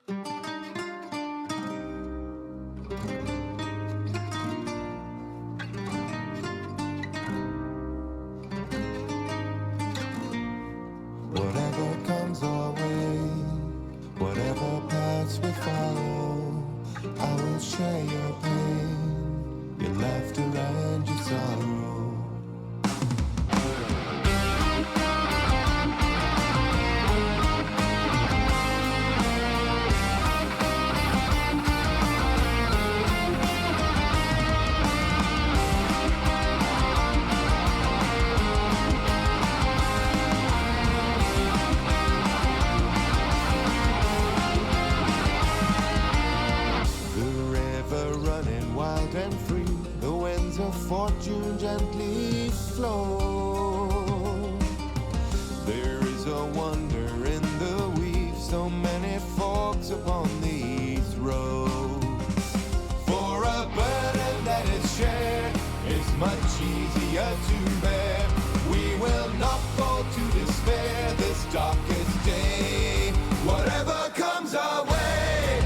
Whatever comes our way, whatever paths we follow, I will share your pain, your laughter and your sorrow. Fortune gently flow. There is a wonder in the weave, so many forks upon these roads. For a burden that is shared is much easier to bear. We will not fall to despair this darkest day. Whatever comes our way,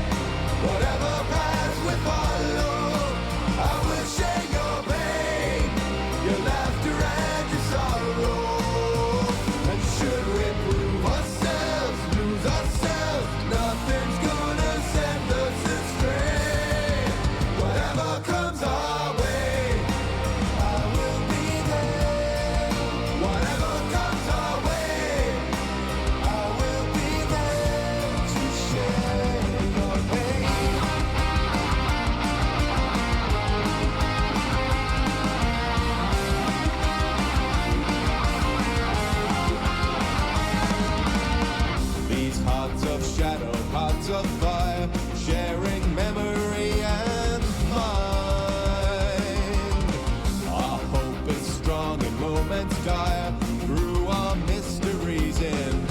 whatever path we follow, I will share your pain, your laughter and your sorrow. And should we prove ourselves, lose ourselves, nothing's gonna send us astray. Whatever comes our way, I will be there. Whatever comes our way, I will be there to share your pain. These hearts of shadow, hearts of fire, sharing memory and mind. Our hope is strong in moments dire, through our mysteries entwined.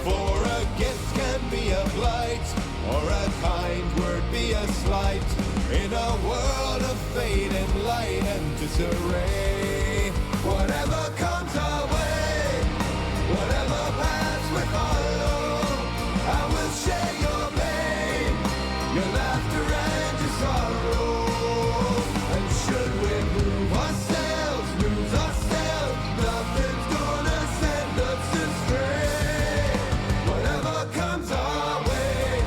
For a gift can be a blight, or a kind word be a slight, in a world of fade and light and disarray. Whatever comes our way, whatever paths we follow, I will share your pain, your laughter and your sorrow. And should we prove ourselves, lose ourselves, nothing's gonna send us astray. Whatever comes our way,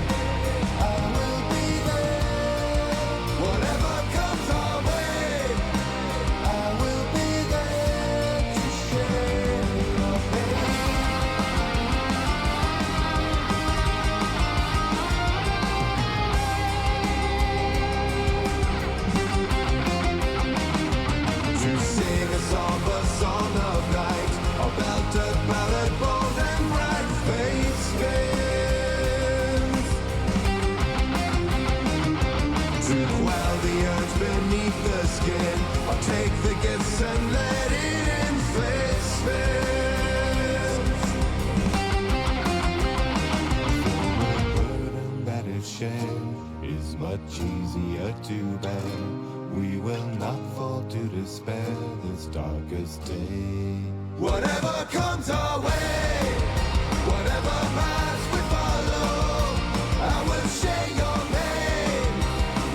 I will be there. Whatever comes our way, I will be there to share your pain. To sing a somber song of night, a belted ballad bold and bright face spins. To quell the urge beneath the skin, I'll take the gifts and let it inflict spins. The burden that is shared is much easier to bear. We will not fall to despair this darkest day. Whatever comes our way, whatever paths we follow, I will share your pain,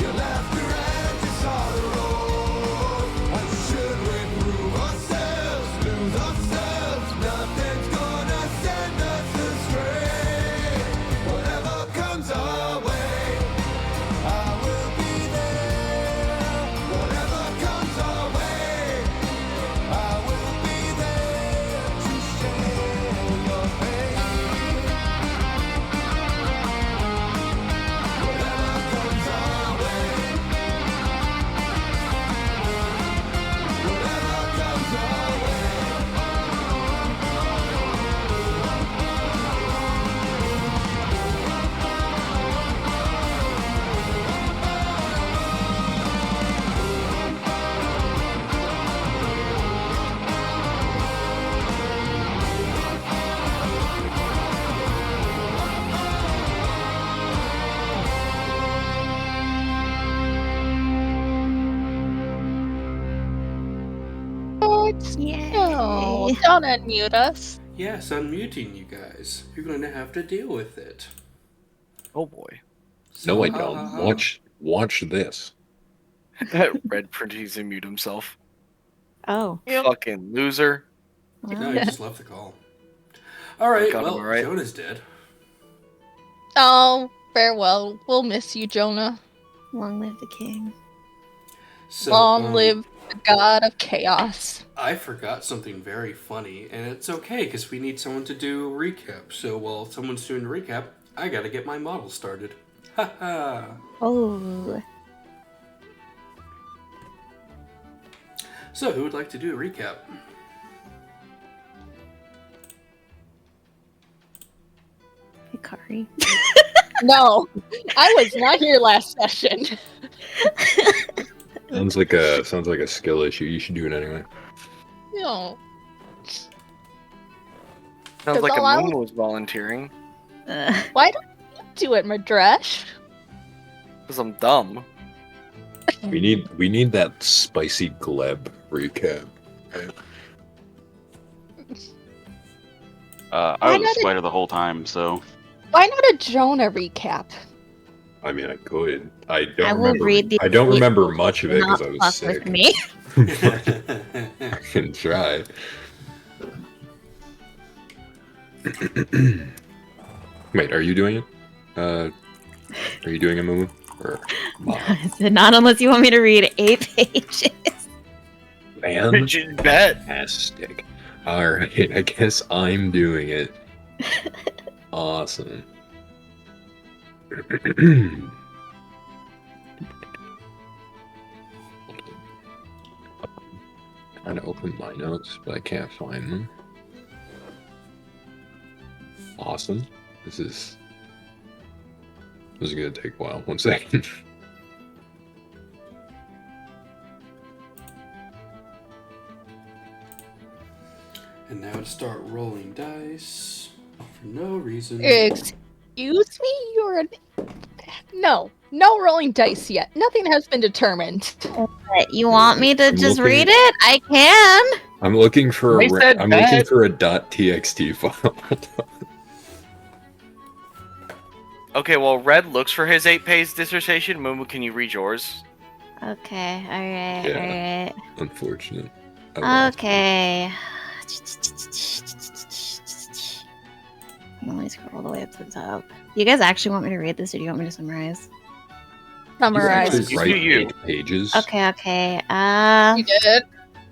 your laughter and your sorrow. And should we prove ourselves, lose ourselves, nothing's gonna send us astray. Whatever comes our way, I will be there. Whatever comes our way, I will be there to share your pain. Whatever comes our way, whatever comes our way. No, Yay. don't unmute us. Yes, I'm muting you guys. You're going to have to deal with it. Oh boy. No, I don't. Watch this. Red pretends to mute himself. Oh. Fucking loser. No, he just left the call. Alright, well, right. Jonah's dead. Oh, farewell. We'll miss you, Jonah. Long live the king. So, Long live the god of chaos. I forgot something very funny, and it's okay, because we need someone to do a recap. So while someone's doing a recap, I gotta get my model started. Haha. Oh. So, who would like to do a recap? Hikari. No, I was not here last session. Sounds like a skill issue. You should do it anyway. No. Sounds like I'll- Amumu was volunteering. Why don't you do it, Madresh? Because I'm dumb. We need that spicy gleb recap. I Why was not a spider the whole time, so Why not a Jonah recap? I mean, I could. I don't I will remember. read the I don't remember people much of it not because I was fuck sick. with me. I can try. Wait, are you doing it? Are you doing a move? Or Not unless you want me to read 8 pages. Fantastic. Alright, I guess I'm doing it. Awesome. Trying to open my notes, but I can't find them. Awesome. This is gonna take a while. 1 second. And now to start rolling dice for no reason. Excuse me? No rolling dice yet. Nothing has been determined. You want me to I'm just looking- read it? I can. I'm looking for They said I'm that. looking for a .txt file. Okay, well, Red looks for his 8-page dissertation. Mumu, can you read yours? Okay, alright, Yeah. alright. Unfortunate. I lost Okay. Let me scroll all the way up to the top. You guys actually want me to read this, or do you want me to summarize? You Summarize. actually You write do you. 8 pages. Okay. You did.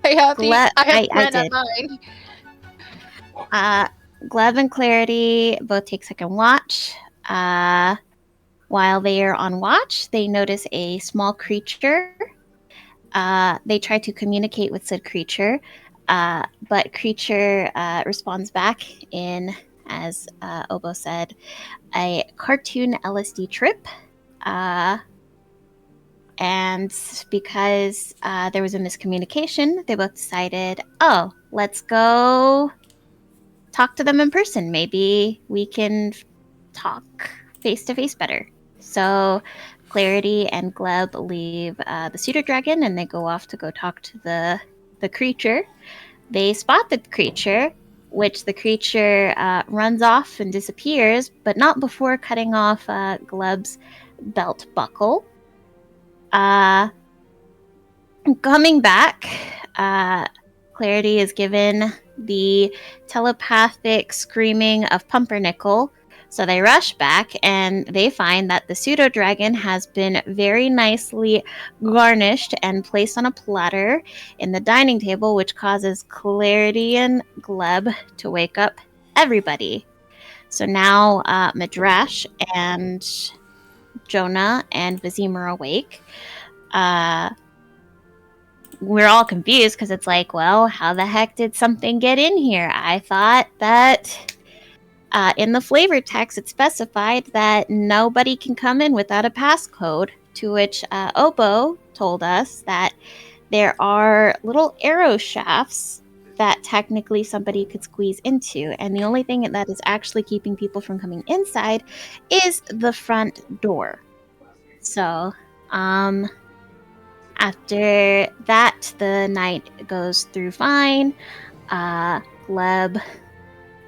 I have I pen on did. mine. Gleb and Clarity both take second watch. While they are on watch, they notice a small creature. They try to communicate with said creature, but creature responds back in, as Obo said, a cartoon LSD trip. And because there was a miscommunication, they both decided, oh, let's go talk to them in person. Maybe we can talk face to face better. So Clarity and Gleb leave the pseudo dragon and they go off to go talk to the creature. They spot the creature, which the creature runs off and disappears, but not before cutting off Gleb's belt buckle. Coming back, Clarity is given the telepathic screaming of Pumpernickel. So they rush back and they find that the pseudo dragon has been very nicely garnished and placed on a platter in the dining table, which causes Clarity and Gleb to wake up everybody. So now Madresh and Jonah and Vizim are awake. We're all confused because it's like, well, how the heck did something get in here? I thought that in the flavor text it specified that nobody can come in without a passcode, to which Obo told us that there are little arrow shafts that technically somebody could squeeze into, and the only thing that is actually keeping people from coming inside is the front door. So, after that, the night goes through fine. Gleb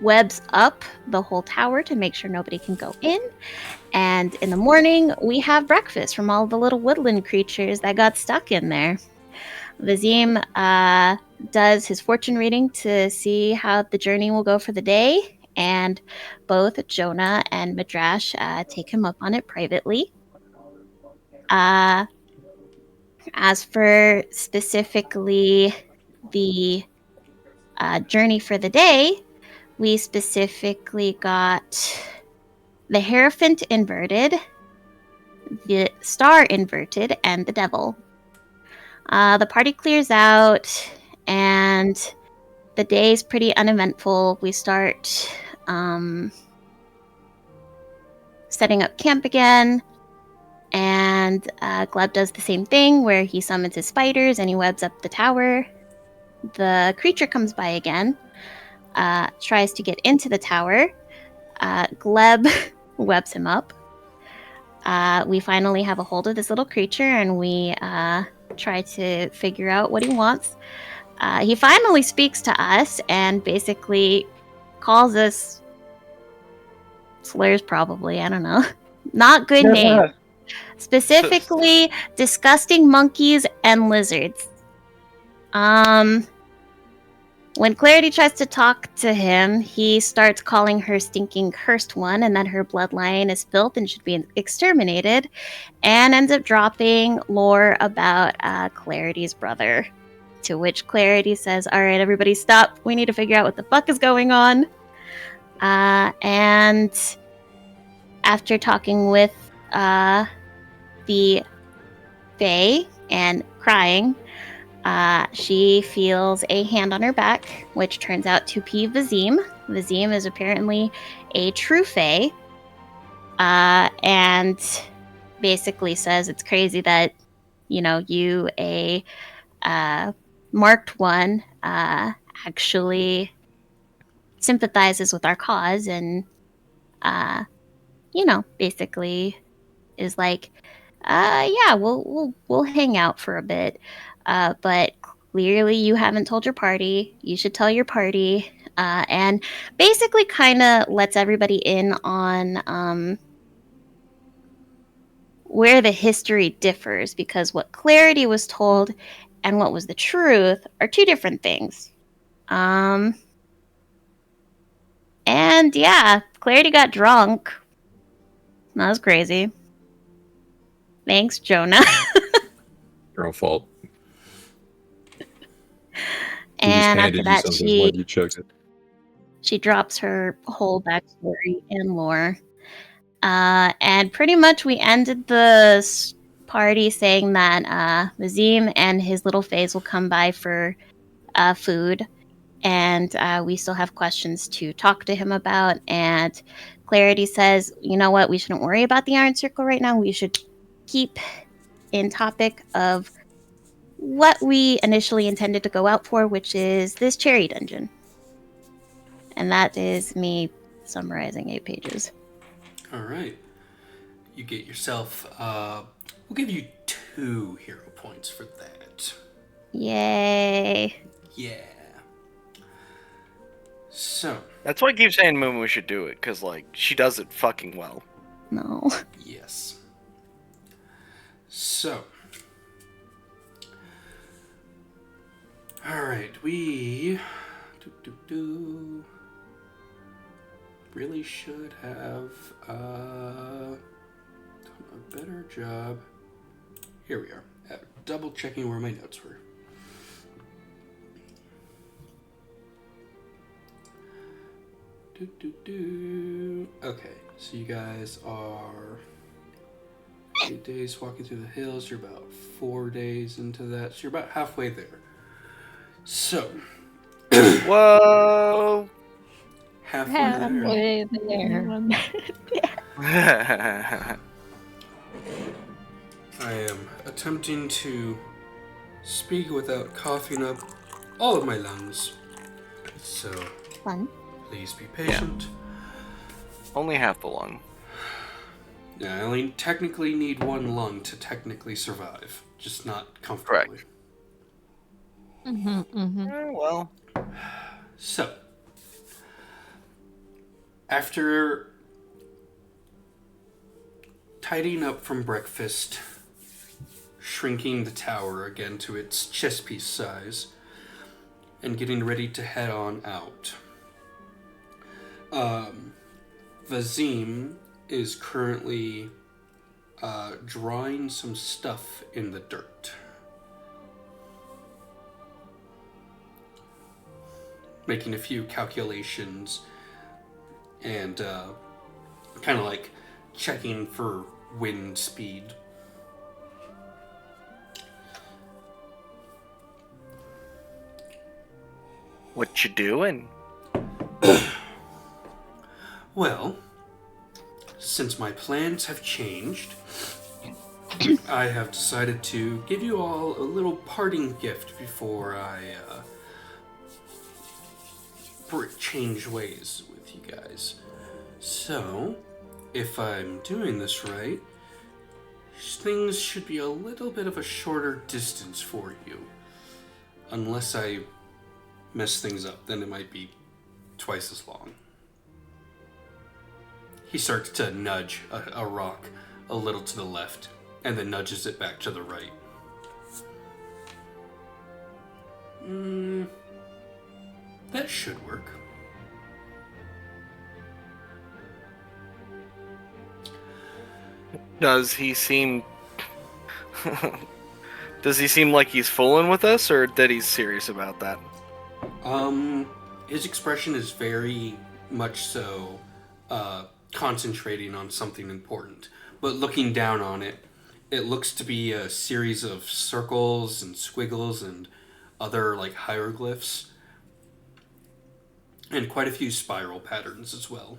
webs up the whole tower to make sure nobody can go in. And in the morning, we have breakfast from all the little woodland creatures that got stuck in there. Vizim does his fortune reading to see how the journey will go for the day, and both Jonah and Midrash take him up on it privately. As for specifically the journey for the day, we specifically got the Hierophant inverted, the Star inverted, and the Devil. The party clears out, and the day's pretty uneventful. We start setting up camp again, and Gleb does the same thing where he summons his spiders and he webs up the tower. The creature comes by again, tries to get into the tower. Gleb webs him up. We finally have a hold of this little creature, and we try to figure out what he wants. He finally speaks to us and basically calls us slurs, probably. I don't know. Not good names. Specifically, disgusting monkeys and lizards. When Clarity tries to talk to him, he starts calling her stinking cursed one and that her bloodline is filth and should be exterminated, and ends up dropping lore about Clarity's brother. To which Clarity says, "All right, everybody stop. We need to figure out what the fuck is going on." And after talking with the Fae and crying, she feels a hand on her back, which turns out to be Vizim. Vizim is apparently a true Fae, and basically says it's crazy that, you, a marked one, actually sympathizes with our cause, and, basically is like, yeah, we'll hang out for a bit. But clearly you haven't told your party. You should tell your party. And basically kind of lets everybody in on where the history differs, because what Clarity was told and what was the truth are two different things. And yeah, Clarity got drunk. That was crazy. Thanks, Jonah. Your own fault. And after that, Why you chugged it? she drops her whole backstory and lore. And pretty much we ended the party saying that Vizim and his little phase will come by for food. And we still have questions to talk to him about. And Clarity says, you know what? We shouldn't worry about the Iron Circle right now. We should keep in topic of what we initially intended to go out for, which is this cherry dungeon. And that is me summarizing 8 pages. All right. You get yourself, we'll give you 2 hero points for that. Yay. Yeah. So. That's why I keep saying Mumu should do it, because, she does it fucking well. No. Yes. So. Alright, we really should have done a better job. Here we are, double checking where my notes were. Okay, so you guys are 8 days walking through the hills. You're about 4 days into that, so you're about halfway there. So, whoa! Halfway there. I am attempting to speak without coughing up all of my lungs. So, Fun. please be patient. Only half the lung. Yeah, I only technically need 1 lung to technically survive, just not comfortably. Correct. Mm-hmm, mm-hmm. Well. So, After tidying up from breakfast, shrinking the tower again to its chess piece size, and getting ready to head on out, Vazim is currently drawing some stuff in the dirt. Making a few calculations and kind of like checking for wind speed. What you doing? Well, since my plans have changed, I have decided to give you all a little parting gift before I change ways with you guys. So, if I'm doing this right, things should be a little bit of a shorter distance for you. Unless I mess things up, then it might be twice as long. He starts to nudge a rock a little to the left, and then nudges it back to the right. That should work. Does he seem... Does he seem like he's fooling with us, or that he's serious about that? His expression is very much so concentrating on something important. But looking down on it, it looks to be a series of circles and squiggles and other like hieroglyphs. And quite a few spiral patterns as well.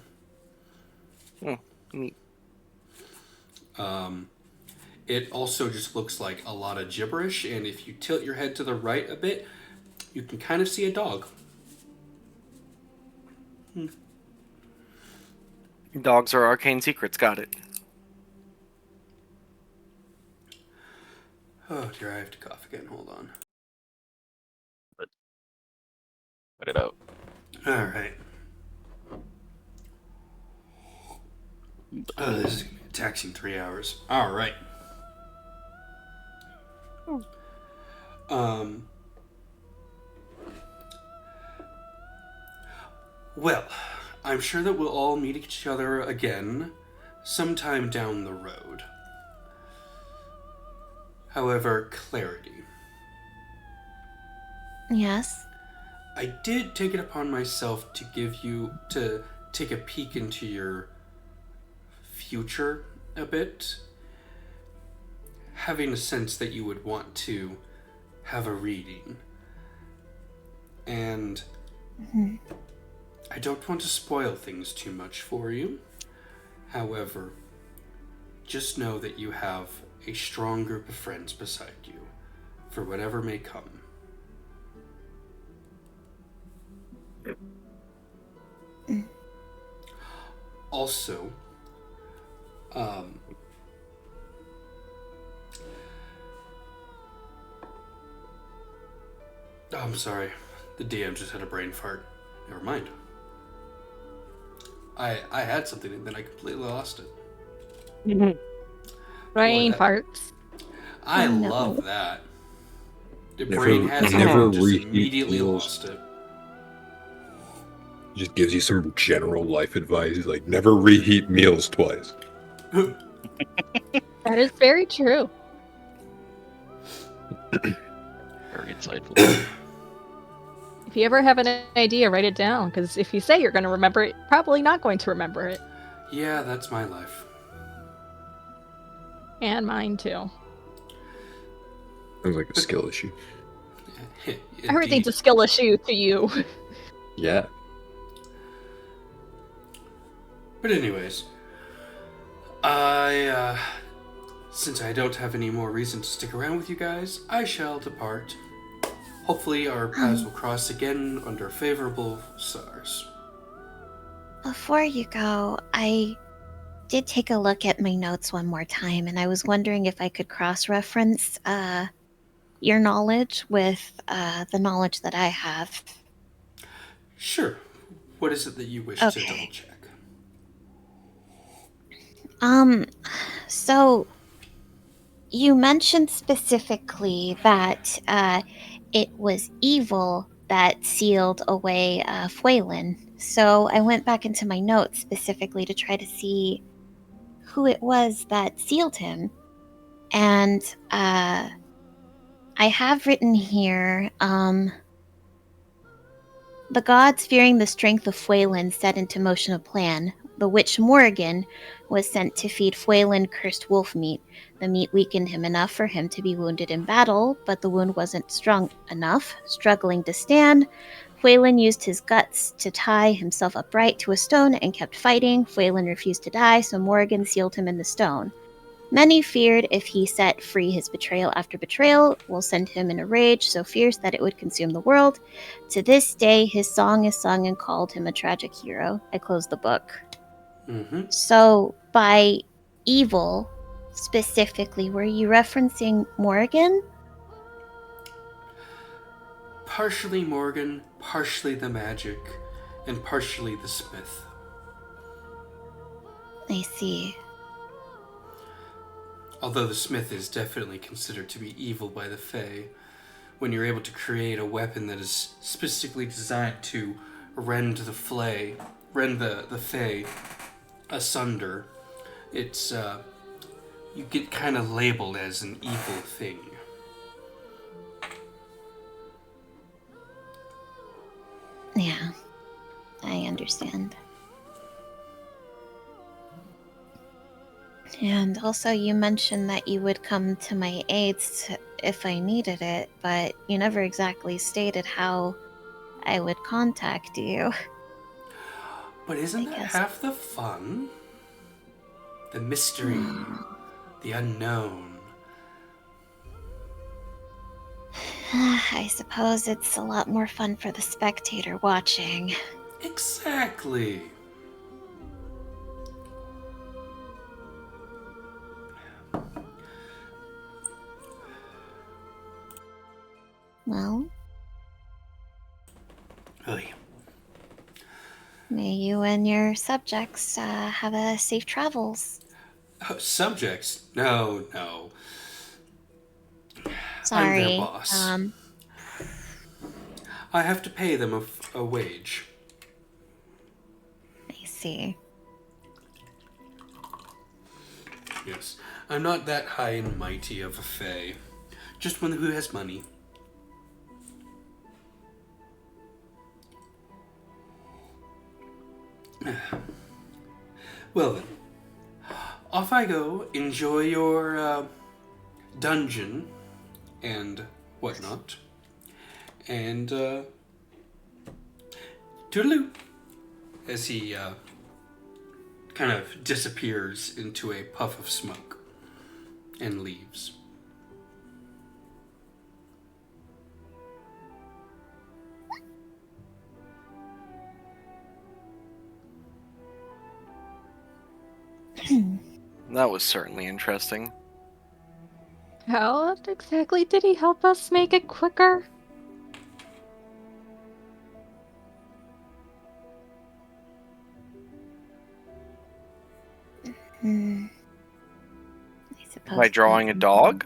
Neat. It also just looks like a lot of gibberish, and if you tilt your head to the right a bit, you can kind of see a dog. Dogs are arcane secrets, got it. Oh dear, I have to cough again, hold on. Put it out. Alright. This is going to be a taxing 3 hours. Alright. Well, I'm sure that we'll all meet each other again sometime down the road. However, clarity. Yes. I did take it upon myself to take a peek into your future a bit, having a sense that you would want to have a reading. And I don't want to spoil things too much for you. However, just know that you have a strong group of friends beside you for whatever may come. Also, I'm sorry. The DM just had a brain fart. Never mind. I had something and then I completely lost it. Brain Boy, farts. I Oh, no. love that. The Never- brain has it never and just reheat immediately meals. lost it. Just gives you some general life advice. He's like, never reheat meals twice. That is very true. Very insightful. If you ever have an idea, write it down, because if you say you're going to remember it, probably not going to remember it. Yeah, that's my life. And mine too. Sounds like a skill issue. Everything's a skill issue to you. Yeah. But anyways, since I don't have any more reason to stick around with you guys, I shall depart. Hopefully our paths will cross again under favorable stars. Before you go, I did take a look at my notes one more time, and I was wondering if I could cross-reference your knowledge with the knowledge that I have. Sure. What is it that you wish to Okay. double check? So you mentioned specifically that it was evil that sealed away Fuelin. So I went back into my notes specifically to try to see who it was that sealed him. And I have written here, the gods, fearing the strength of Fuelin, set into motion a plan. The witch Morrigan was sent to feed Fuelin cursed wolf meat. The meat weakened him enough for him to be wounded in battle, but the wound wasn't strong enough. Struggling to stand, Fuelin used his guts to tie himself upright to a stone and kept fighting. Fuelin refused to die, so Morrigan sealed him in the stone. Many feared if he set free his betrayal after betrayal will send him in a rage so fierce that it would consume the world. To this day, his song is sung and called him a tragic hero. I closed the book. Mm-hmm. So, by evil, specifically, were you referencing Morrigan? Partially Morgan, partially the magic, and partially the smith. I see. Although the smith is definitely considered to be evil by the Fae, when you're able to create a weapon that is specifically designed to rend the Fae asunder, it's you get kind of labeled as an evil thing. Yeah, I understand. And also, you mentioned that you would come to my aid if I needed it, but you never exactly stated how I would contact you. But isn't I that guess. half the fun? The mystery, the unknown. I suppose it's a lot more fun for the spectator watching. Exactly. Well, Oy. may you and your subjects have a safe travels. Oh, subjects? No. Sorry. I'm their boss. I have to pay them a wage. I see. Yes. I'm not that high and mighty of a fae. Just one who has money. Well then. Off I go. Enjoy your dungeon and whatnot. And toodaloo. As he kind of disappears into a puff of smoke and leaves. That was certainly interesting. How exactly did he help us make it quicker? I suppose. By drawing a dog?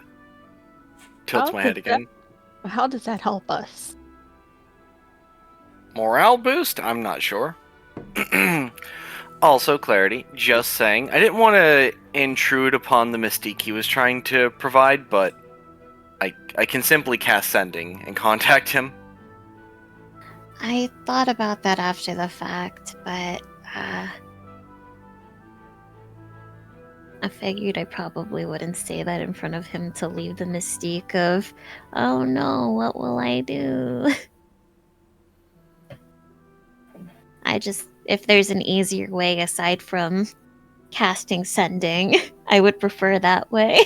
Tilts How my head did again. How does that help us? Morale boost? I'm not sure. Also, clarity. Just saying. I didn't want to intrude upon the mystique he was trying to provide, but I can simply cast sending and contact him. I thought about that after the fact, but I figured I probably wouldn't say that in front of him to leave the mystique of, oh no, what will I do? If there's an easier way aside from casting sending, I would prefer that way.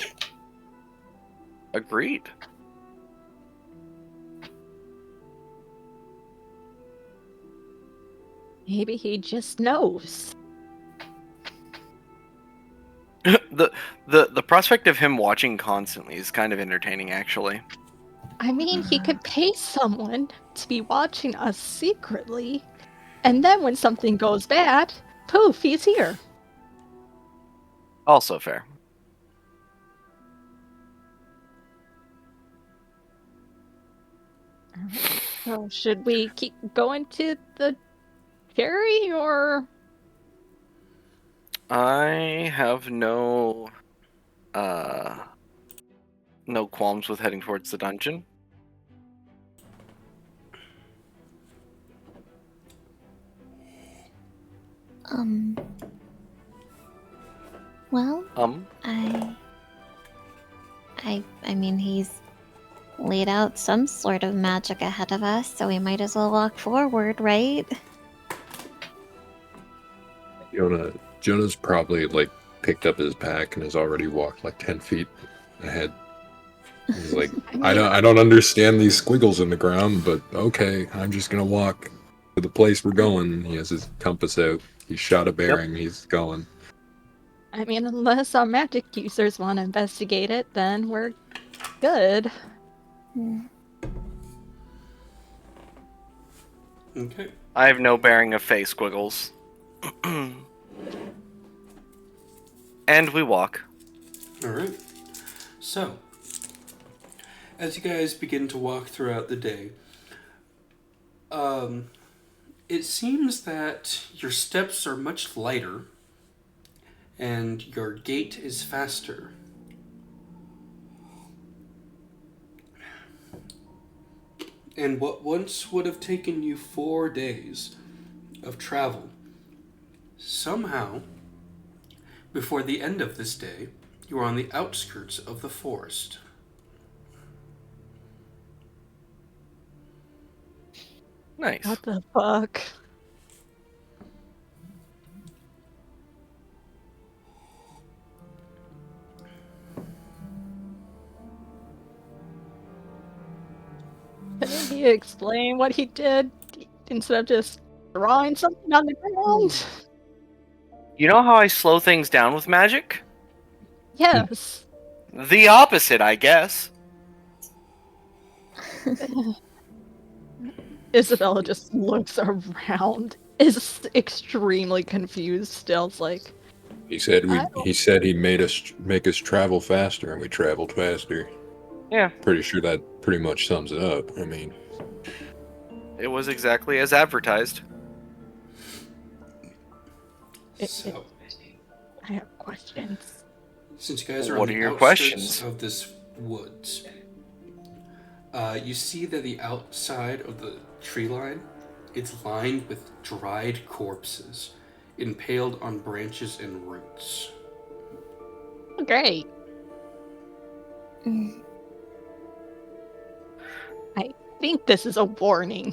Agreed. Maybe he just knows. The prospect of him watching constantly is kind of entertaining, actually. I mean, he could pay someone to be watching us secretly, and then when something goes bad, poof, he's here. Also fair. So should we keep going to the cherry or? I have no qualms with heading towards the dungeon. Well, I mean, he's laid out some sort of magic ahead of us, so we might as well walk forward, right? Jonah's probably like picked up his pack and has already walked like 10 feet ahead. He's like, I don't understand these squiggles in the ground, but okay, I'm just gonna walk to the place we're going. He has his compass out. He shot a bearing. He's going. I mean, unless our magic users want to investigate it, then we're good. Okay. I have no bearing of face squiggles. And we walk. Alright. So, as you guys begin to walk throughout the day, it seems that your steps are much lighter and your gait is faster. And what once would have taken you 4 days of travel, somehow, before the end of this day, you are on the outskirts of the forest. Nice. What the fuck? Can he explain what he did instead of just drawing something on the ground? You know how I slow things down with magic? Yes. The opposite, I guess. Isabella just looks around, is extremely confused still. It's like, He said he'd make us travel faster, and we traveled faster. Yeah. Pretty sure that pretty much sums it up. I mean, It was exactly as advertised. So, I have questions. since you guys are What on are the your outskirts questions? of this woods, you see that the outside of the tree line, it's lined with dried corpses, impaled on branches and roots. Great. I think this is a warning.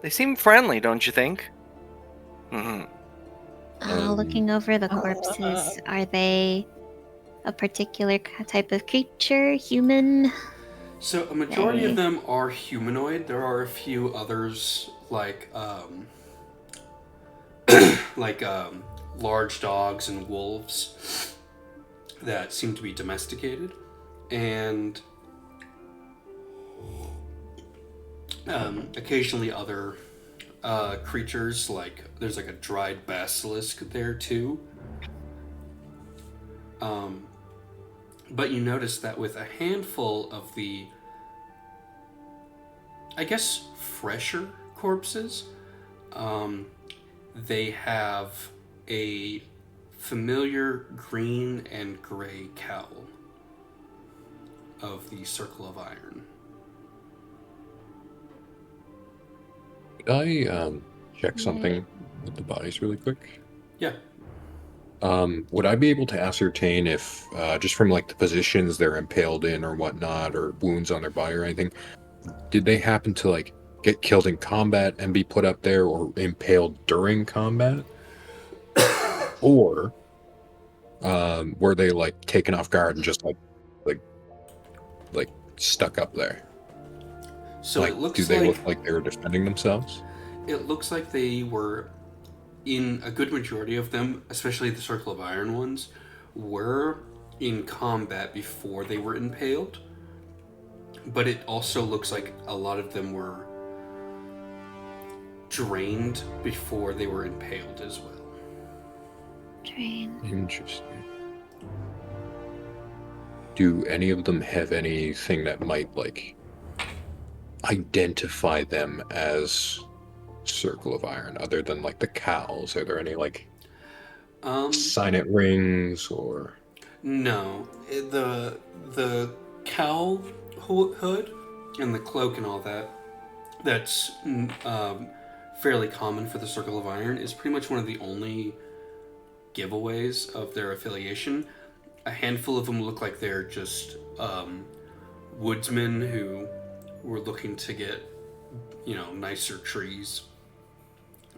They seem friendly, don't you think? Mm-hmm. Looking over the corpses, are they a particular type of creature, human? So a majority of them are humanoid. There are a few others like large dogs and wolves that seem to be domesticated, and occasionally other creatures, like there's like a dried basilisk there too. But you notice that with a handful of the, I guess, fresher corpses, they have a familiar green and gray cowl of the Circle of Iron. could I check something with the bodies really quick? Yeah. Would I be able to ascertain if, just from like the positions they're impaled in or whatnot, or wounds on their body or anything, did they happen to like get killed in combat and be put up there, or impaled during combat? Or were they like taken off guard and just like stuck up there? So like, it looks do they like look like they were defending themselves? it looks like they were, in a good majority of them, especially the Circle of Iron ones, were in combat before they were impaled. But it also looks like a lot of them were drained before they were impaled as well. Strange. Interesting. Do any of them have anything that might, like, identify them as Circle of Iron, other than, like, the cows? Are there any, like, signet rings or... No. The cow hood and the cloak and all that, that's fairly common for the Circle of Iron, is pretty much one of the only giveaways of their affiliation. A handful of them look like they're just woodsmen who were looking to get, nicer trees.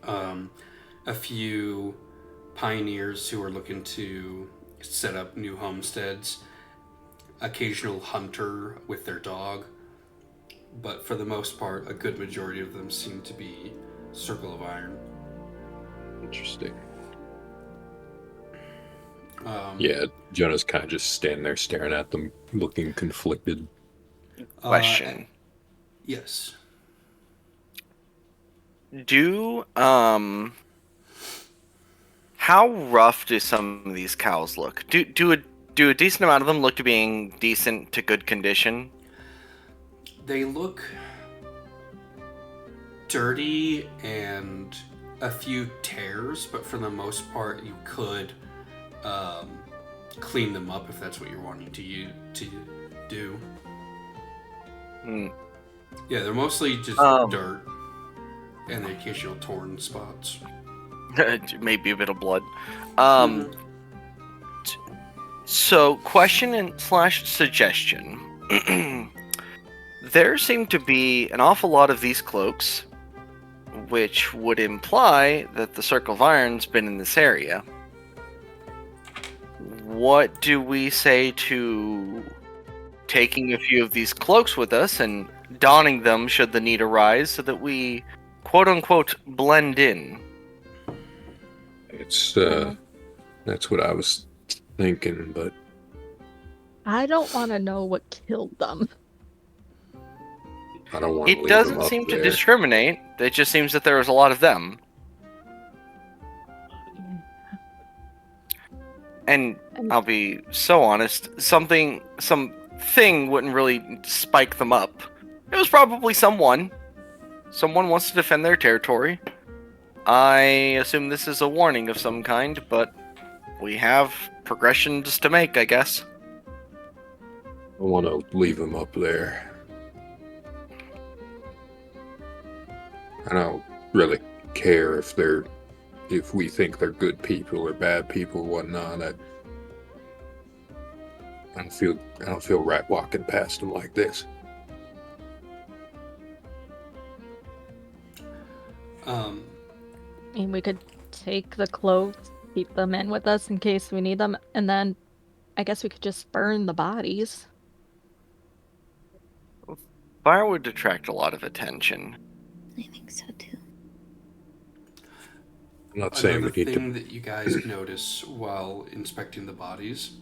A few pioneers who are looking to set up new homesteads. Occasional hunter with their dog. But for the most part, a good majority of them seem to be Circle of Iron. Interesting. Yeah, Jonah's kind of just standing there staring at them, looking conflicted. Question. Yes. How rough do some of these cows look? Do a decent amount of them look to being decent to good condition? They look dirty and a few tears, but for the most part, you could clean them up if that's what you're wanting to do. Yeah, they're mostly just dirt and the occasional torn spots. Maybe a bit of blood. So, question and / suggestion. There seem to be an awful lot of these cloaks, which would imply that the Circle of Iron's been in this area. What do we say to taking a few of these cloaks with us and donning them should the need arise so that we, quote-unquote, blend in? It's, that's what I was thinking, but... I don't want to know what killed them. I don't want to It doesn't seem to discriminate. It just seems that there was a lot of them. And I'll be so honest, something wouldn't really spike them up. It was probably someone. Someone wants to defend their territory. I assume this is a warning of some kind, but we have progressions to make, I guess. I want to leave them up there. I don't really care if we think they're good people or bad people or whatnot. I don't feel right walking past them like this. I mean, we could take the clothes, keep them in with us in case we need them, and then I guess we could just burn the bodies. Fire would attract a lot of attention. I think so too. I'm not saying we need thing to... that you guys notice while inspecting the bodies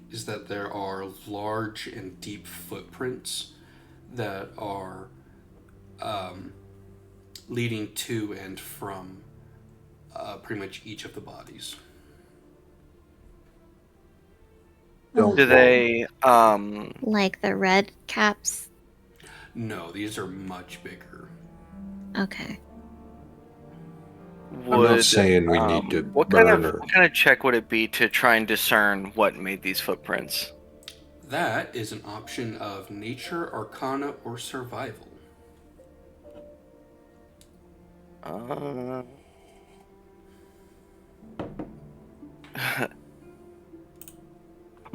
is that there are large and deep footprints that are leading to and from pretty much each of the bodies. Do they, Like the red caps? No, these are much bigger. Okay. I'm not saying we need to what burn kind of check would it be to try and discern what made these footprints? That is an option of nature, arcana, or survival.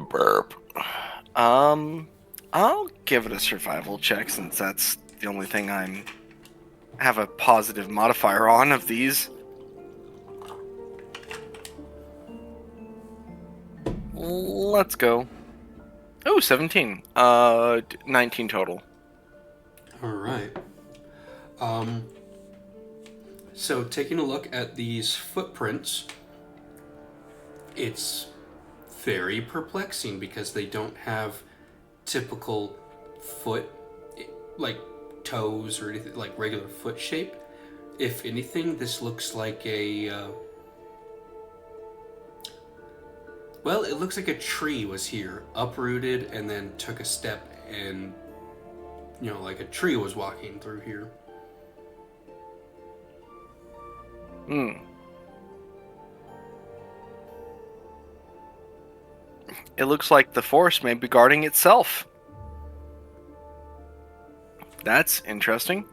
Burp. I'll give it a survival check since that's the only thing I have a positive modifier on of these. Let's go. Oh, 17. 19 total. All right. So taking a look at these footprints, it's very perplexing because they don't have typical foot, like toes or anything, like regular foot shape. If anything, this looks like a Well, it looks like a tree was here, uprooted, and then took a step, and like a tree was walking through here. Hmm. It looks like the forest may be guarding itself. That's interesting.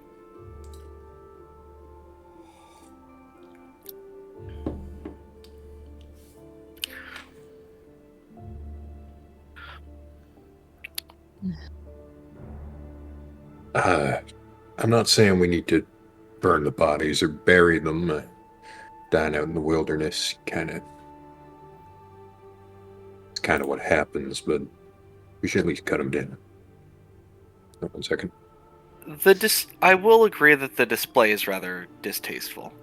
I'm not saying we need to burn the bodies or bury them. Dying out in the wilderness, it's kind of what happens, but we should at least cut them down. Hold on 1 second. I will agree that the display is rather distasteful.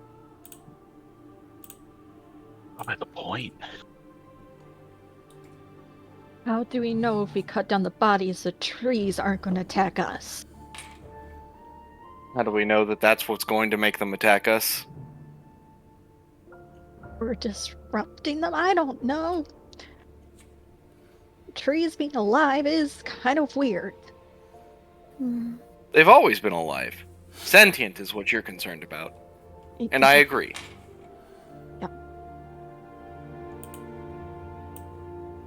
What by the point? How do we know if we cut down the bodies, the trees aren't going to attack us? How do we know that that's what's going to make them attack us? We're disrupting them? I don't know. Trees being alive is kind of weird. They've always been alive. Sentient is what you're concerned about. And I agree. Yeah.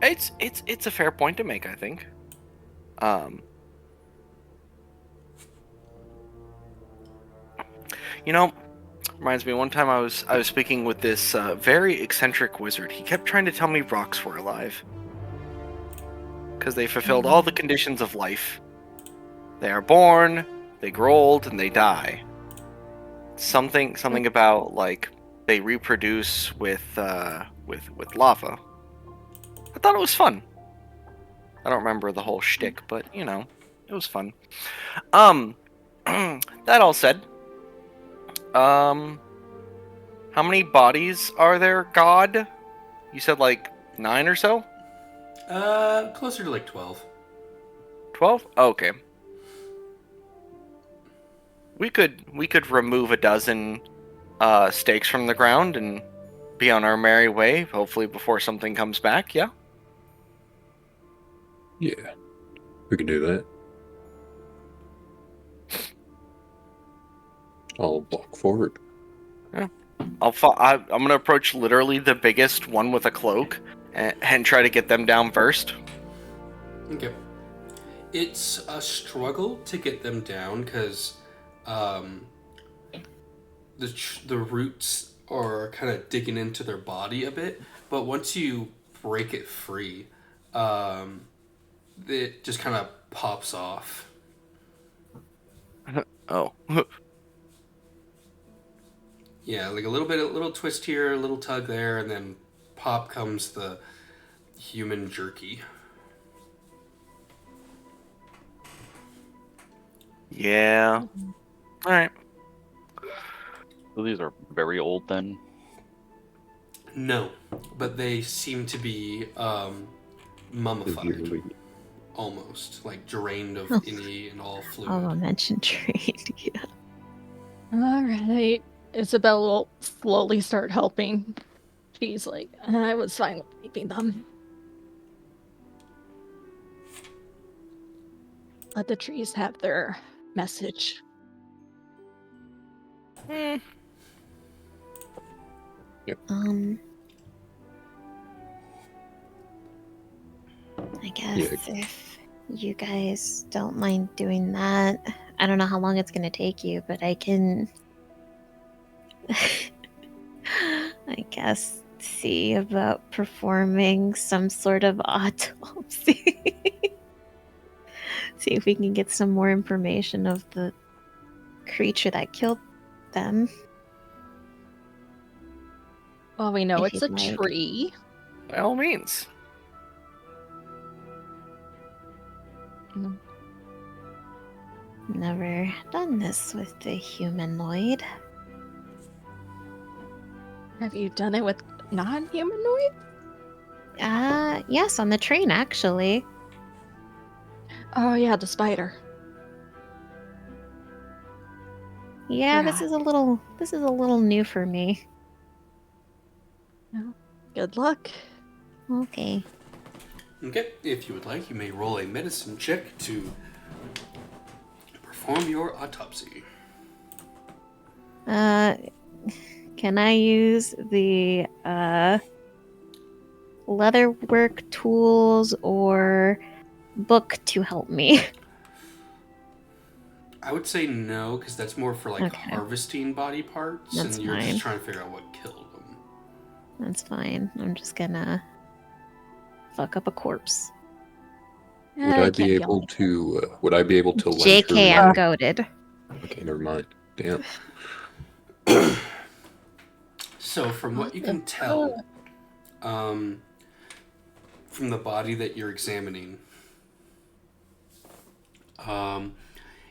It's a fair point to make, I think. Reminds me, one time I was speaking with this very eccentric wizard. He kept trying to tell me rocks were alive. Because they fulfilled all the conditions of life. They are born, they grow old, and they die. Something about, like, they reproduce with lava. I thought it was fun. I don't remember the whole shtick, but, it was fun. That all said, how many bodies are there, God? You said, like, 9 or so? Closer to like 12. 12? Oh, okay. We could remove a dozen stakes from the ground and be on our merry way, hopefully before something comes back, yeah? Yeah, we can do that. I'll walk forward. Yeah. I'm gonna approach literally the biggest one with a cloak and try to get them down first. Okay. It's a struggle to get them down because the roots are kind of digging into their body a bit, but once you break it free, it just kind of pops off. Oh. Yeah, like a little twist here, a little tug there, and then pop comes the human jerky. Yeah. Alright. So these are very old then? No, but they seem to be mummified. Severely. Almost, like drained of any and all fluid. Oh, I mentioned trade. Yeah. Alright. Isabel will slowly start helping. She's like, I was fine with keeping them. Let the trees have their message. I guess if you guys don't mind doing that, I don't know how long it's gonna take you, but I can I guess see about performing some sort of autopsy. See if we can get some more information of the creature that killed them. Well, we know If it's a you'd like. tree. By all means. Never done this with the humanoid. Have you done it with non-humanoid? Yes, on the train actually. Oh yeah, the spider. Yeah, this is a little new for me. Good luck. Okay. Okay, if you would like, you may roll a medicine check to perform your autopsy. Can I use the leatherwork tools or book to help me? I would say no, because that's more for like Okay. harvesting body parts, That's and you're fine. just trying to figure out what killed them. That's fine. I'm just gonna fuck up a corpse. Would I can't be able on to? Would I be able to lend JK, her? I'm goaded. Okay, never mind. Damn. So, from what you can tell, from the body that you're examining,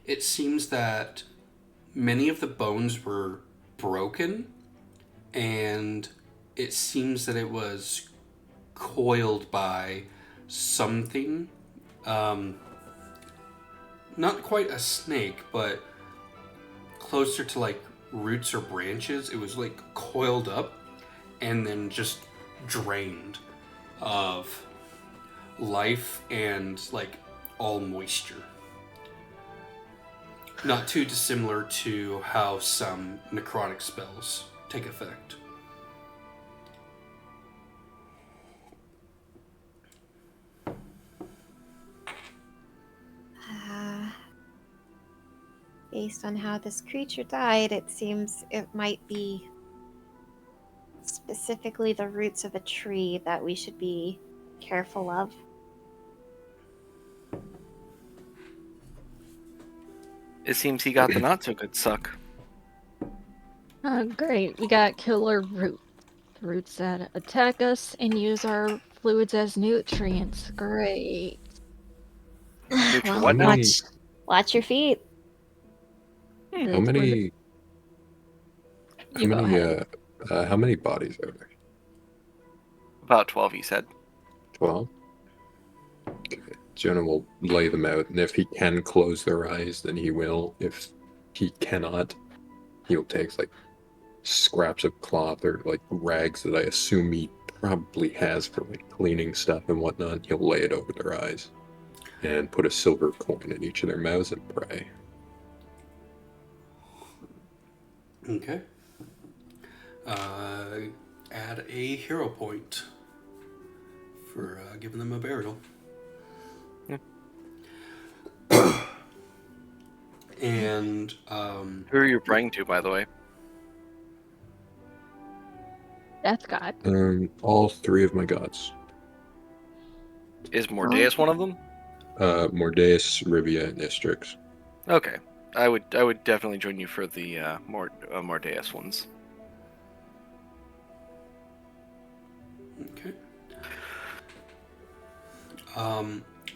it seems that many of the bones were broken, and it seems that it was coiled by something. Not quite a snake, but closer to like roots or branches. It was like coiled up and then just drained of life and like all moisture. Not too dissimilar to how some necrotic spells take effect. Based on how this creature died, it seems it might be specifically the roots of a tree that we should be careful of. It seems he got the not so good suck. Oh, great. We got killer roots. Roots that attack us and use our fluids as nutrients. Great. Neutral Well, what now? watch your feet. How That's many? How You go many? ahead. How many bodies are there? About 12, he said. 12. Okay. Jonah will lay them out, and if he can close their eyes, then he will. If he cannot, he'll take like scraps of cloth or like rags that I assume he probably has for like cleaning stuff and whatnot. He'll lay it over their eyes and put a silver coin in each of their mouths and pray. Okay. Add a hero point for giving them a burial. Yeah. And Who are you praying to, by the way? That's God. All three of my gods. Is Mordeus one of them? Mordeus, Rivia, and Istrix. Okay. I would definitely join you for the Mordeus ones. okay.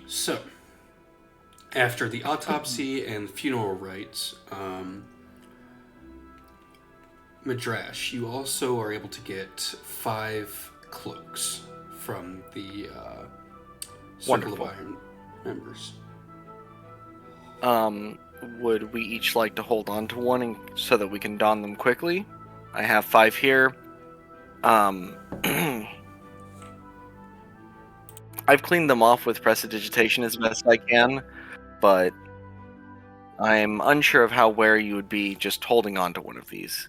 So after the autopsy and funeral rites, Madrash, you also are able to get 5 cloaks from the Circle of Wonderful. Iron members. Would we each like to hold on to one so that we can don them quickly? I have 5 here. I've cleaned them off with prestidigitation as best I can, but I'm unsure of how wary you would be just holding on to one of these.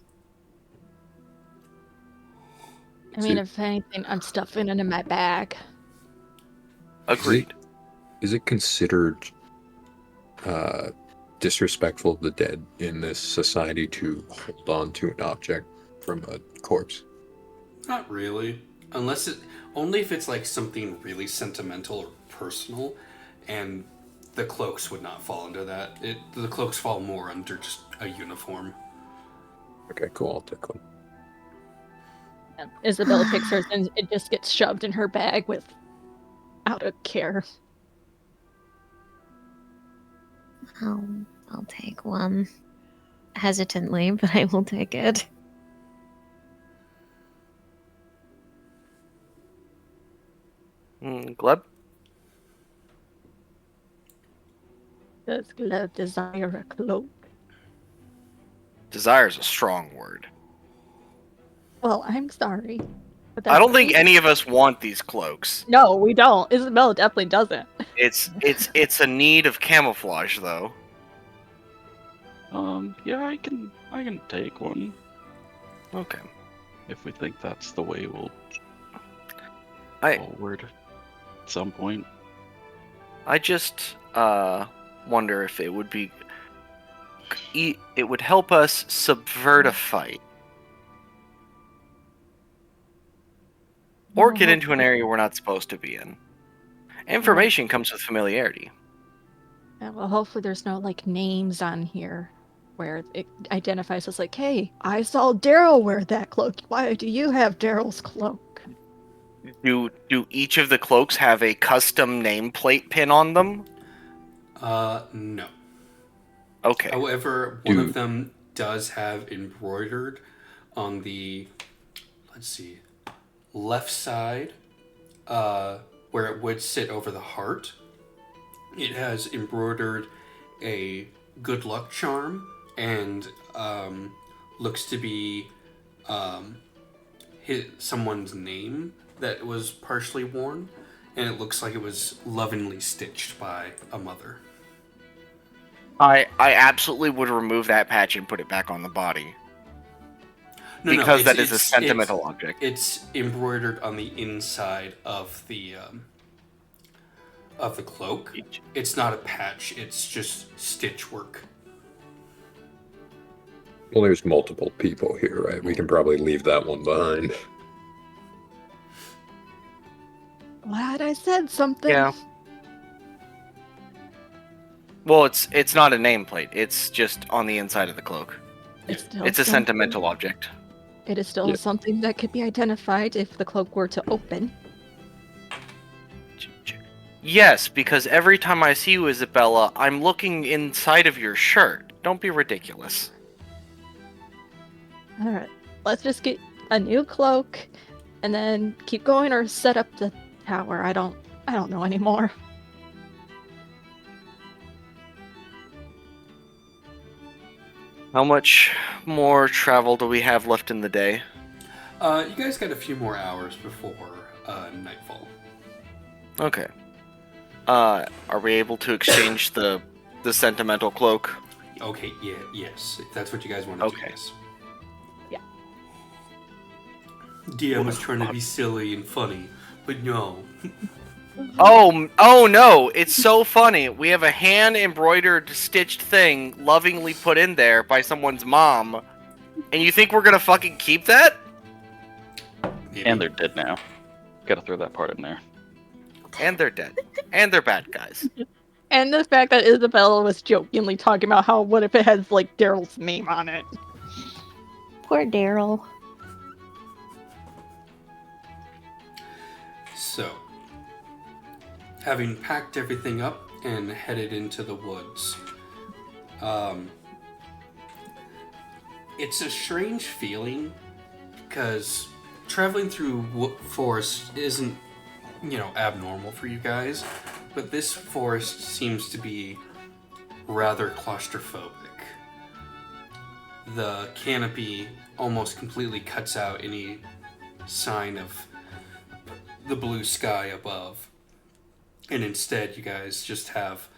I mean, if anything, I'm stuffing it in my bag. Agreed. Is it considered disrespectful of the dead in this society to hold on to an object from a corpse? Not really. Only if it's like something really sentimental or personal, and the cloaks would not fall under that. The cloaks fall more under just a uniform. Okay, cool. I'll take one. And Isabella takes hers and it just gets shoved in her bag without a care. I'll take one. Hesitantly, but I will take it. Gleb? Does Gleb desire a cloak? Desire is a strong word. Well, I'm sorry. But I don't think great. any of us want these cloaks. No, we don't. Isabella definitely doesn't. It's a need of camouflage though. Yeah, I can take one Okay. if we think that's the way we'll I forward at some point. I just wonder if it would be it would help us subvert a fight or get into an area we're not supposed to be in. Information comes with familiarity. Yeah, well, hopefully there's no like names on here where it identifies as like, hey, I saw Daryl wear that cloak. Why do you have Daryl's cloak? Do each of the cloaks have a custom nameplate pin on them? No. Okay. However, one of them does have embroidered on the, let's see, left side, where it would sit over the heart. It has embroidered a good luck charm and looks to be someone's name that was partially worn, and it looks like it was lovingly stitched by a mother. I absolutely would remove that patch and put it back on the body. Because that is a sentimental object. It's embroidered on the inside of the cloak. It's not a patch, it's just stitch work. Well, there's multiple people here, right? We can probably leave that one behind. Glad I said something. Yeah. Well, it's not a nameplate. It's just on the inside of the cloak. It's a sentimental object. It is still something that could be identified if the cloak were to open. Yes, because every time I see you, Isabella, I'm looking inside of your shirt. Don't be ridiculous. Alright, let's just get a new cloak and then keep going or set up the tower. I don't know anymore. How much more travel do we have left in the day? You guys got a few more hours before nightfall. Okay. Are we able to exchange the sentimental cloak? Okay, yes. If that's what you guys want to do, yes. Yeah. DM was trying to be silly and funny, but no. Oh no, it's so funny. We have a hand embroidered stitched thing lovingly put in there by someone's mom. And you think we're gonna fucking keep that? Maybe. And they're dead now. Gotta throw that part in there. And they're dead. And they're bad guys. And the fact that Isabella was jokingly talking about how, what if it has like Daryl's name on it? Poor Daryl. So, having packed everything up and headed into the woods, it's a strange feeling because traveling through forest isn't, abnormal for you guys, but this forest seems to be rather claustrophobic. The canopy almost completely cuts out any sign of the blue sky above. And instead, you guys just have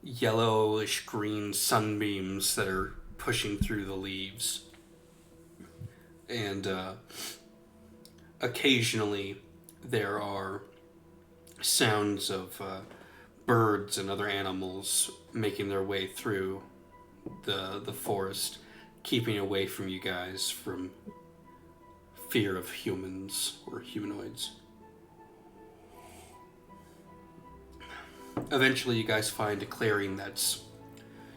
yellowish green sunbeams that are pushing through the leaves. And occasionally, there are sounds of birds and other animals making their way through the forest, keeping away from you guys from fear of humans or humanoids. Eventually, you guys find a clearing that's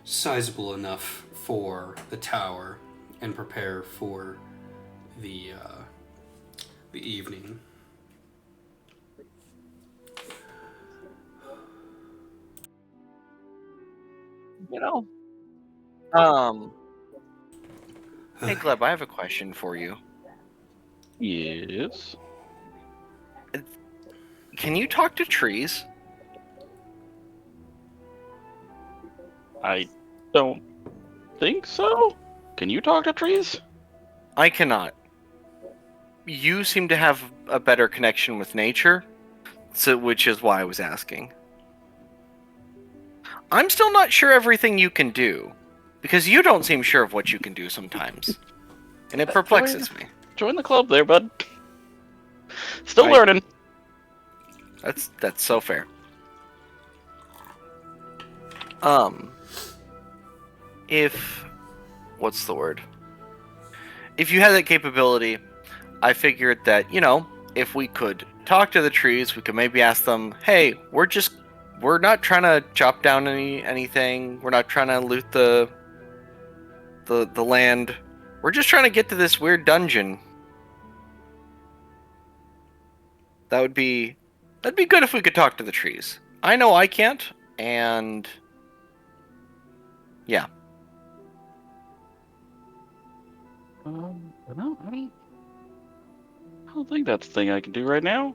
sizable enough for the tower and prepare for the evening. Hey Gleb, I have a question for you. Yes. Can you talk to trees? I don't think so. Can you talk to trees? I cannot. you seem to have a better connection with nature, so which is why I was asking. I'm still not sure everything you can do, because you don't seem sure of what you can do sometimes, and it perplexes me. Join the club there, bud. Still I- learning. That's so fair. If what's the word? If you had that capability, I figured that, if we could talk to the trees, we could maybe ask them, "Hey, we're not trying to chop down anything. We're not trying to loot the land. We're just trying to get to this weird dungeon." That'd be good if we could talk to the trees. I know I can't, and yeah. No, I don't think that's a thing I can do right now.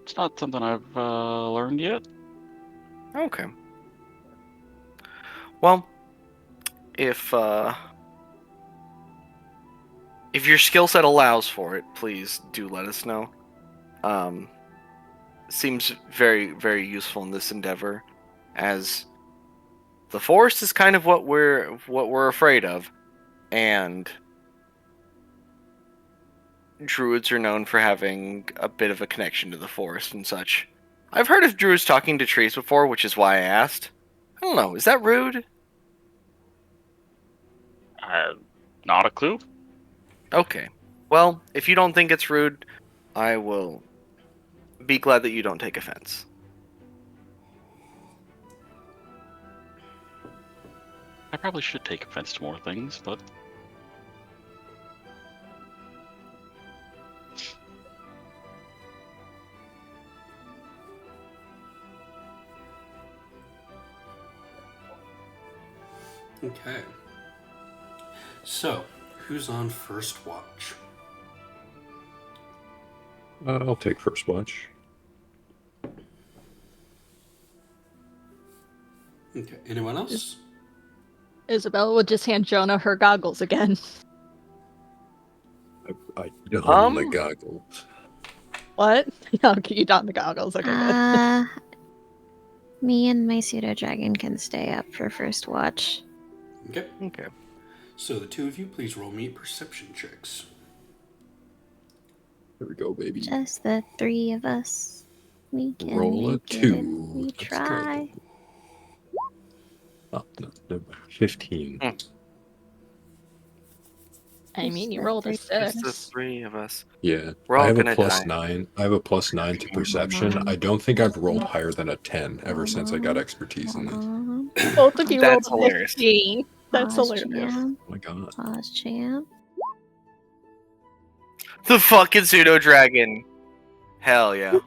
It's not something I've learned yet. Okay. Well, if your skill set allows for it, please do let us know. Seems very, very useful in this endeavor, as the forest is kind of what we're afraid of, and druids are known for having a bit of a connection to the forest and such. I've heard of druids talking to trees before, which is why I asked. I don't know, is that rude? Not a clue. Okay. Well, if you don't think it's rude, I will be glad that you don't take offense. I probably should take offense to more things, but Okay. So, who's on first watch? I'll take first watch. Okay. Anyone else? Isabella would just hand Jonah her goggles again. I don the Um, goggles. What? Okay, you don the goggles. Okay, good. Me and my pseudo dragon can stay up for first watch. Okay. Okay. So the two of you, please roll me perception checks. Here we go, baby. Just the three of us. We can Roll a make two. it if we Let's try. go. Oh, no, 15. I mean, you Just the rolled a three. Just the 6. three of us. Yeah, We're I all have a gonna plus die. 9. I have a plus 9 to perception. I don't think I've rolled higher than a 10 ever since I got expertise in this. Both of you That's rolled a hilarious. 15. That's Pause, hilarious. champ. Oh my god. Pause, champ. The fucking pseudo dragon. Hell yeah.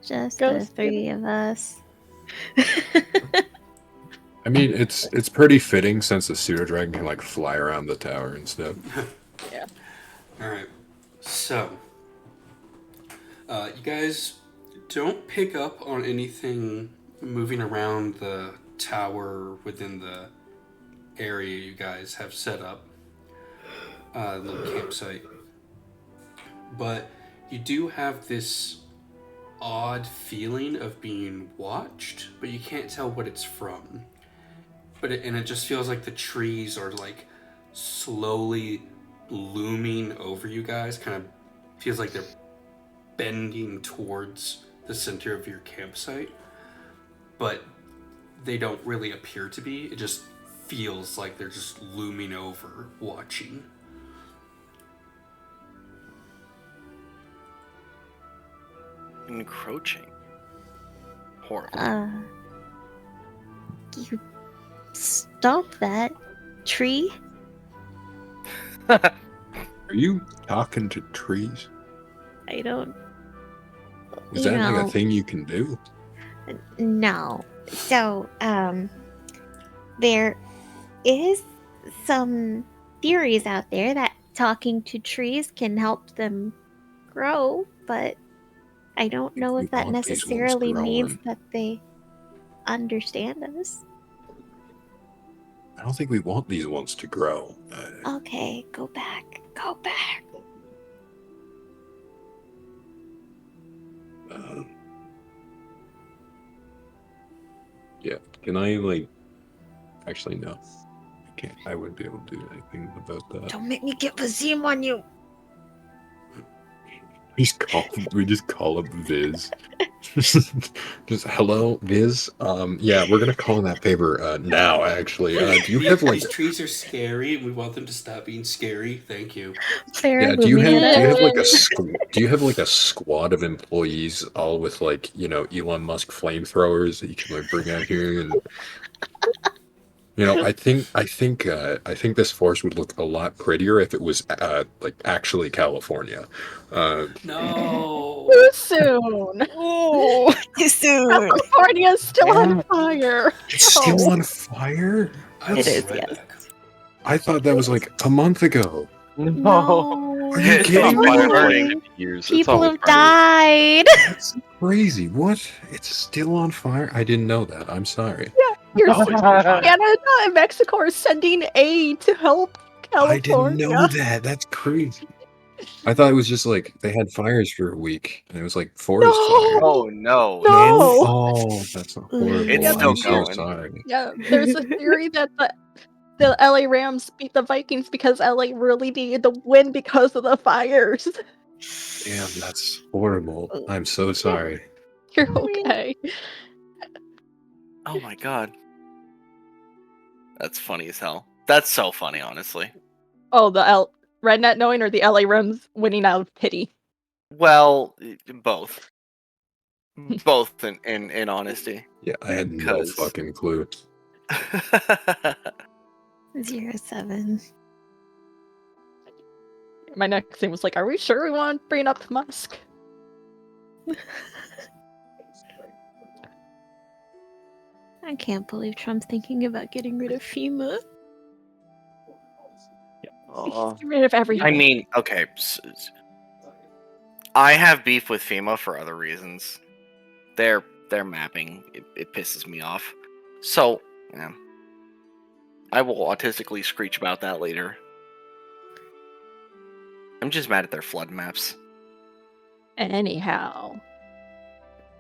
Just Go the three of us. I mean, it's pretty fitting since the pseudo dragon can like fly around the tower and stuff. Alright. So, you guys don't pick up on anything moving around the tower within the area you guys have set up. Little campsite. But you do have this odd feeling of being watched, but you can't tell what it's from. And it just feels like the trees are like slowly looming over you guys. Kind of feels like they're bending towards the center of your campsite, but they don't really appear to be. It just feels like they're just looming over, watching. Encroaching. Horrible. You stop that tree. Are you talking to trees? I don't Is You that like know- a thing you can do? know. So, there is some theories out there that talking to trees can help them grow, but I don't know We if that want these ones necessarily means growing. that they understand us. I don't think we want these ones to grow. Okay, go back. Go back. Yeah. Can I like? Actually, no. I can't. I wouldn't be able to do anything about that. Don't make me get Vazim on you. We just call up Viz. Just hello, Viz. Yeah, we're gonna call in that favor now. Actually, do you have like? These trees are scary, and we want them to stop being scary. Thank you. Yeah, do you have like a squad of employees all with like Elon Musk flamethrowers that you can like bring out here and I think this forest would look a lot prettier if it was like actually California. No. Too soon. Oh, too soon. California's still on fire. It's still on fire? It is, Right yes. back. I thought that was like a month ago. No. Are you It's kidding on fire me? for Like 50 years. It's People always have burning. died. That's crazy. What? It's still on fire? I didn't know that. I'm sorry. Canada and Mexico are sending aid to help I California. didn't know that. That's crazy. I thought it was just like they had fires for a week and it was like forest fire. Oh no. No. Oh, that's horrible. It's still I'm so going. sorry. Yeah, there's a theory that the LA Rams beat the Vikings because LA really needed the win because of the fires. Damn, that's horrible. I'm so sorry. You're okay. Oh my god. That's funny as hell. That's so funny, honestly. Oh, the Rednet knowing or the LA Rams winning out of pity? Well, both. Both in honesty. Yeah, I had no Because- fucking clue. 07. My next thing was like, are we sure we want to bring up Musk? I can't believe Trump's thinking about getting rid of FEMA. Aw. Get rid of everything. I mean, okay. I have beef with FEMA for other reasons. Their mapping, it pisses me off. So, yeah. I will autistically screech about that later. I'm just mad at their flood maps. Anyhow,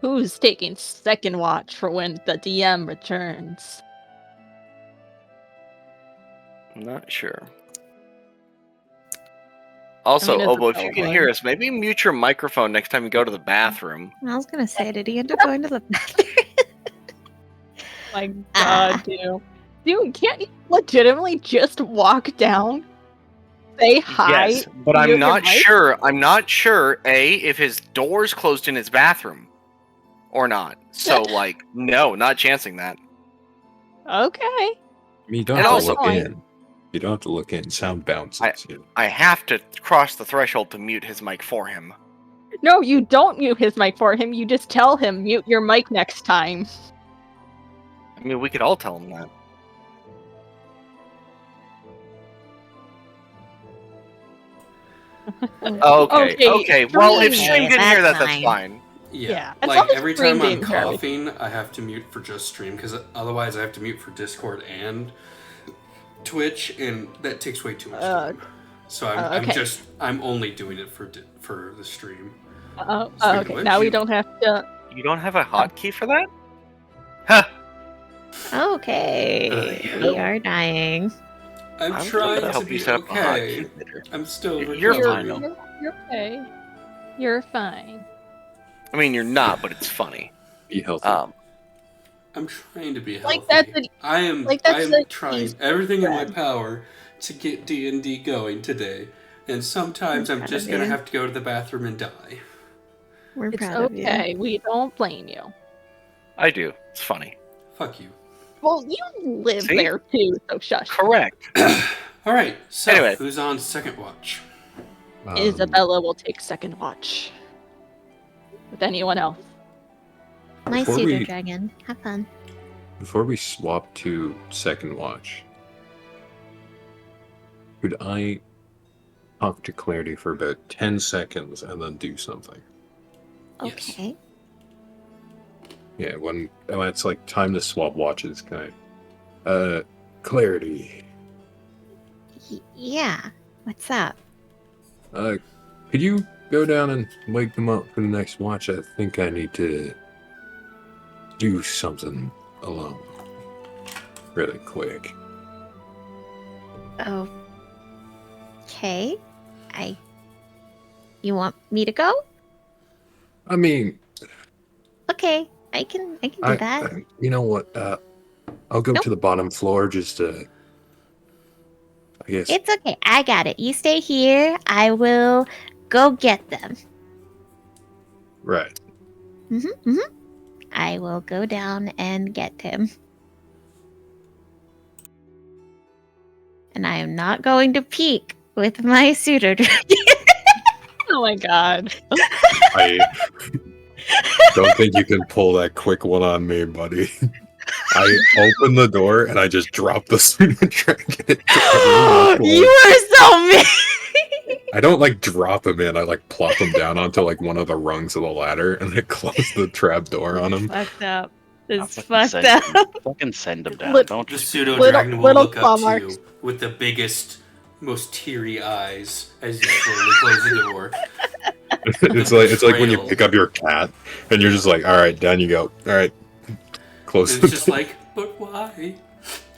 who's taking second watch for when the DM returns? I'm not sure. Also, it's Obo, a if you valid can one. hear us, maybe mute your microphone next time you go to the bathroom. I was gonna say, did he end up going to the bathroom? My god, dude, can't you legitimately just walk down? Say hi. Yes, but mute I'm your not mic? sure. I'm not sure, A, if his door's closed in his bathroom or not. So, like, no, not chancing that. Okay. I mean, you don't And have also- to look in. You don't have to look in. Sound bounces. I have to cross the threshold to mute his mic for him. No, you don't mute his mic for him. You just tell him, mute your mic next time. I mean, we could all tell him that. Okay. Well, if stream. stream didn't hear that, That's that's fine. Yeah, as Like long as every stream time I'm didn't hear me. coughing, I have to mute for just stream because otherwise I have to mute for Discord and Twitch, and that takes way too much time. So okay. I'm only doing it for the stream. Oh, Speaking of okay. which, Now we you- don't have to. You don't have a hotkey for that? Huh. Okay, we are dying. I'm I'm trying gonna to help be you set up a okay. hotkey later. I'm still You're recovering. fine. You're okay. You're fine. I mean, you're not, but it's funny. Be healthy. I'm trying to be healthy. Like that's a, I am that's the trying easy everything in my thread. power to get D&D going today. And sometimes I'm I'm proud just of going to you. have to go to the bathroom and die. We're it's proud of you. okay. We don't blame you. I do. It's funny. Fuck you. Well, you live See? there too, so shush. Correct. All right. So, Anyway. who's on second watch? Isabella will take second watch. With anyone else. Nice Before pseudo we- dragon. Have fun. Before we swap to second watch, could I talk to Clarity for about 10 seconds and then do something? Yes. Okay. Yeah, when it's like time to swap watches, can I? clarity. Yeah. What's up? Could you go down and wake them up for the next watch? I think I need to do something alone. Really quick. Okay. You want me to go? I mean, Okay. I can do that. you know what? I'll go Nope. to the bottom floor just to. I guess. It's okay. I got it. You stay here. I will go get them. Right. I will go down and get him. And I am not going to peek with my pseudo dragon. Oh my god. I don't think you can pull that quick one on me, buddy. I open the door and I just drop the pseudo dragon. You are so mean. I don't like drop him in. I like plop him down onto like one of the rungs of the ladder and then close the trap door on him. Fucked up. It's Fucking fucked send him- up. Fucking send him down. Lit- Don't The just pseudo Little- dragon will little look up claw to marks. you with the biggest, most teary eyes as you slowly close the door. It's like when you Trail. pick up your cat and you're just like, all right, down you go. All right, close And the it's just door. like, but why?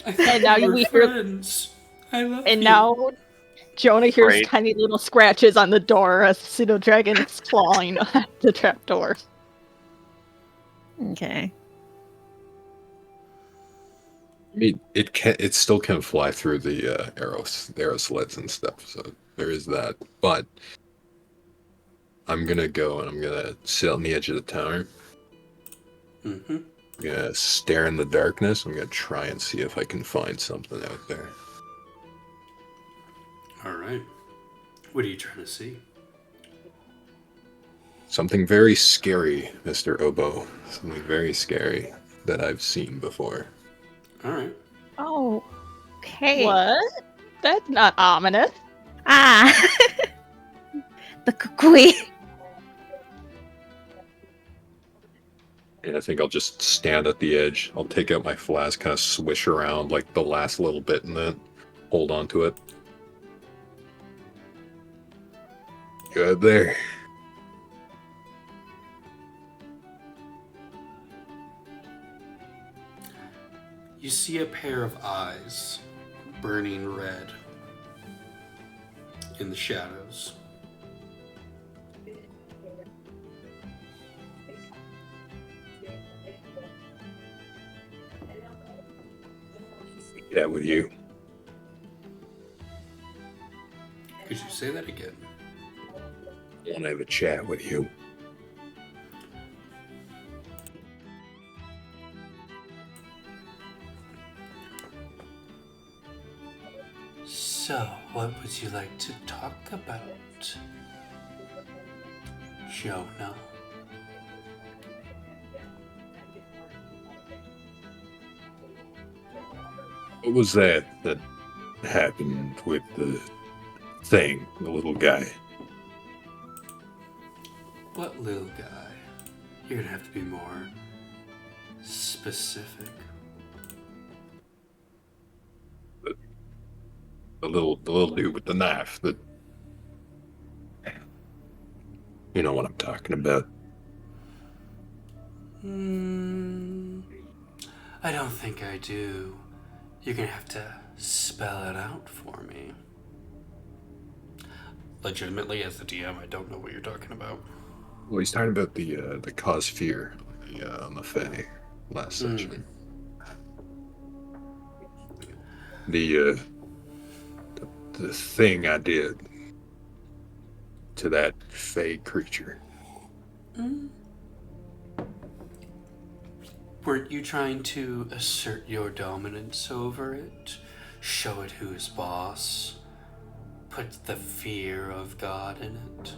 I And thought now we were we hear- friends. I love And you. now Jonah hears Right. tiny little scratches on the door as pseudo dragon is clawing at the trapdoor. Okay. I mean, it still can fly through the arrow slits and stuff. So there is that. But I'm gonna go and I'm gonna sit on the edge of the tower. Mm-hmm. I'm gonna stare in the darkness. I'm gonna try and see if I can find something out there. All right. What are you trying to see? Something very scary, Mr. Obo. Something very scary that I've seen before. All right. Oh. Okay. What? That's not ominous. Ah. The kukui. And I think I'll just stand at the edge. I'll take out my flask, kind of swish around like the last little bit, and then hold on to it. Good there. You see a pair of eyes burning red in the shadows. Yeah, with you. Could you say that again? I want to have a chat with you. So, what would you like to talk about, Jonah? What was that happened with the thing, the little guy? What little guy? You're gonna have to be more specific. The little dude with the knife. You know what I'm talking about. I don't think I do. You're gonna have to spell it out for me. Legitimately, as the DM, I don't know what you're talking about. Well, he's talking about the cause fear on the Fae last section. The thing I did to that Fae creature. Weren't you trying to assert your dominance over it? Show it who's boss? Put the fear of God in it?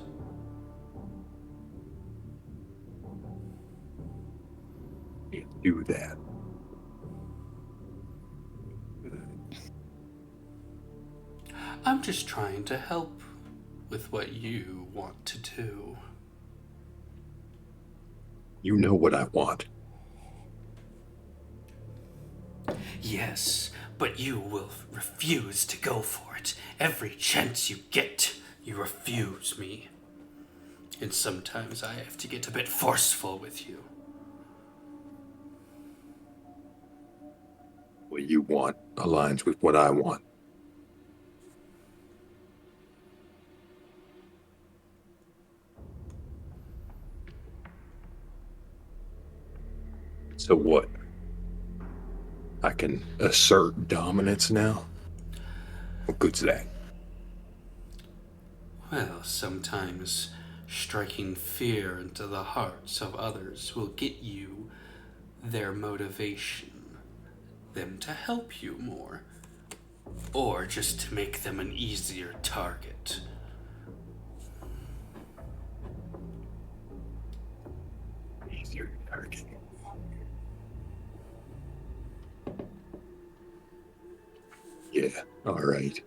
Can't do that. I'm just trying to help with what you want to do. You know what I want. Yes, But you will refuse to go for it. Every chance you get, you refuse me. And sometimes I have to get a bit forceful with you. What you want aligns with what I want. So what? I can assert dominance now? What good's that? Well, sometimes striking fear into the hearts of others will get you their motivation, them to help you more, or just to make them an easier target. Easier target. Yeah, alright.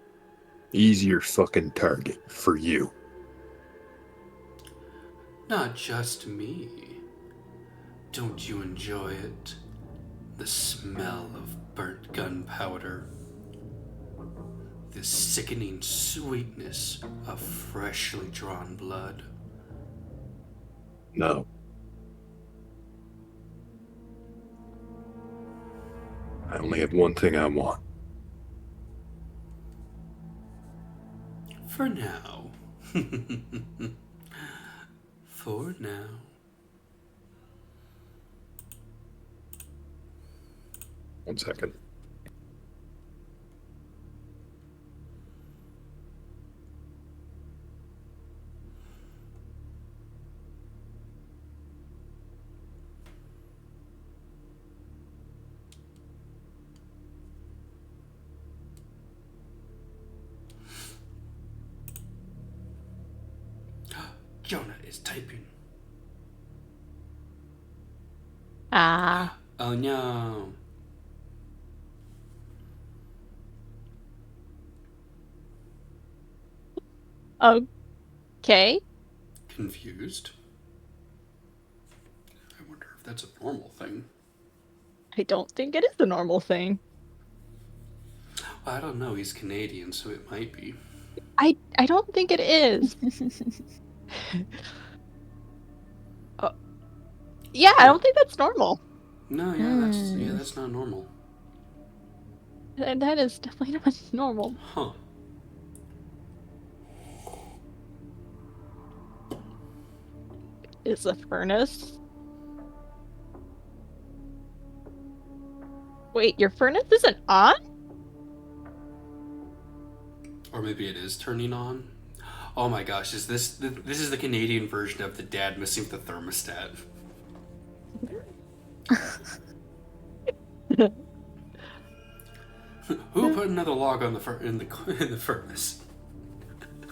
Easier fucking target for you. Not just me. Don't you enjoy it? The smell of burnt gunpowder. The sickening sweetness of freshly drawn blood. No. I only have one thing I want. For now. For now. One second. Jonah is typing. Ah. Oh no. Okay. Confused. I wonder if that's a normal thing. I don't think it is a normal thing. Well, I don't know. He's Canadian, so it might be. I don't think it is. Yeah, I don't think that's normal. No, that's not normal. That is definitely not normal. Huh. Is the furnace? Wait, your furnace isn't on? Or maybe it is turning on. Oh my gosh, is this is the Canadian version of the dad messing with the thermostat? Who put another log on in the furnace?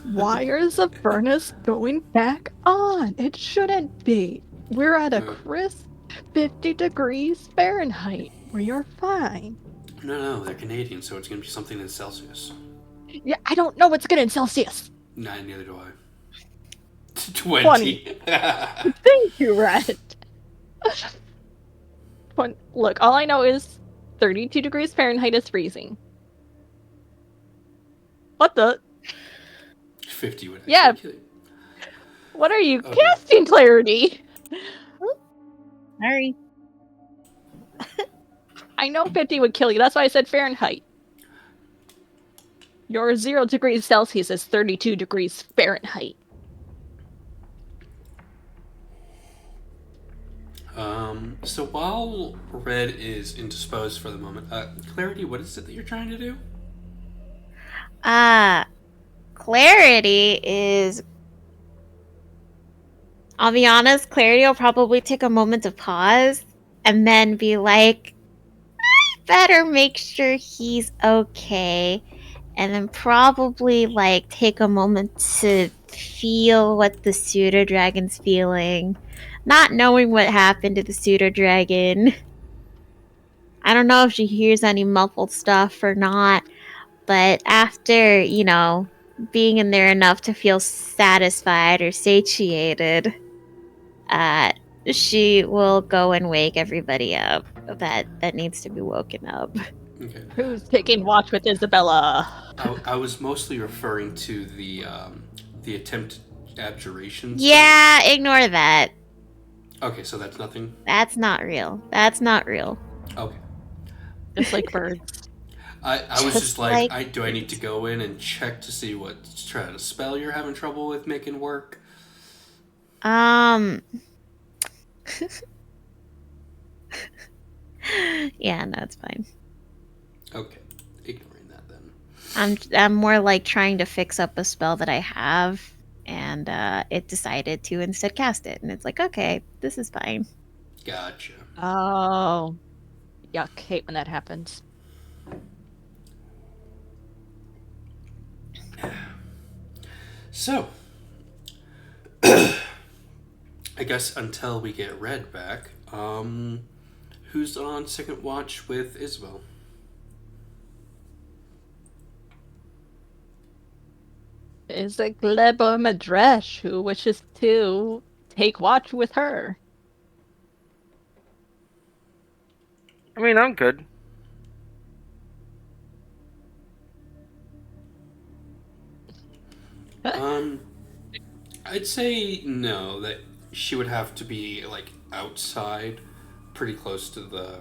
Why is the furnace going back on? It shouldn't be. We're at a crisp 50 degrees Fahrenheit. We are fine. No, they're Canadian, so it's gonna be something in Celsius. Yeah, I don't know what's good in Celsius. Nah, neither do I. 20. Thank you, Red. Look, all I know is 32 degrees Fahrenheit is freezing. What the? 50 would actually Yeah. kill you. What are you Okay. casting, Clarity? Sorry. I know 50 would kill you. That's why I said Fahrenheit. Your 0 degrees Celsius is 32 degrees Fahrenheit. So while Red is indisposed for the moment, Clarity, what is it that you're trying to do? Clarity is... I'll be honest, Clarity will probably take a moment to pause and then be like, I better make sure he's okay. And then probably, like, take a moment to feel what the pseudo dragon's feeling. Not knowing what happened to the pseudo dragon. I don't know if she hears any muffled stuff or not. But after, being in there enough to feel satisfied or satiated, she will go and wake everybody up that needs to be woken up. Okay. Who's taking watch with Isabella? I was mostly referring to the attempted abjuration. Yeah, ignore that. Okay, so that's nothing. That's not real. That's not real. Okay. Just like birds. I was just like like, do I need to go in and check to see what kind of spell you're having trouble with making work? Yeah, no, it's fine. Okay, ignoring that then. I'm more like trying to fix up a spell that I have, and it decided to instead cast it, and it's like, okay, this is fine. Gotcha. Oh. Yuck, hate when that happens. So, I guess until we get Red back, who's on second watch with Isabel? Is it Gleba Madresh who wishes to take watch with her? I mean, I'm good. I'd say no, that she would have to be like outside, pretty close to the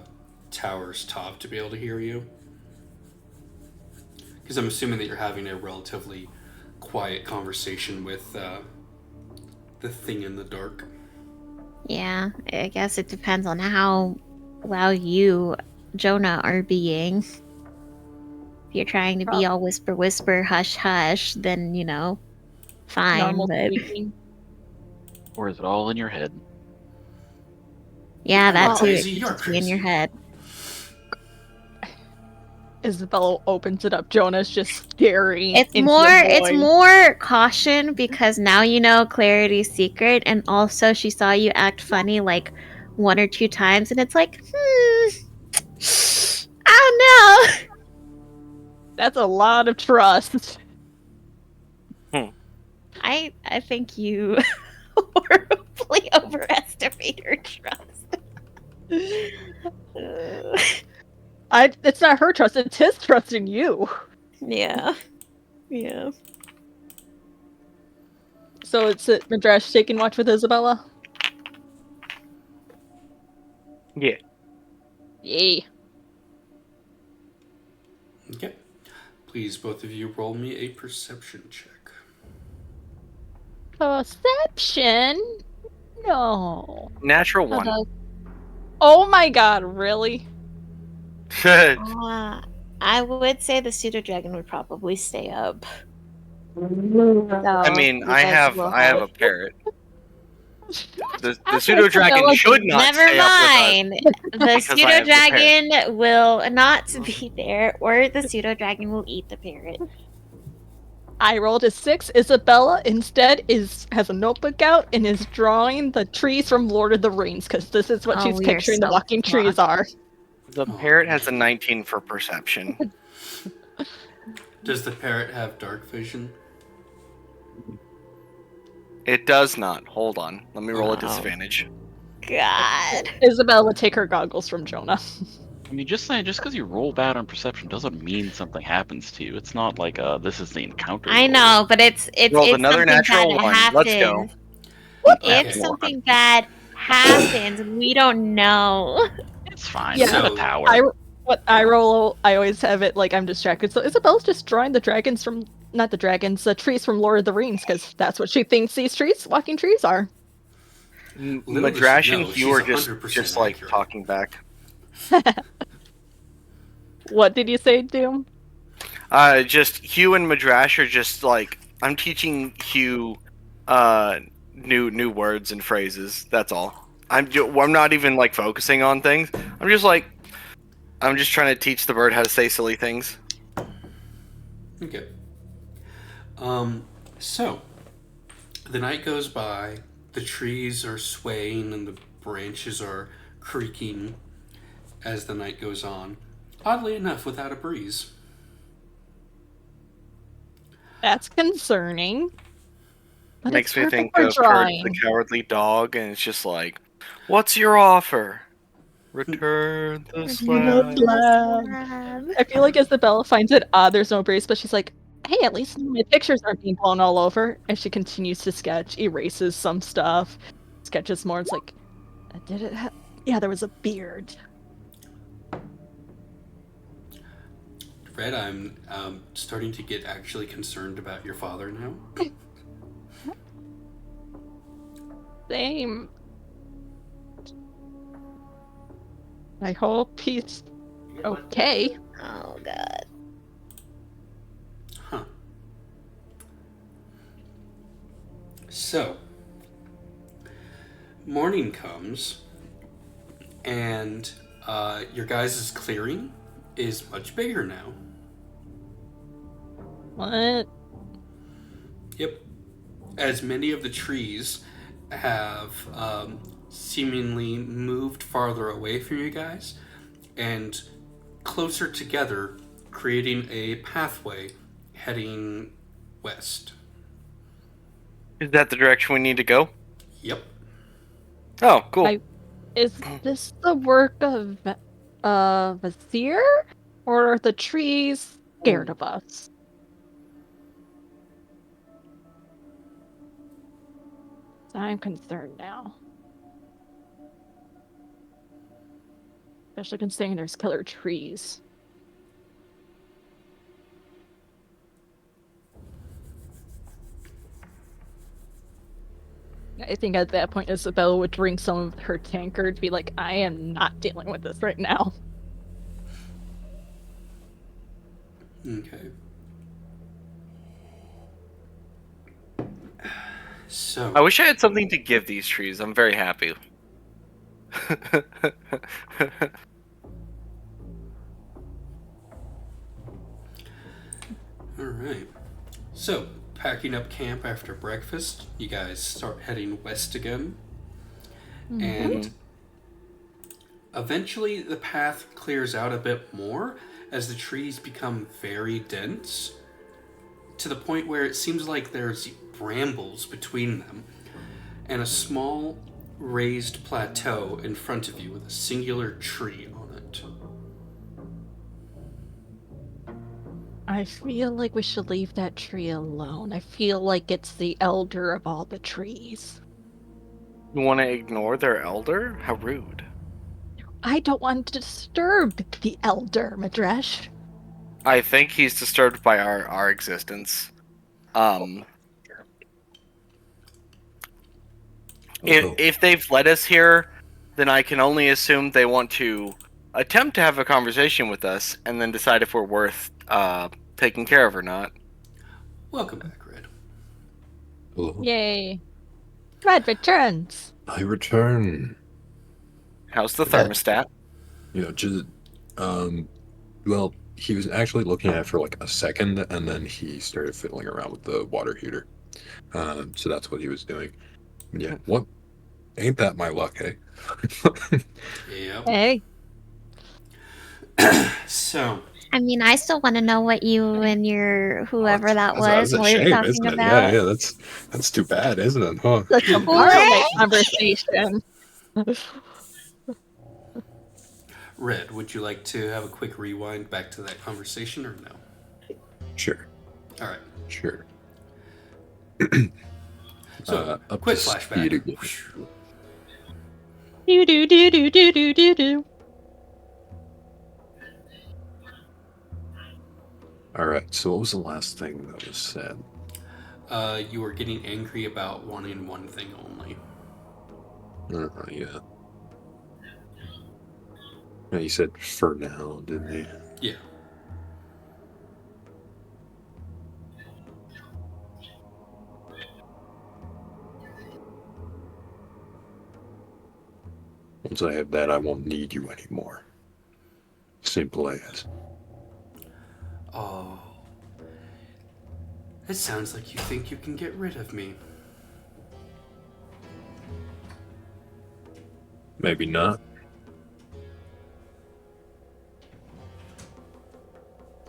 tower's top to be able to hear you. Because I'm assuming that you're having a relatively quiet conversation with the thing in the dark. Yeah, I guess it depends on how loud you, Jonah, are being. If you're trying to be all whisper, whisper, hush, hush, then, you know, fine. Normal But speaking. Or is it all in your head? yeah, that Well, too. Izzy, It you're could just be in your crazy. head. Isabella opens it up. Jonah's just staring. It's into more the it's void. more caution because now you know Clarity's secret, and also she saw you act funny like 1 or 2 times, and it's like, I don't know. That's a lot of trust. I think you horribly overestimate her trust. It's not her trust, it's his trust in you. Yeah. Yeah. So it's Madresh taking watch with Isabella? Yeah. Yay. Okay. Please, both of you, roll me a perception check. Perception? No. Natural one. Oh my god, really? I would say the pseudo dragon would probably stay up. I mean, You I guys have will a parrot. The pseudo dragon should not Never stay up mind. with us. The Because I pseudo have the parrot. dragon will not be there, or the pseudo dragon will eat the parrot. I rolled a 6. Isabella instead has a notebook out and is drawing the trees from Lord of the Rings, because this is what Oh, she's we are picturing the so walking trees fucked. are. The parrot has a 19 for perception. Does the parrot have dark vision? It does not. Hold on. Let me roll a Wow. disadvantage. God. Isabella would take her goggles from Jonah. I mean, just saying, just because you roll bad on perception doesn't mean something happens to you. It's not like this is the encounter. I roll. know, but it's Rolled it's another something natural bad one. happens. Let's go. If Okay. something bad happens, we don't know. It's fine. Yeah. It's not So- a tower. I roll, I always have it like I'm distracted. So Isabella's just drawing the dragons from, not the dragons, the trees from Lord of the Rings, because that's what she thinks these trees, walking trees are. Little does Madrash she and know, Hugh are she's just 100% like accurate. talking back. What did you say, Doom? Just Hugh and Madrash are just like, I'm teaching Hugh new words and phrases. That's all. I'm not even like focusing on things. I'm just trying to teach the bird how to say silly things. Okay. So, the night goes by, the trees are swaying and the branches are creaking as the night goes on. Oddly enough, without a breeze. That's concerning. But Makes it's me perfect think for of Courage drawing. the Cowardly Dog, and it's just like, what's your offer? Return the The slab. slab. I feel like Isabella finds it odd there's no brace, but she's like, hey, at least my pictures aren't being blown all over. And she continues to sketch, erases some stuff, sketches more. It's like, did it yeah, there was a beard. Red, I'm starting to get actually concerned about your father now. Same. I hope he's okay. Oh god. Huh. So, morning comes, and your guys' clearing is much bigger now. What? Yep. As many of the trees have seemingly moved farther away from you guys and closer together, creating a pathway heading west. Is that the direction we need to go? Yep. Oh, cool. Is this the work of Vizier? Or are the trees scared of us? I'm concerned now. Especially considering there's killer trees. I think at that point Isabella would drink some of her tankard to be like, I am not dealing with this right now. Okay. So, I wish I had something to give these trees. I'm very happy. alright. So, packing up camp after breakfast, you guys start heading west again. And eventually the path clears out a bit more as the trees become very dense, to the point where it seems like there's brambles between them, and a small raised plateau in front of you with a singular tree on it. I feel like we should leave that tree alone. I feel like it's the elder of all the trees. You want to ignore their elder? How rude. I don't want to disturb the elder, Madresh. I think he's disturbed by our existence. If they've led us here, then I can only assume they want to attempt to have a conversation with us and then decide if we're worth taking care of or not. Welcome back, Red. Hello. Yay. Red returns. I return. How's the thermostat? You know, just well, he was actually looking at it for like a second, and then he started fiddling around with the water heater. So that's what he was doing. Yeah, what? Ain't that my luck, eh? Yep. Hey. So, I mean, I still want to know what you and your whoever that That's was a were shame, talking isn't it? about. Yeah, that's too bad, isn't it? Huh? The tomorrow conversation. Red, would you like to have a quick rewind back to that conversation or no? Sure, All right. sure. So, Up quick to speed flashback. again. Do. All right. So what was the last thing that was said? You were getting angry about wanting one thing only. Yeah. Yeah, you said for now, didn't you? Yeah. Once I have that, I won't need you anymore. Simple as. Oh. It sounds like you think you can get rid of me. Maybe not.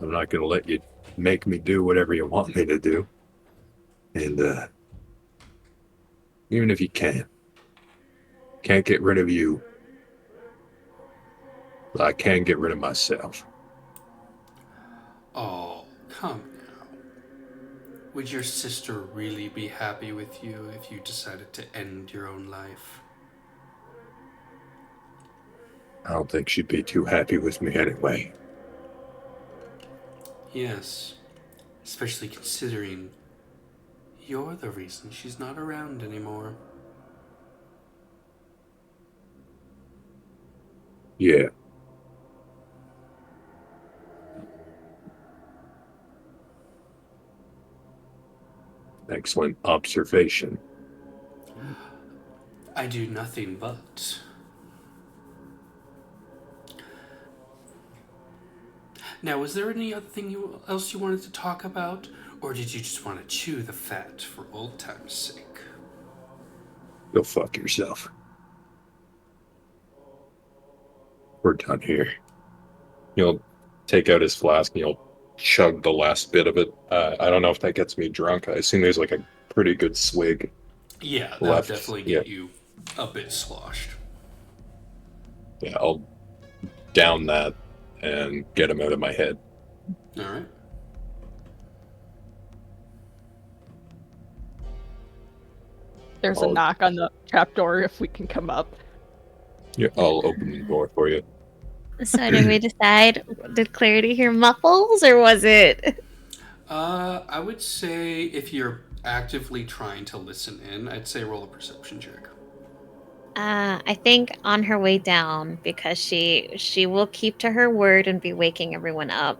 I'm not gonna let you make me do whatever you want me to do. And even if you can't get rid of you, I can't get rid of myself. Oh, come now. Would your sister really be happy with you if you decided to end your own life? I don't think she'd be too happy with me anyway. Yes, especially considering you're the reason she's not around anymore. Yeah. Excellent observation. I do nothing but. Now, was there any other thing else you wanted to talk about? Or did you just want to chew the fat for old time's sake? Go fuck yourself. We're done here. He'll take out his flask and he'll chug the last bit of it. I don't know if that gets me drunk. I assume there's like a pretty good swig Yeah, that left. would definitely get you a bit sloshed. Yeah, I'll down that and get him out of my head. Alright. There's a knock on the trapdoor if we can come up. Yeah, I'll open the door for you. So did we decide, did Clarity hear muffles, or was it? I would say if you're actively trying to listen in, I'd say roll a perception check. I think on her way down, because she will keep to her word and be waking everyone up,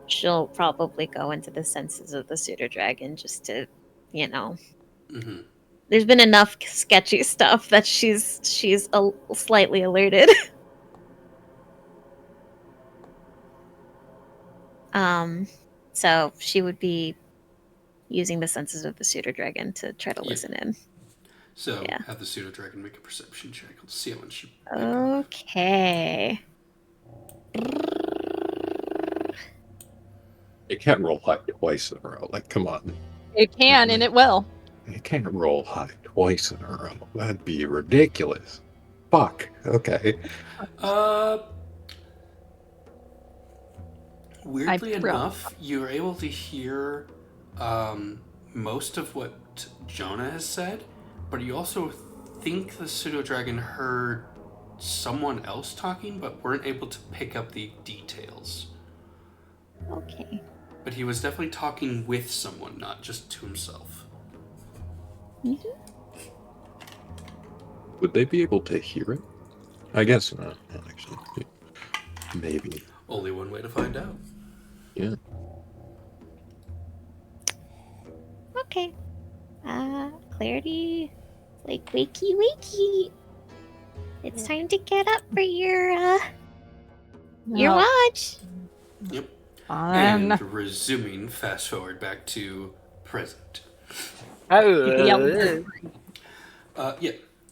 she'll probably go into the senses of the pseudo dragon just to, Mm-hmm. There's been enough sketchy stuff that she's slightly alerted. So she would be using the senses of the pseudo dragon to try to listen in. So Yeah. have the pseudo dragon make a perception check. Let's see how much she. Okay. It can't roll high twice in a row. Like, come on. It can, and it will. It can't roll high twice in a row. That'd be ridiculous. Fuck. Okay. Weirdly enough, you're able to hear most of what Jonah has said, but you also think the pseudo dragon heard someone else talking, but weren't able to pick up the details. Okay. But he was definitely talking with someone, not just to himself. Mm-hmm. Would they be able to hear it? I guess not, actually. Maybe. Only one way to find out. Yeah. Okay. Clarity, like wakey. It's time to get up for your watch. Yep. Fine. And resuming, fast forward back to present. Yep. Yeah.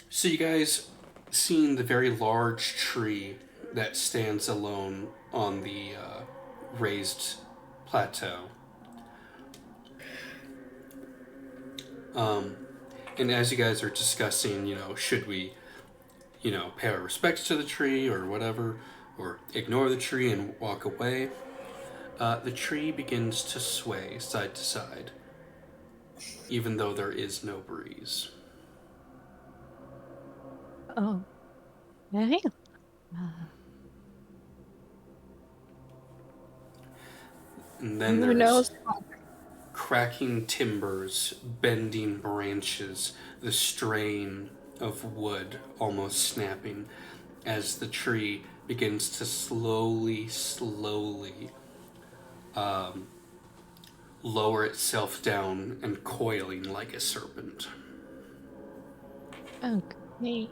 So you guys seen the very large tree that stands alone on the raised plateau. And as you guys are discussing, should we, pay our respects to the tree or whatever, or ignore the tree and walk away, the tree begins to sway side to side, even though there is no breeze. Oh. Yeah. And then Who there's knows? cracking timbers, bending branches, the strain of wood almost snapping as the tree begins to slowly lower itself down and coiling like a serpent. Okay.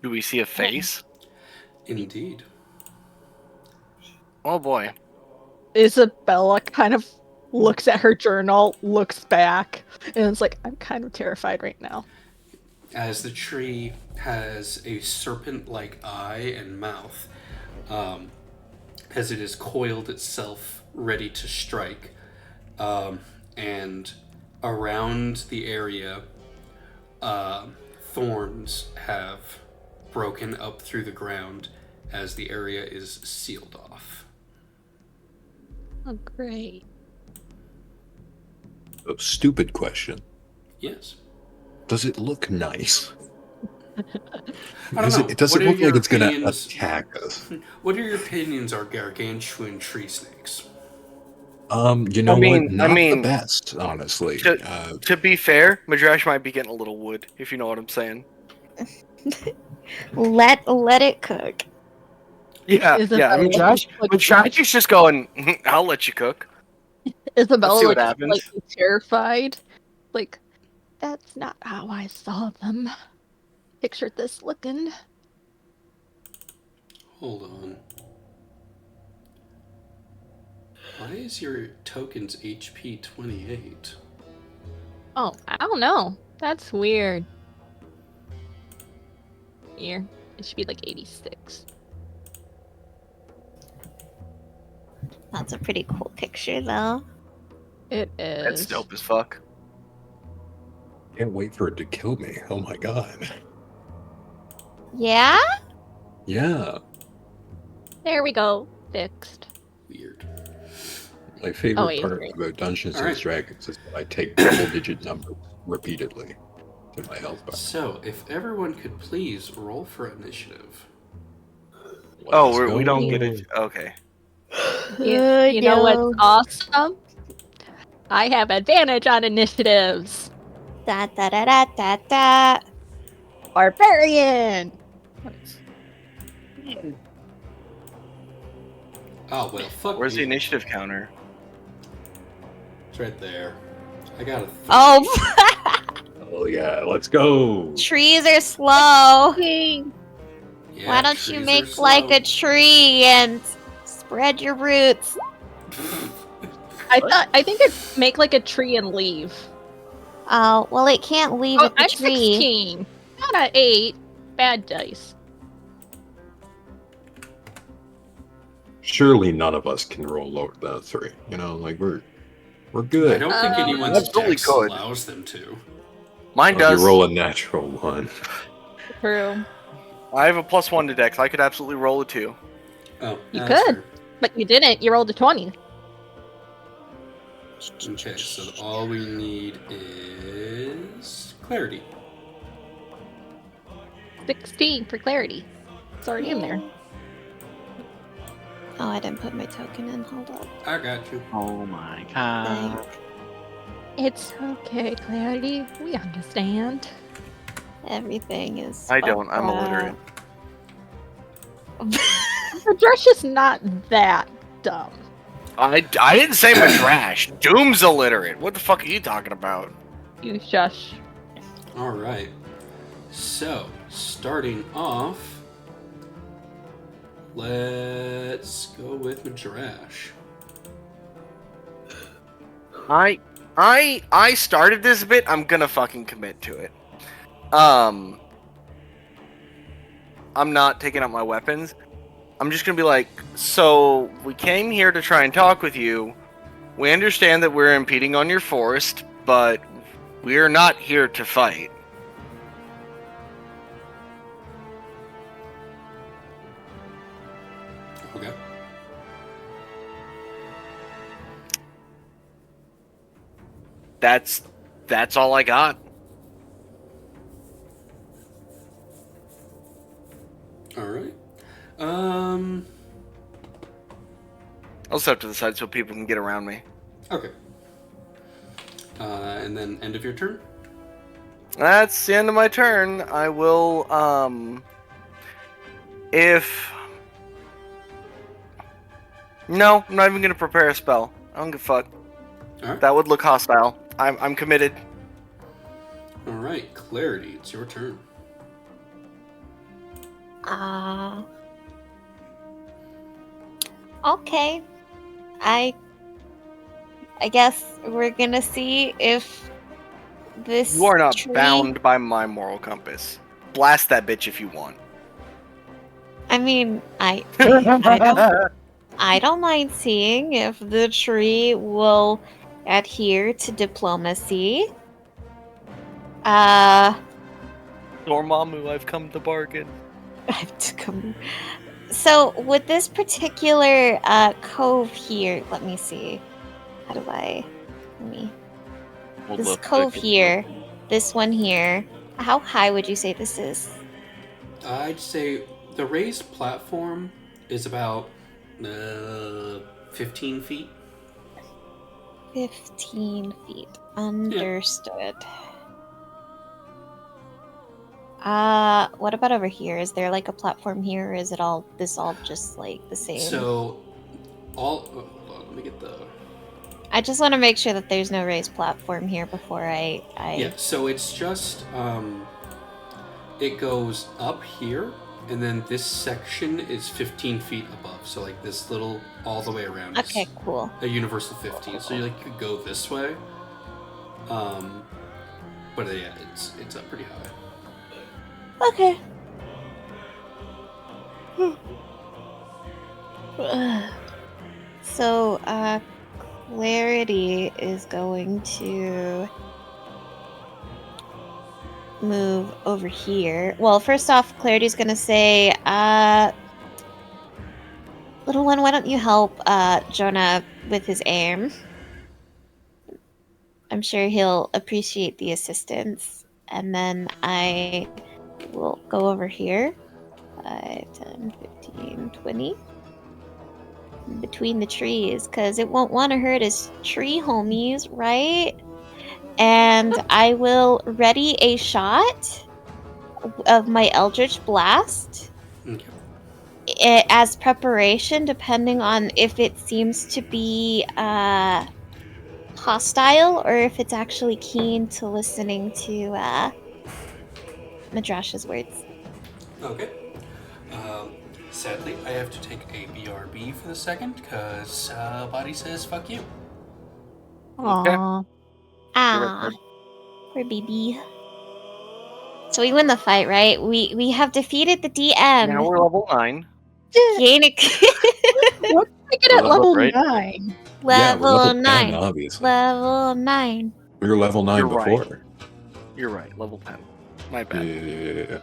Do we see a face? Indeed. Oh boy. Isabella kind of looks at her journal, looks back, and it's like, I'm kind of terrified right now. As the tree has a serpent-like eye and mouth, as it is coiled itself ready to strike, and around the area, thorns have broken up through the ground as the area is sealed off. Oh, great. A stupid question. Yes. Does it look nice? I don't Because know. it doesn't What are look your like it's gonna opinions- attack us. What are your opinions on gargantuan tree snakes? You know what? I Not mean, the best, honestly. To be fair, Madrash might be getting a little wood, if you know what I'm saying. Let it cook. Yeah, Isabella, Madrash is just going, I'll let you cook. Isabella, Let's see what like, happens. terrified. Like, that's not how I saw them. Pictured this looking. Hold on. Why is your token's HP 28? Oh, I don't know. That's weird. Here, it should be like 86. That's a pretty cool picture, though. It is. That's dope as fuck. Can't wait for it to kill me. Oh my god. Yeah? Yeah. There we go. Fixed. Weird. My favorite wait, part right. about Dungeons Alright. and Dragons is that I take double-digit numbers repeatedly to my health bar. So, if everyone could please roll for initiative. Oh, Let's we don't go. get it. Okay. You know what's awesome? I have advantage on initiatives. Da da da da da da. Barbarian. Oh, well, fuck Where's the me. initiative counter? It's right there. I got a 3. Oh, Oh yeah, let's go. trees are slow. Yeah, Why don't you trees are make slow. like a tree and spread your roots? I think it'd make like a tree and leave. Oh, well, it can't leave Oh, at the I'm tree. 16. Not an 8. Bad dice. Surely none of us can roll lower than a 3. You know, like we're I good. don't think anyone's Absolutely dex good. allows them to. Mine If does. you roll a natural one. True. I have a +1 to dex. I could absolutely roll a 2. Oh, You that's could. fair. But you didn't. You rolled a 20. Okay, so all we need is clarity. 16 for clarity. It's already in there. Oh, I didn't put my token in. Hold up. I got you. Oh my god. It's okay, Clarity. We understand. Everything is. I don't. I'm illiterate. The dress is not that dumb. I didn't say Madrash. Doom's illiterate. What the fuck are you talking about? You shush. Alright. So, starting off, let's go with Madrash. I started this bit. I'm gonna fucking commit to it. I'm not taking out my weapons. I'm just gonna be like, so we came here to try and talk with you. We understand that we're impeding on your forest, but we're not here to fight. Okay. That's all I got. Alright. I'll step to the side so people can get around me. Okay. And then end of your turn? That's the end of my turn. I will, if... No, I'm not even gonna prepare a spell. I don't give a fuck. Alright. That would look hostile. I'm committed. Alright, Clarity, it's your turn. Okay. I guess we're gonna see if this. You are not tree... bound by my moral compass. Blast that bitch if you want. I mean, I don't mind seeing if the tree will adhere to diplomacy. Dormammu, I've come to bargain. I have to come. So with this particular cove here, let me see. How do I? Let me. We'll This look cove good here, look. this one here. How high would you say this is? I'd say the raised platform is about 15 feet. 15 feet. Understood. What about over here? Is there like a platform here, or is it all just like the same? So, hold on, let me get the. I just want to make sure that there's no raised platform here before I. Yeah, so it's just it goes up here, and then this section is 15 feet above. So like this little all the way around. Okay, is cool. A universal 15. So you like could go this way. But yeah, it's up pretty high. Okay. So, Clarity is going to move over here. Well, first off, Clarity's gonna say, little one, why don't you help Jonah with his aim? I'm sure he'll appreciate the assistance. And then I will go over here. 5, 10, 15, 20. Between the trees, because it won't want to hurt his tree homies, right? And I will ready a shot of my Eldritch Blast as preparation, depending on if it seems to be hostile or if it's actually keen to listening to Madrash's words. Okay. Sadly, I have to take a BRB for the second because body says fuck you. Aww. Ah, poor baby. So we win the fight, right? We have defeated the DM. Now we're level 9. Gain it. What's I get at Level level up, right? 9? Yeah, we're Level level 9. 10, obviously. Level 9. We were level 9 You're right. before. You're right, level 10. My bad. Yeah.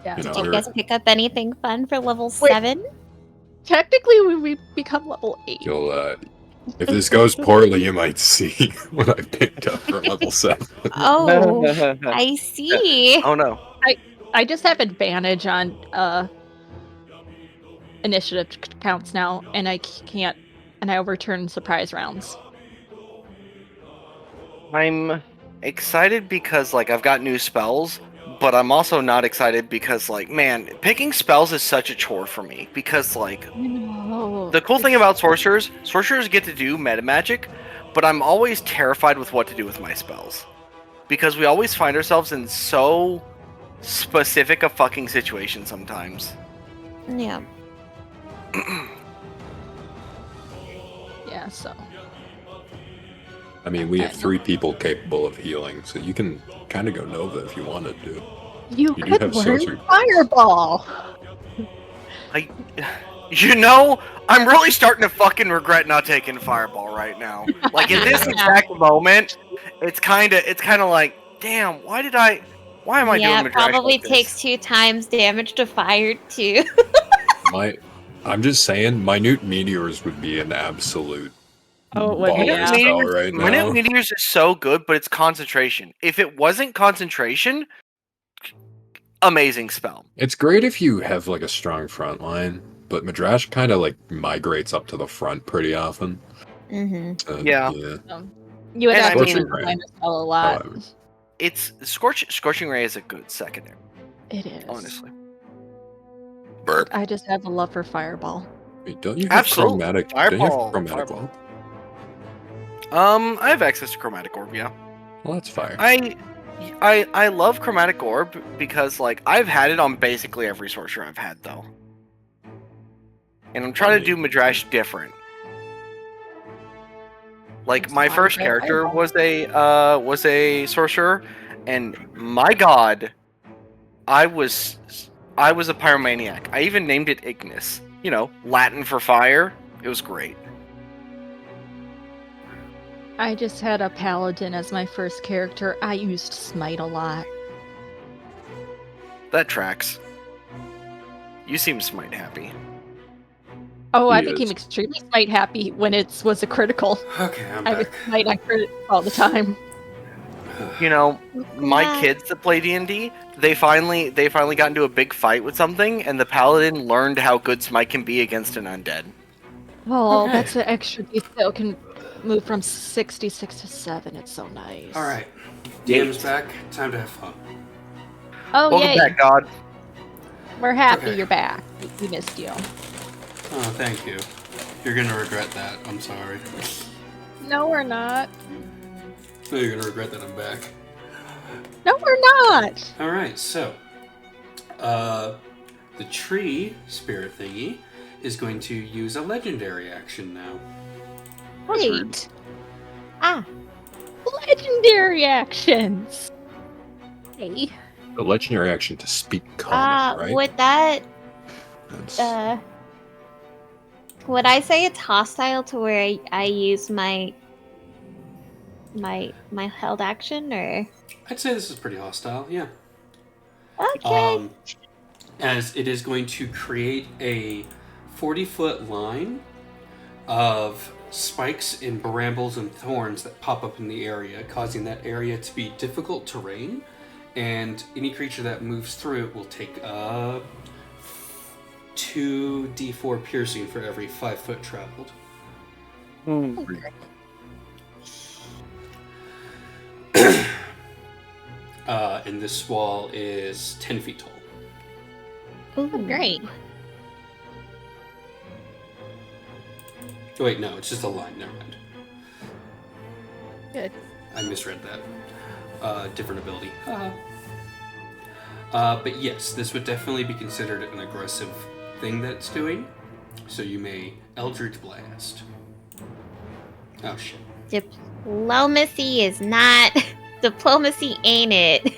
Yeah. You know, Did you we're- guys pick up anything fun for level Wait. 7? Technically, we become level 8. You'll, if this goes poorly, you might see what I picked up for level 7. Oh, I see. Oh no. I just have advantage on initiative counts now, and I can't, and I overturn surprise rounds. I'm excited because like I've got new spells, but I'm also not excited because like man, picking spells is such a chore for me because like No. the cool thing about sorcerers get to do meta magic, but I'm always terrified with what to do with my spells. Because we always find ourselves in so specific a fucking situation sometimes. Yeah. Yeah, so. I mean, we have 3 people capable of healing, so you can kind of go Nova if you wanted to. You do could have learn sorcery. Fireball! You know, I'm really starting to fucking regret not taking Fireball right now. Like in this exact moment, it's kind of like, damn, why am I Yeah, doing it Madrash probably like this? takes 2 times damage to fire, too. I'm just saying, minute meteors would be an absolute Oh, it would be, baller yeah. spell right Minute now. Meteors is so good, but it's concentration. If it wasn't concentration, amazing spell. It's great if you have like a strong front line, but Madrash kind of like migrates up to the front pretty often. Mm-hmm. Yeah. You would And have I to mean- combine the spell a lot. However. It's Scorching Ray is a good secondary, It is. honestly. Burp. I just have a love for Fireball. Wait, don't you have Absolutely. chromatic? Don't you have Fireball. chromatic Fireball. orb? I have access to Chromatic Orb, yeah. Well, that's fire. I love Chromatic Orb because like I've had it on basically every sorcerer I've had though. And I'm trying to do Madrash different. Like my first character was a sorcerer, and my god, I was a pyromaniac. I even named it Ignis. You know, Latin for fire. It was great. I just had a paladin as my first character. I used Smite a lot. That tracks. You seem smite happy. Oh, I He became is. extremely smite happy when it was a critical. Okay, I'm I was back. smite on crit all the time. You know, my Yeah. kids that play D&D, they finally got into a big fight with something, and the paladin learned how good smite can be against an undead. Oh, Okay. that's an extra detail. Can move from 66 to 7. It's so nice. All right, DM's back. Time to have fun. Oh, Welcome yay. back, God. We're happy Okay. you're back. We missed you. Oh, thank you. You're gonna regret that. I'm sorry. No, we're not. No, you're gonna regret that I'm back. No, we're not. All right, so the tree spirit thingy is going to use a legendary action now. Wait. Ah, Legendary actions. Hey. The legendary action to speak common, right? would that That's- would I say it's hostile to where I use my held action, or I'd say this is pretty hostile, yeah. okay? As it is going to create a 40-foot line of spikes and brambles and thorns that pop up in the area, causing that area to be difficult terrain, and any creature that moves through it will take 2d4 piercing for every 5 foot traveled. And this wall is 10 feet tall. Ooh, Great. Oh, wait, no, it's just a line. Never mind. Good. I misread that. Different ability. But yes, this would definitely be considered an aggressive thing that it's doing. So you may Eldritch Blast. Oh shit. Diplomacy is not diplomacy, ain't it?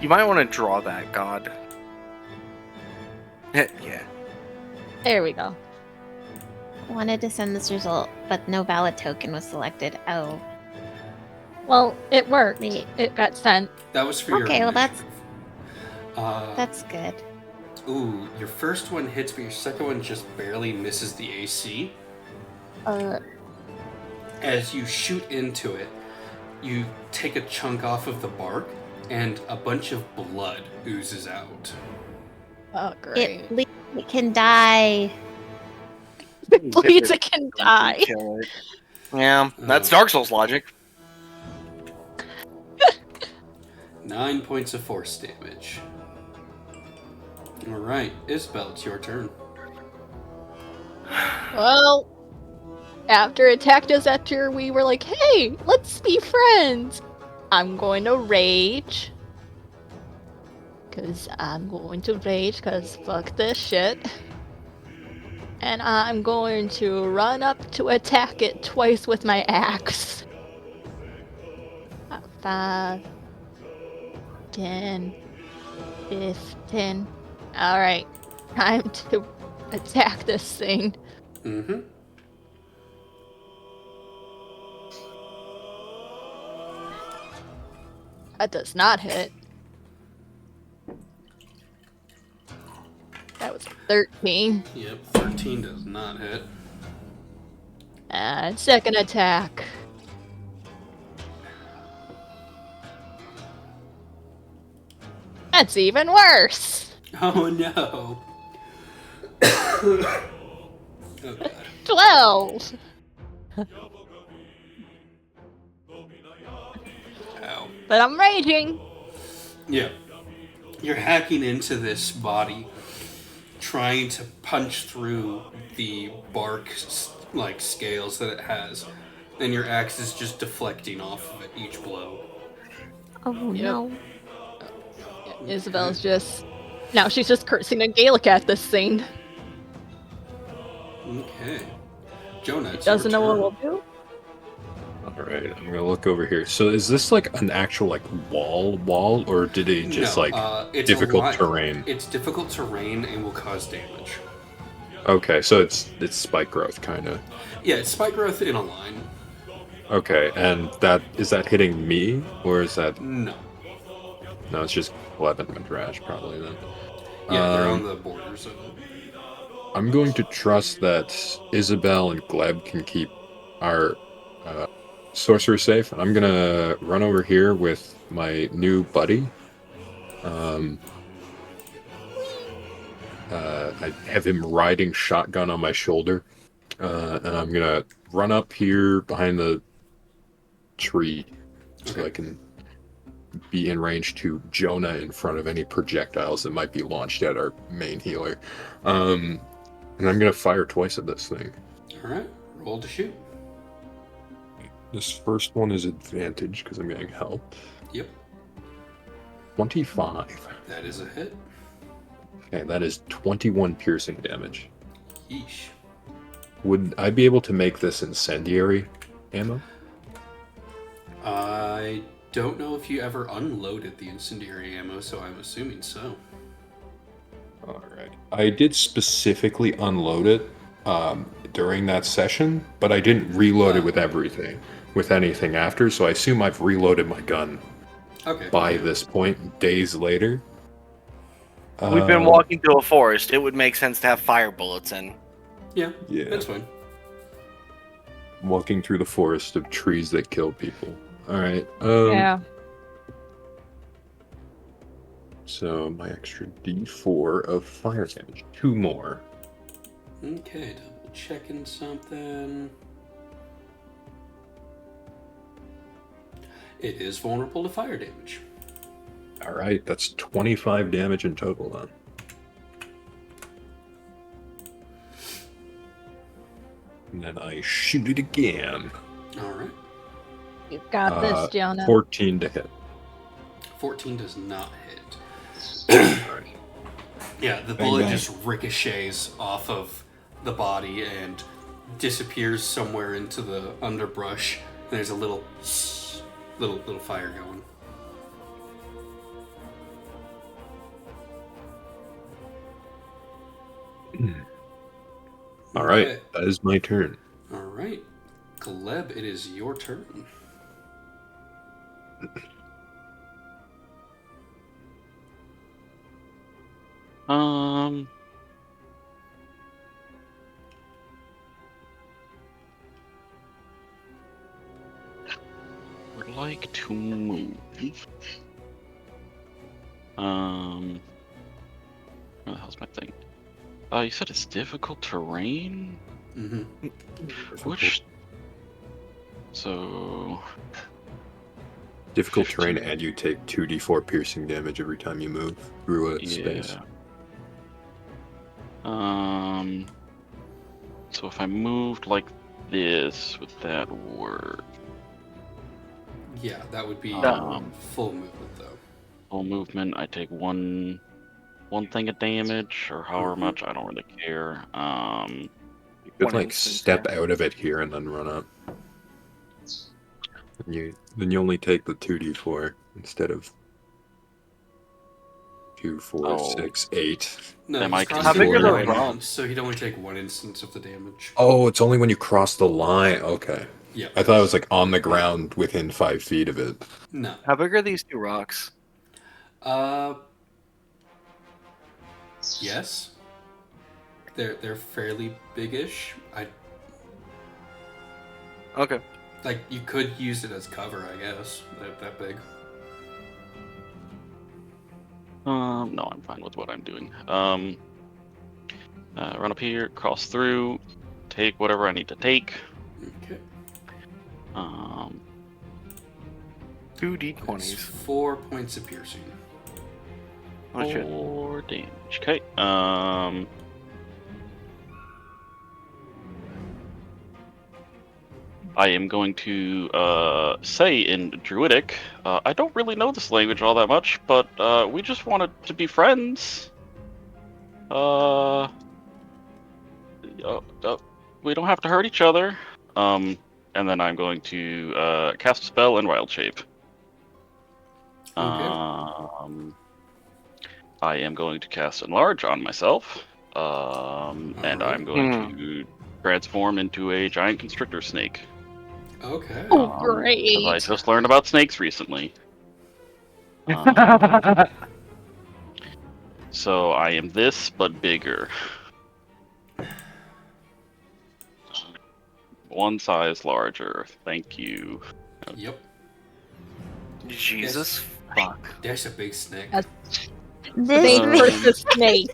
You might want to draw that, God. Yeah. There we go. Wanted to send this result, but no valid token was selected. Oh, Well, it worked. Wait. It got sent. That was for your Okay, well, initiative. that's good. Ooh, your first one hits, but your second one just barely misses the AC. As you shoot into it, you take a chunk off of the bark, and a bunch of blood oozes out. Oh, great. It can die. Bleeds, it can die. Kill it. Yeah, that's Dark Souls logic. 9 points of force damage. Alright, Isabel, it's your turn. Well, after it attacked us after we were like, hey, let's be friends, I'm going to rage. Because fuck this shit. And I'm going to run up to attack it twice with my axe. 5, 10, 15. Alright, time to attack this thing. Mm-hmm. That does not hit. That was 13. Yep, 13 does not hit. And second attack. That's even worse. Oh no. Oh god. 12. Ow. But I'm raging. Yeah. You're hacking into this body, trying to punch through the bark like scales that it has, and your axe is just deflecting off of it each blow. Oh Yep. no. Isabel's just... Now she's just cursing in Gaelic at this thing. Okay. Jonah, it's Doesn't your know turn. what we'll do. All right, I'm gonna look over here. So is this like an actual like wall, or did it just No, like it's a difficult lot- terrain? It's difficult terrain and will cause damage. Okay, so it's spike growth kind of. Yeah, it's spike growth in a line. Okay, and that is that hitting me, or is that No. No, it's just Gleb and Madrash probably then. Yeah, they're on the borders of it. I'm going to trust that Isabel and Gleb can keep our sorcerer safe, and I'm gonna run over here with my new buddy. I have him riding shotgun on my shoulder, and I'm gonna run up here behind the tree so I can be in range to Jonah in front of any projectiles that might be launched at our main healer. And I'm gonna fire twice at this thing. Alright, roll to shoot. This first one is advantage because I'm getting help. Yep. 25. That is a hit. Okay, that is 21 piercing damage. Yeesh. Would I be able to make this incendiary ammo? I don't know if you ever unloaded the incendiary ammo, so I'm assuming so. Alright. I did specifically unload it during that session, but I didn't reload it with anything after, so I assume I've reloaded my gun by this point, days later. We've been walking through a forest. It would make sense to have fire bullets in. Yeah, that's fine. Walking through the forest of trees that kill people. Alright. Yeah. So my extra d4 of fire damage. 2 more. Okay, double checking something. It is vulnerable to fire damage. Alright, that's 25 damage in total then. And then I shoot it again. Alright. You got this, Jonah. 14 to hit. 14 does not hit. Alright. Yeah, the bullet just ricochets off of the body and disappears somewhere into the underbrush. And there's a little fire going. Alright, Okay. that is my turn. Alright. Gleb, it is your turn. Would like to move. Where the hell's my thing? You said it's difficult terrain? Mm-hmm. Which... So... Difficult 15. terrain, and you take 2d4 piercing damage every time you move through a space. So if I moved like this, would that work? Yeah, that would be full movement, though. Full movement, I take one thing of damage, or however much, I don't really care. You could like step out of it here and then run up. Then you only take the 2d4 instead of 2, 4, 6, 8. No, Am I he's crossing How big are the the line, bombs? so he'd only take one instance of the damage. Oh, it's only when you cross the line. Okay. Yeah. I thought it was like on the ground within 5 feet of it. No. How big are these 2 rocks? Yes. They're fairly biggish. Okay. Like, you could use it as cover, I guess. They're that big. No, I'm fine with what I'm doing. Run up here, cross through, take whatever I need to take. Okay. 2 It's d20s. 4 points of piercing. Oh shit. 4 damage. Okay. I am going to say in Druidic, I don't really know this language all that much, but we just wanted to be friends. We don't have to hurt each other. And then I'm going to cast a spell in Wild Shape. Okay. I am going to cast Enlarge on myself. And I'm going to transform into a giant constrictor snake. Okay. Oh, great. 'Cause I just learned about snakes recently. So I am this, but bigger. One size larger. Thank you. Yep. Jesus fuck. That's a big snake. That's- This Snake versus snake.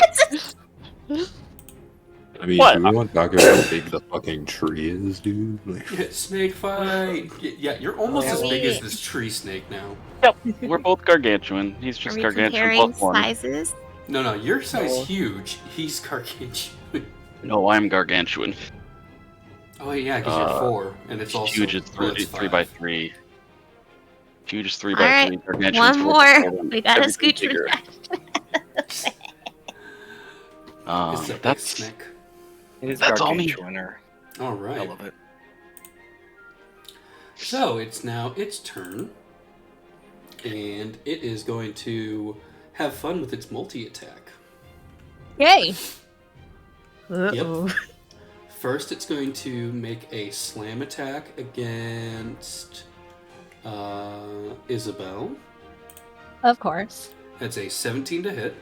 I mean, What? do we want to talk about how big the fucking tree is, dude? Like, Snake fight. Yeah, you're almost Are as big as we- this tree snake now. Yep, we're both gargantuan. He's Are just we gargantuan comparing plus 1. sizes? No, your size Oh. huge. He's gargantuan. No, I'm gargantuan. Oh yeah, because you're 4, and it's also Huge is oh, 3, it's 3 by 5. 3. Huge is 3 All by right, 3. Gargantuan's one 4 more. by 7. We gotta Everything's scooch bigger. with It's a big That's snake. It is That's all me. gargantuan. All I right. love it. So it's now its turn, and it is going to have fun with its multi-attack. Yay! Uh-oh. First, it's going to make a slam attack against Isabel. Of course. That's a 17 to hit.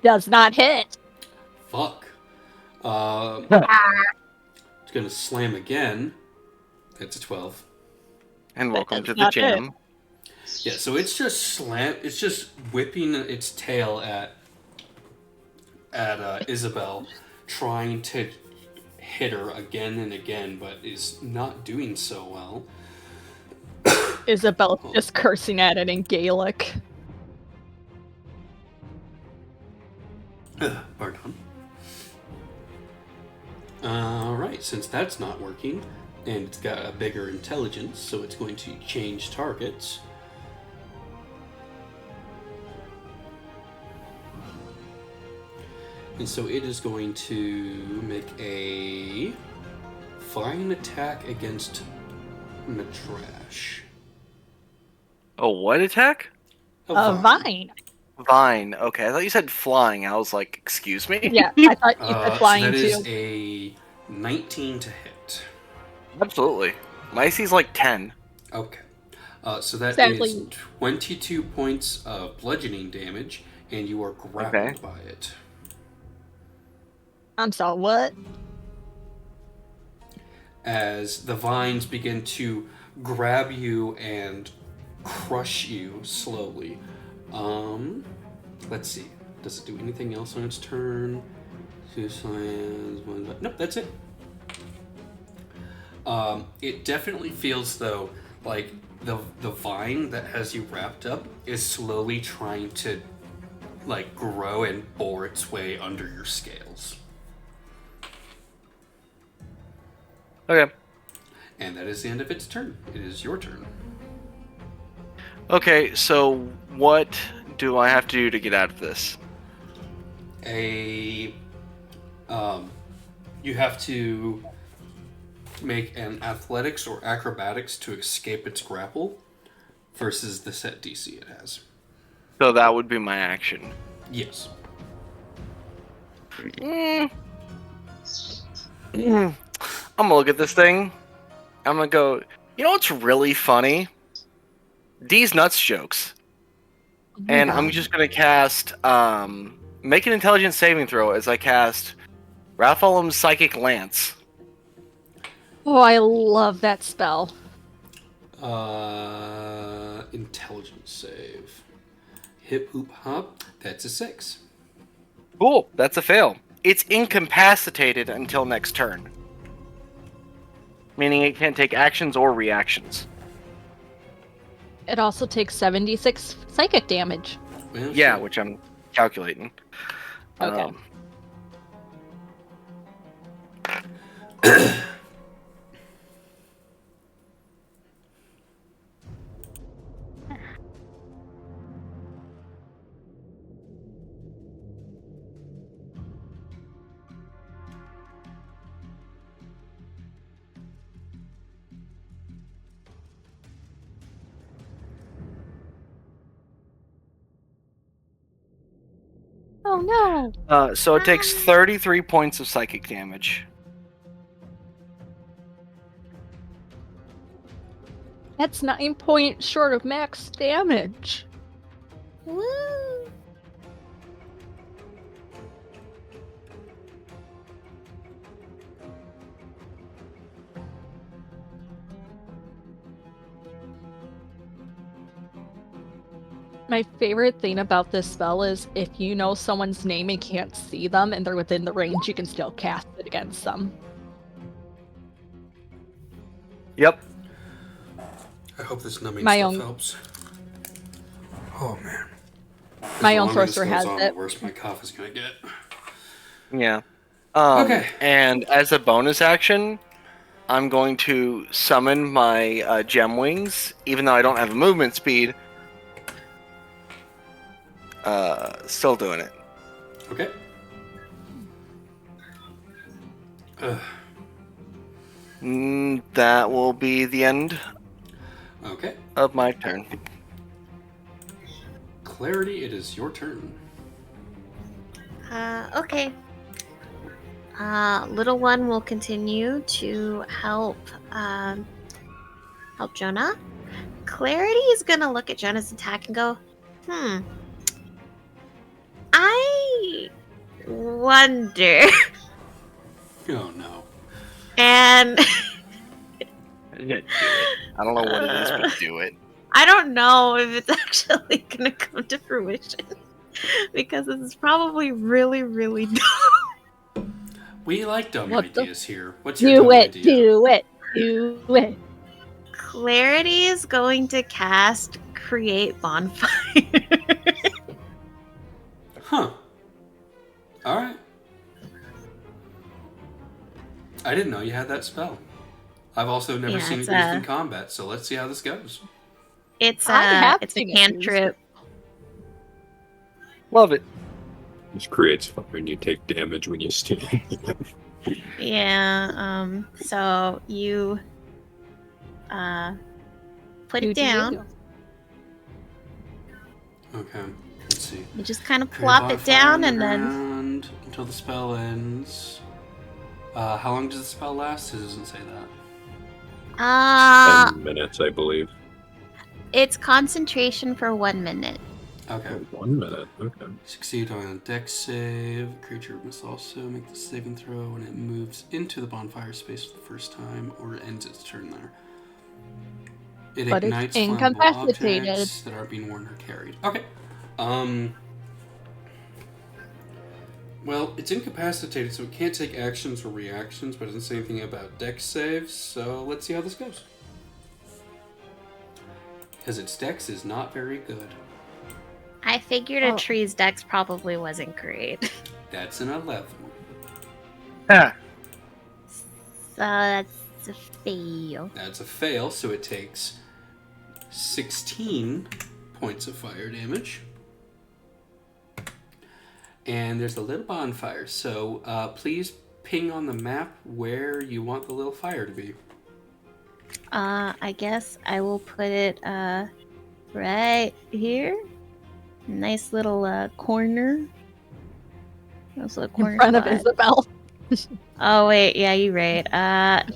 Does not hit. Fuck. It's going to slam again. That's a 12. And welcome to That's the not it. jam. Yeah, so it's just it's just whipping its tail at Isabel, trying to hit her again and again, but is not doing so well. Isabel's just cursing at it in Gaelic. Pardon. Alright, since that's not working, and it's got a bigger intelligence, so it's going to change targets. And so it is going to make a flying attack against Matrash. Oh, what attack? A Vine. Vine. Okay, I thought you said flying. I was like, excuse me? Yeah, I thought you said So flying that is too. a 19 to hit. Absolutely. My AC's like 10. Okay. So that is Sadly- 22 points of bludgeoning damage, and you are grappled Okay. by it. I'm sorry, what? As the vines begin to grab you and crush you slowly. Let's see. Does it do anything else on its turn? Two science, one. Nope, that's it. It definitely feels though like the vine that has you wrapped up is slowly trying to like grow and bore its way under your scales. Okay. And that is the end of its turn. It is your turn. Okay, so what do I have to do to get out of this? You have to make an athletics or acrobatics to escape its grapple versus the set DC it has. So that would be my action. Yes. I'm gonna look at this thing. I'm gonna go, you know what's really funny? These nuts jokes. And I'm just gonna cast make an intelligence saving throw as I cast Raphael's Psychic Lance. Oh, I love that spell. Intelligence save. Hip hoop hop. That's a 6. Cool, that's a fail. It's incapacitated until next turn. Meaning it can't take actions or reactions. It also takes 76 psychic damage. Well, Yeah, sure. which I'm calculating. Okay. Oh no! So it takes 33 points of psychic damage. That's 9 points short of max damage. Woo! My favorite thing about this spell is if you know someone's name and can't see them and they're within the range, you can still cast it against them. Yep. I hope this numbing My stuff own- helps. Oh man. My The own longer this sorcerer goes has on, it. The worse my cough is gonna get. Yeah. Okay. And as a bonus action, I'm going to summon my gem wings, even though I don't have a movement speed. Still doing it. Okay. That will be the end Okay. of my turn. Clarity, it is your turn. Okay. Little one will continue to help help Jonah. Clarity is gonna look at Jonah's attack and go, I wonder. Oh no. And Do it. I don't know what it is, but do it. I don't know if it's actually gonna come to fruition. Because this is probably really, really dumb. We like dumb What the- ideas here. What's your dumb Do it, idea? do it, do it. Clarity is going to cast Create Bonfire. Huh. Alright. I didn't know you had that spell. I've also never Yeah, seen it it's used in combat, so let's see how this goes. It's I have a seen it cantrip. Love it. Just creates fire and you take damage when you stand. Yeah, so you put it down. Okay. Let's see. You just kind of Create plop it bonfire down on the and then ground until the spell ends. How long does the spell last? It doesn't say that. 10 minutes, I believe. it's concentration for 1 minute. Okay. 1 minute. Okay. Succeed on a dex save. Creature must also make the saving throw when it moves into the bonfire space for the first time or ends its turn there. It But it's ignites flammable incapacitated. objects that are being worn or carried. Okay. Well, it's incapacitated, so it can't take actions or reactions, but it doesn't say anything about dex saves, so let's see how this goes. Because its dex is not very good. I figured Oh. a tree's dex probably wasn't great. That's an 11. Ha. So that's a fail. That's a fail, so it takes 16 points of fire damage. And there's a little bonfire, so please ping on the map where you want the little fire to be. I guess I will put it right here. Nice little corner. Nice little corner In front of spot. Isabel. Oh wait, yeah, you're right.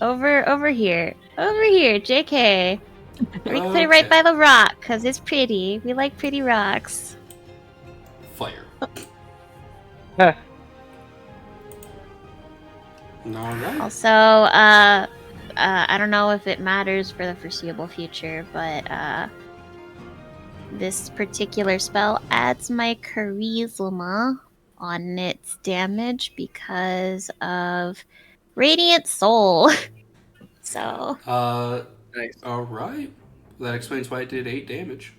Over here. Over here, JK. Or we can put it right by the rock, because it's pretty. We like pretty rocks. Fire. Huh. Alright. Also, I don't know if it matters for the foreseeable future, but this particular spell adds my charisma on its damage because of Radiant Soul. So, Nice. Alright. That explains why it did 8 damage.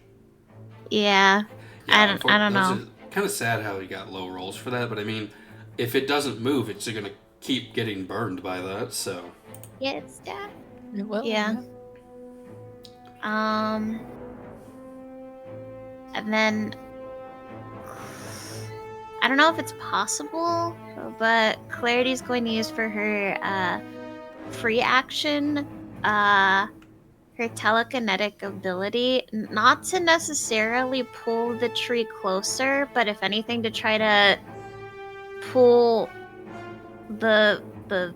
yeah. I don't know. Kind of sad how he got low rolls for that, but I mean, if it doesn't move, it's gonna keep getting burned by that, so. Yeah, it's dead. Well, Yeah. And then I don't know if it's possible, but Clarity's going to use for her free action her telekinetic ability, not to necessarily pull the tree closer, but if anything to try to pull the how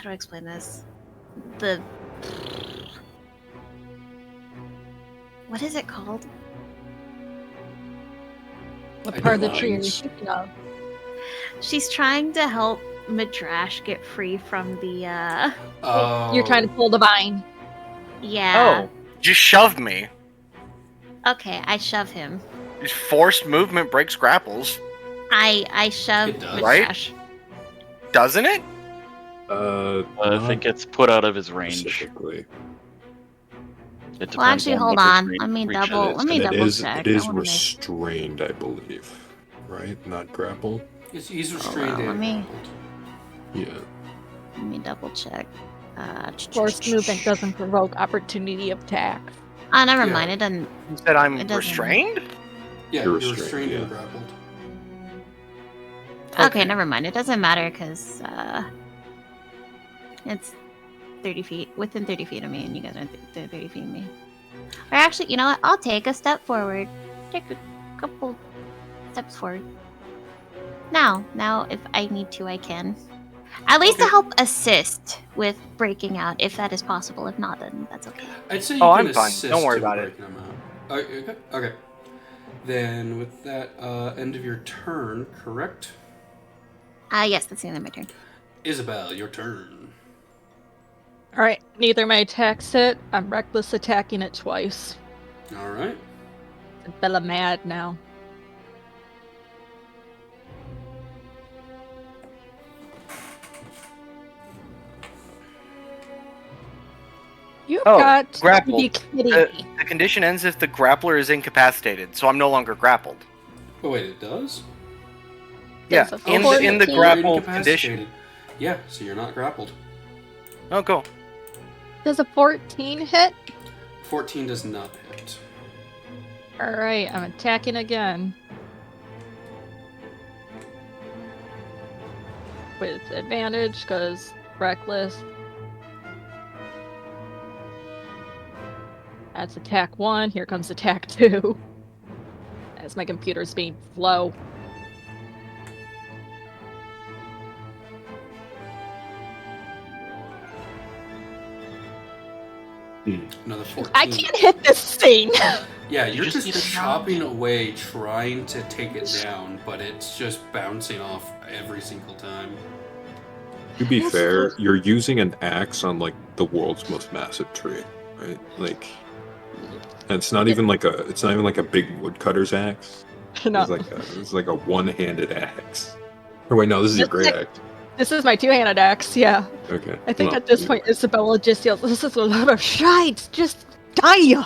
do I explain this? What is it called? What I part of the don't tree are you mind. thinking of? She's trying to help Madrash get free from the. Oh. You're trying to pull the vine. Yeah. Oh, just shove me. Okay, I shove him. Forced movement breaks grapples, I shove It does. Right? Madrash. doesn't it? I Not think it's put out of his range. specifically. It depends Well, actually, on hold what his on. range Let me creature double. is. Let me And double check. it is I wanna make- restrained, I believe. Right? Not grapple? He's restrained let and me- grappled. Yeah. Let me double check. Forced movement doesn't provoke opportunity of attack. Oh, never Yeah. mind. It doesn't. You said I'm It doesn't- restrained? Yeah, You're you're restrained, restrained and yeah. grappled. Okay, never mind. It doesn't matter because it's 30 feet, within 30 feet of me, and you guys are 30 feet of me. Or actually, you know what? I'll take a step forward. Take a couple steps forward. Now, if I need to, I can. At least to Okay. help assist with breaking out, if that is possible. If not, then that's okay. I'd say you Oh, can I'm fine. assist Don't worry in about it. breaking them out. Okay. Okay. Then with that, end of your turn, correct? Yes, that's the end of my turn. Isabel, your turn. Alright, neither of my attacks hit. I'm reckless attacking it twice. All right. Bella mad now. You've Oh, got to grapple. be kidding The, me. the condition ends if the grappler is incapacitated, so I'm no longer grappled. Oh wait, it does. Yeah, Does a in the 14 grapple You're condition. incapacitated. Yeah, so you're not grappled. Oh, cool. Does a 14 hit? 14 does not hit. Alright, I'm attacking again. With advantage, because reckless. That's attack 1. Here comes attack 2. As my computer's being slow. Another 14. I can't hit this thing! Yeah, You you're just just need to chopping away, trying to take it down, but it's just bouncing off every single time. To be fair, you're using an axe on like the world's most massive tree, right? Like, and it's not even like a big woodcutter's axe. No. It's like a one-handed axe. Or wait, no, this is your great axe. This is my two-handed axe, yeah. Okay. I think well, at this point Isabella just yells, "This is a lot of shite! Just die!"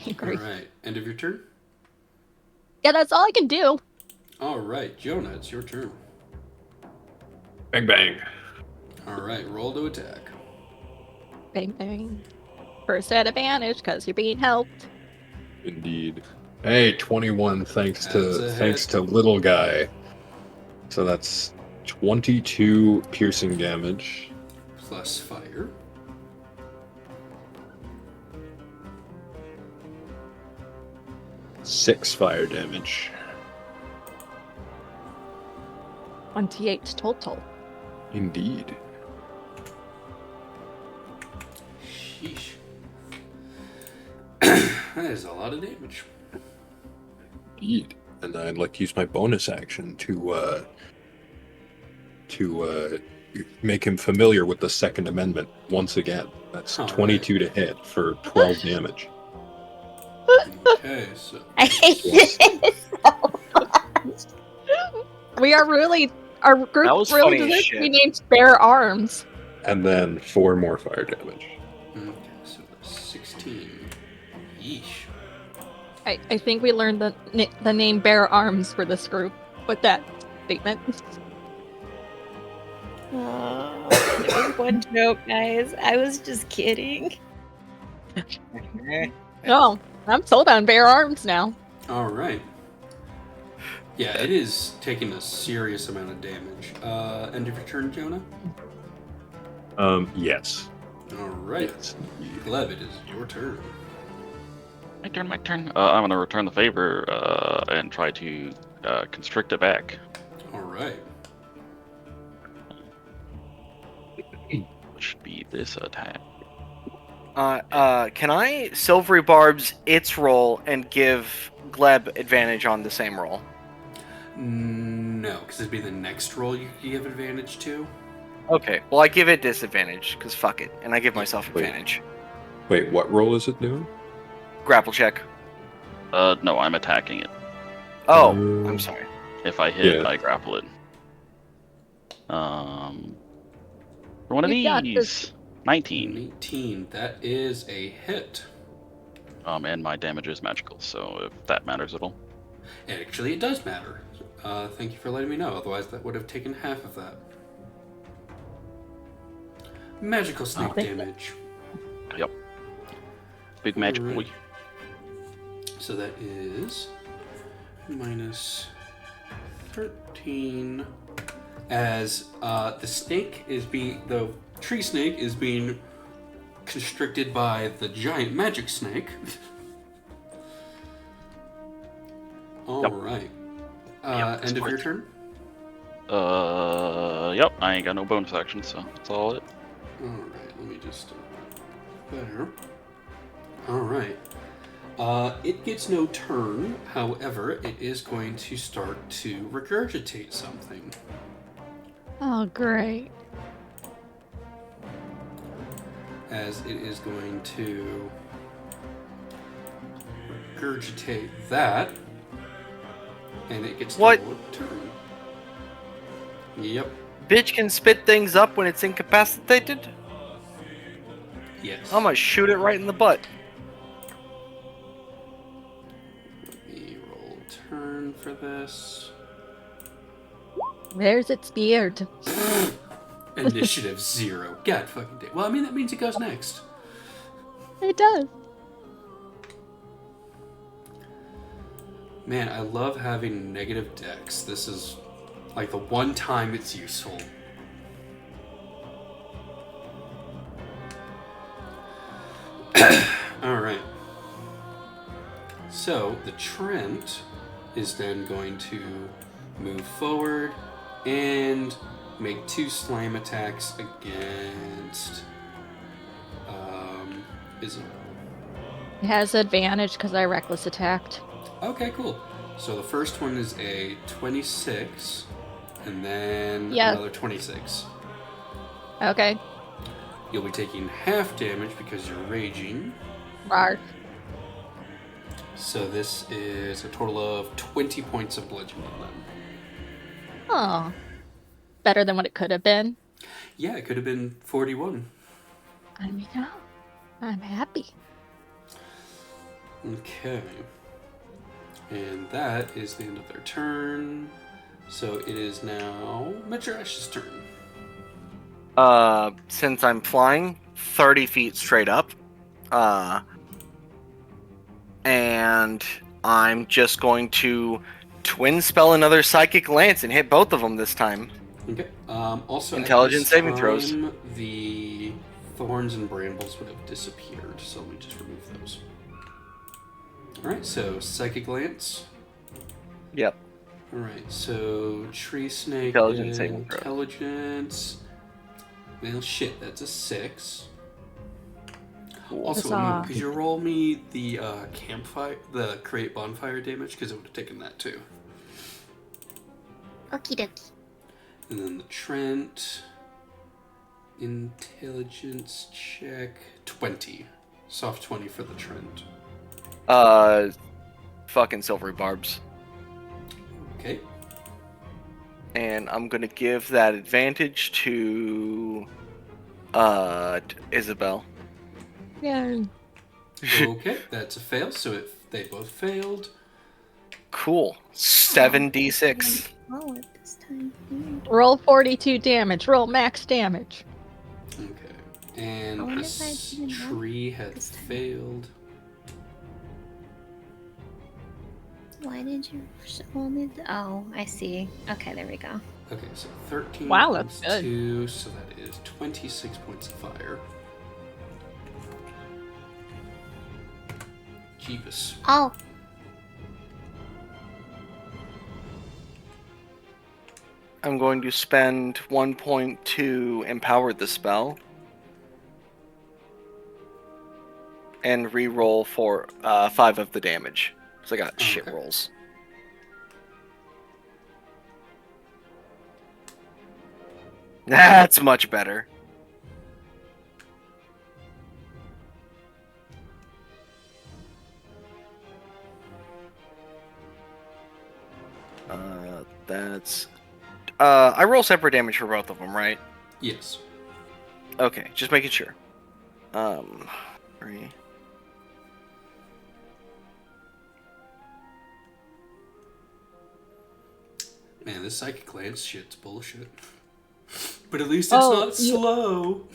Angry. Alright, end of your turn? Yeah, that's all I can do. Alright, Jonah, it's your turn. bang bang. Alright, roll to attack. Bang bang. First at advantage, because you're being helped. Indeed. Hey, 21. Thanks That's a to hit. little guy. So that's 22 piercing damage. Plus fire. Six fire damage. 28 total. Indeed. Sheesh. That is a lot of damage. Indeed. And I'd like to use my bonus action to make him familiar with the Second Amendment once again. That's All 22 to hit for 12 damage. Okay, so I hate this. We are really, our group That was really funny as deserves to shit. be named Bare Arms. And then 4 more fire damage. okay, so that's 16. Yeesh. I think we learned the name Bare Arms for this group with that statement. It was one joke, guys. I was just kidding. No, I'm sold on Bare Arms now. Alright. Yeah, it is taking a serious amount of damage. End of your turn, Jonah? Yes. Alright. Yes. Gleb, it is your turn. My turn. I'm gonna return the favor and try to constrict it back. Alright. Should be this attack. Can I Silvery Barb's its roll and give Gleb advantage on the same roll? No, because it'd be the next roll you could give advantage to. Okay, well I give it disadvantage, because fuck it, and I give myself Wait. advantage. Wait, what roll is it doing? Grapple check. No, I'm attacking it. Oh, I'm sorry. If I hit, Yeah. I grapple it. For one of You got these, this. 19. 19. That is a hit. And my damage is magical, so if that matters at all. Actually, it does matter. Thank you for letting me know. Otherwise, that would have taken half of that. Magical snake thank you. damage. Yep. Big magic boy. Alright. So that is minus 13. As the tree snake is being constricted by the giant magic snake. Alright. End of your turn? Yep, I ain't got no bonus action, so that's all it. Alright, let me just... there. Alright. It gets no turn, however, it is going to start to regurgitate something. Oh, great. As it is going to regurgitate that, and it gets What? no turn. Yep. Bitch can spit things up when it's incapacitated? Yes. I'm gonna shoot it right in the butt. Let me roll turn for this. There's its beard. Initiative 0. God fucking damn. Well, I mean, that means it goes next. It does. Man, I love having negative dex. This is like the one time it's useful. Alright. So, the Trent is then going to move forward and make 2 slam attacks against Isabel. It has advantage because I reckless attacked. Okay, cool. So the first one is a 26, and then Yeah. another 26. Okay. You'll be taking half damage because you're raging. Rar. So this is a total of 20 points of bludgeoning then. Oh. Better than what it could have been. Yeah, it could have been 41. I mean, no. I'm happy. Okay. And that is the end of their turn. So it is now Madrash's turn. Since I'm flying 30 feet straight up, and I'm just going to twin spell another psychic lance and hit both of them this time. Okay. Also, Intelligence at this saving throws. time, the thorns and brambles would have disappeared, so let me just remove those. Alright, so Psychic Lance. Yep. Alright, so Tree Snake. Intelligence saving throw. Intelligence. Well, shit, that's a 6. Cool. Also, Huzzah. could you roll me the campfire, the create bonfire damage? Because it would have taken that too. Okie dokie. And then the Trent. Intelligence check 20. Soft 20 for the Trent. Fucking silvery barbs. Okay. And I'm gonna give that advantage to Isabel. Yeah. Okay, that's a fail. So they both failed. Cool. 7d6. Oh, at this time. Roll 42 damage. Roll max damage. Okay. I And wonder this if I didn't roll tree had this time. failed. Why did you roll me? Oh, I see. Okay, there we go. Okay, so 13 Wow, times that's good. 2, so that is 26 points of fire. Jeebus. Oh, I'm going to spend 1 point to empower the spell. And re-roll for 5 of the damage. So I got shit Okay. rolls. That's much better. That's... I roll separate damage for both of them, right? Yes. Okay, just making sure. 3. Man, this psychic glance shit's bullshit. But at least it's not slow.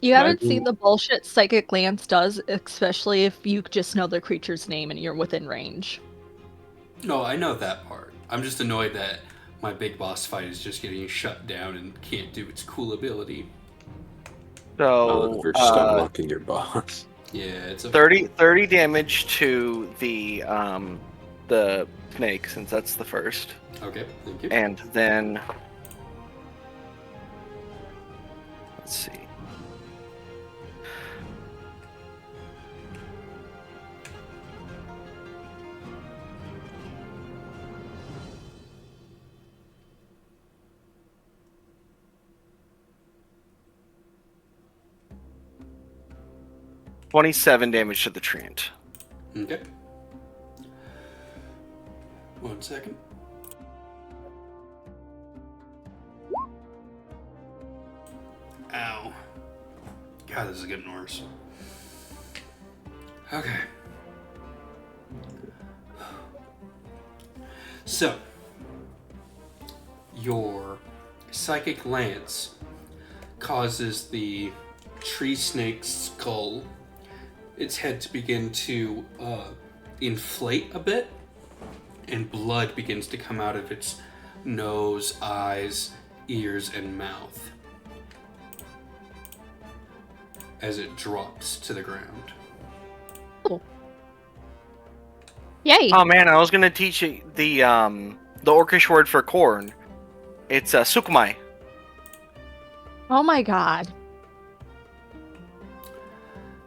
You haven't seen the bullshit psychic glance does, especially if you just know the creature's name and you're within range. No, I know that part. I'm just annoyed that my big boss fight is just getting shut down and can't do its cool ability. So, You're stun locking your boss. Yeah, it's a 30 damage to the snake, since that's the first. Okay, thank you. And then... Let's see. $27 damage to the treant. Okay. 1 second. Ow. God, this is getting worse. Okay. So, your psychic lance causes the tree snake's skull, its head to begin to inflate a bit, and blood begins to come out of its nose, eyes, ears, and mouth as it drops to the ground. Yay! Oh man, I was gonna teach you the Orcish word for corn. It's sukumai. Oh my god.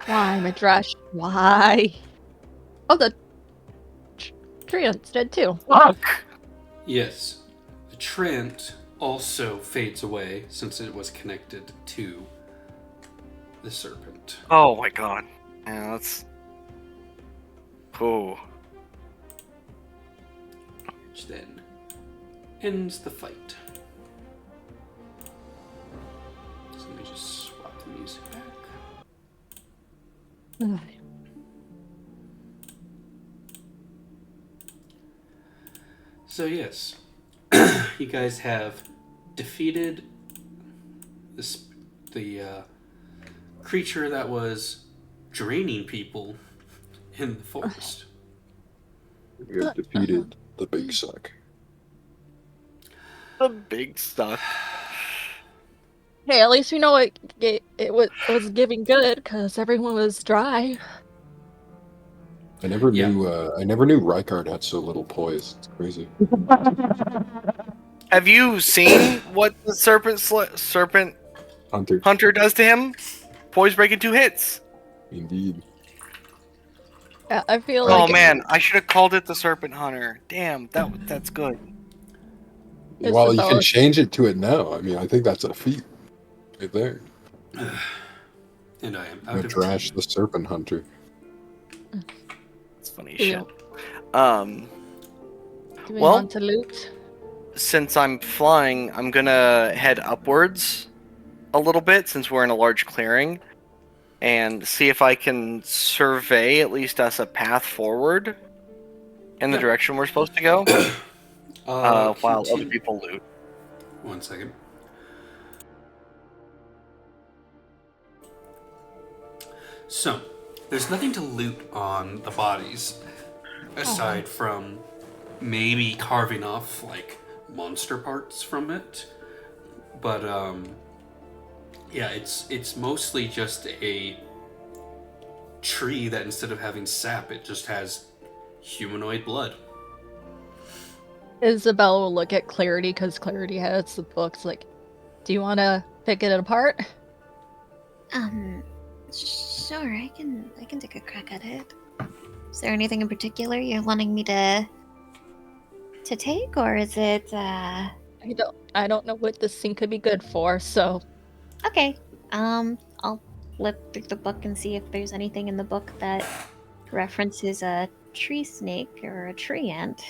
Why, Madresh? Why? Oh, the treant's dead too. Fuck! Yes, the treant also fades away since it was connected to the serpent. Oh my god. Yeah, that's... Oh. Which then ends the fight. So let me just swap the music back. So yes, you guys have defeated the creature that was draining people in the forest. You have defeated the big suck. The big stuff. Hey, at least we know it was giving good because everyone was dry. I never Yeah. knew. I never knew Rykard had so little poise. It's crazy. Have you seen what the serpent Hunter. does to him? Poise breaking 2 hits. Indeed. Yeah, I feel Oh like man, I should have called it the Serpent Hunter. Damn, that's good. It's Well, you can about- change it to it now. I mean, I think that's a feat right there. And I am out of Trash tea. the Serpent Hunter. It's funny Yeah. shit. Do we Well- want to loot? Since I'm flying, I'm gonna head upwards a little bit since we're in a large clearing, and see if I can survey at least us a path forward in the Yeah. direction we're supposed to go, while other Continue. people loot. 1 second. So, there's nothing to loot on the bodies aside from maybe carving off like monster parts from it. But yeah, it's mostly just a tree that instead of having sap, it just has humanoid blood. Isabella will look at Clarity because Clarity has the books. Like, do you want to pick it apart? Sure, I can take a crack at it. Is there anything in particular you're wanting me to take, or is it I don't know what this thing could be good for, so okay? I'll flip through the book and see if there's anything in the book that references a tree snake or a tree ant.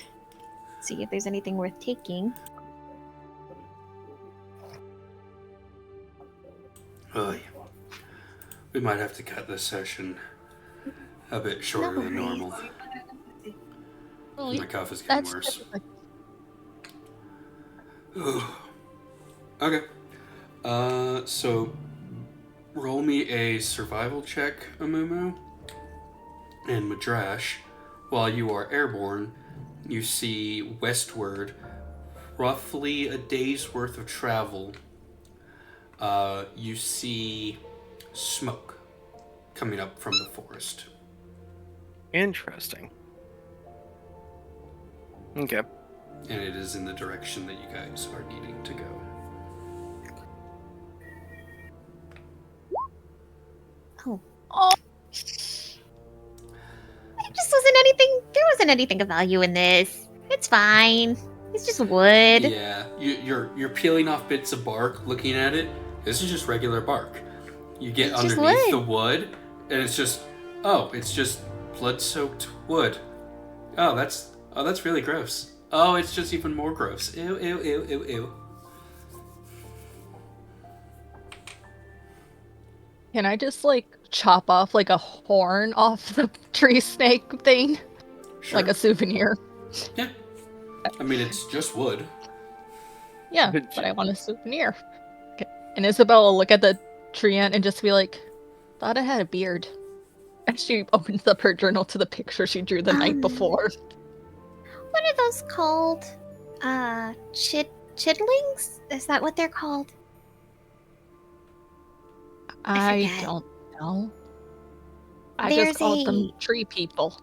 See if there's anything worth taking. Oh, yeah. We might have to cut this session a bit shorter than worries. normal. well, My cough is getting that's worse. typical. Okay. So roll me a survival check, Amumu. And Madrash, while you are airborne, you see westward, roughly a day's worth of travel. You see smoke coming up from the forest. Interesting. Okay. And it is in the direction that you guys are needing to go. Oh. There wasn't anything of value in this. It's fine. It's just wood. Yeah, you're peeling off bits of bark, looking at it. This is just regular bark. You get It's just underneath wood. the wood, and it's just blood-soaked wood. Oh, that's really gross. Oh, it's just even more gross. Ew, ew, ew, ew, ew. Can I just chop off a horn off the tree snake thing? Sure. Like a souvenir. Yeah. I mean, it's just wood. Yeah, but I want a souvenir. Okay. And Isabel will look at the tree ant and just be like, thought it had a beard. And she opens up her journal to the picture she drew the night before. What are those called? Chidlings? Is that what they're called? I I forget. don't know. I There's just called them tree people.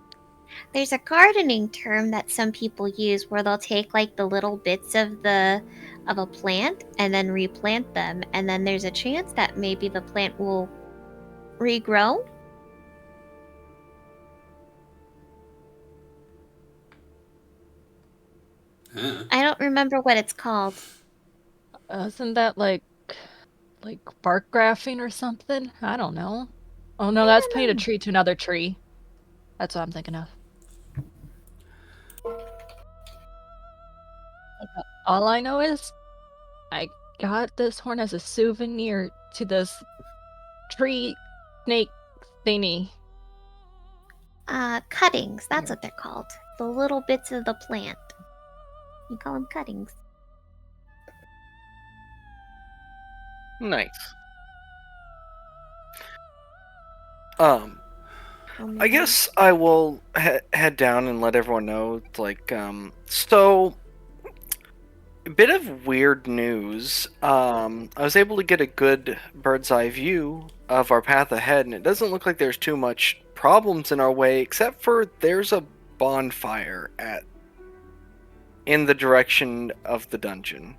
There's a gardening term that some people use where they'll take the little bits of a plant and then replant them, and then there's a chance that maybe the plant will regrow. I don't remember what it's called. Isn't that like bark grafting or something? I don't know. Oh no, that's paint a tree to another tree. That's what I'm thinking of. All I know is I got this horn as a souvenir to this tree snake thingy. Cuttings. That's what they're called. The little bits of the plant. You call them cuttings. Nice. Oh, I man. guess I will head down and let everyone know, so, a bit of weird news. I was able to get a good bird's eye view of our path ahead, and it doesn't look like there's too much problems in our way, except for there's a bonfire in the direction of the dungeon.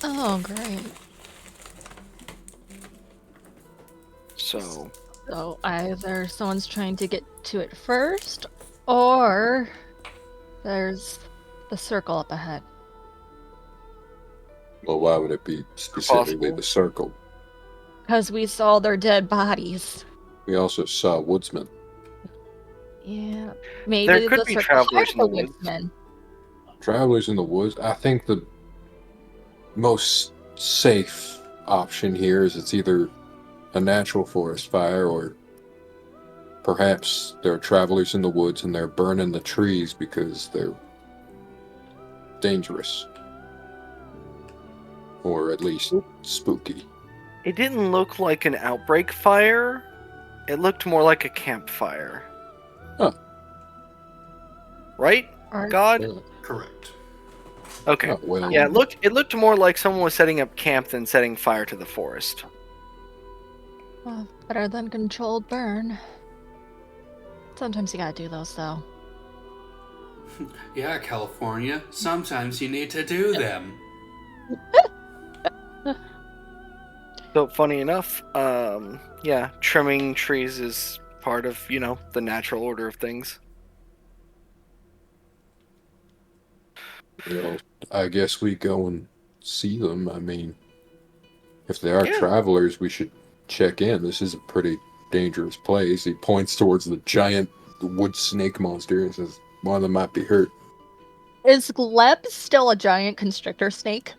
Oh, great. So either someone's trying to get to it first, or there's the circle up ahead. Well, why would it be specifically Possible. the circle? Because we saw their dead bodies. We also saw woodsmen. Yeah, maybe There could the be circle travelers hired in the the woods. woodsmen. Travelers in the woods. I think the most safe option here is it's either a natural forest fire or perhaps there are travelers in the woods and they're burning the trees because they're dangerous. Or at least spooky. it didn't look like an outbreak fire. It looked more like a campfire. Huh. Right? God? Correct. Okay. Oh, well, Yeah, it looked more like someone was setting up camp than setting fire to the forest. Well, better than controlled burn. Sometimes you gotta do those, though. Yeah, California. Sometimes you need to do them. So funny enough, yeah, trimming trees is part of, the natural order of things. Well, I guess we go and see them. I mean, if they are Yeah. travelers, we should check in. This is a pretty dangerous place. He points towards the giant wood snake monster and says, one of them might be hurt. Is Gleb still a giant constrictor snake?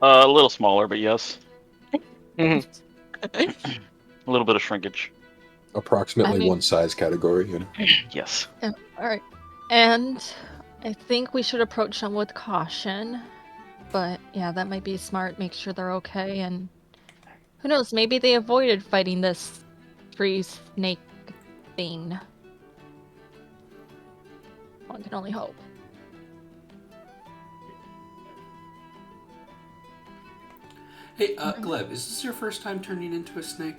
A little smaller, but yes. Mhm. A little bit of shrinkage. Approximately I mean- one size category, Yes. Alright. And I think we should approach them with caution. But yeah, that might be smart. Make sure they're okay. And who knows, maybe they avoided fighting this tree snake thing. One can only hope. Hey, Gleb, is this your first time turning into a snake?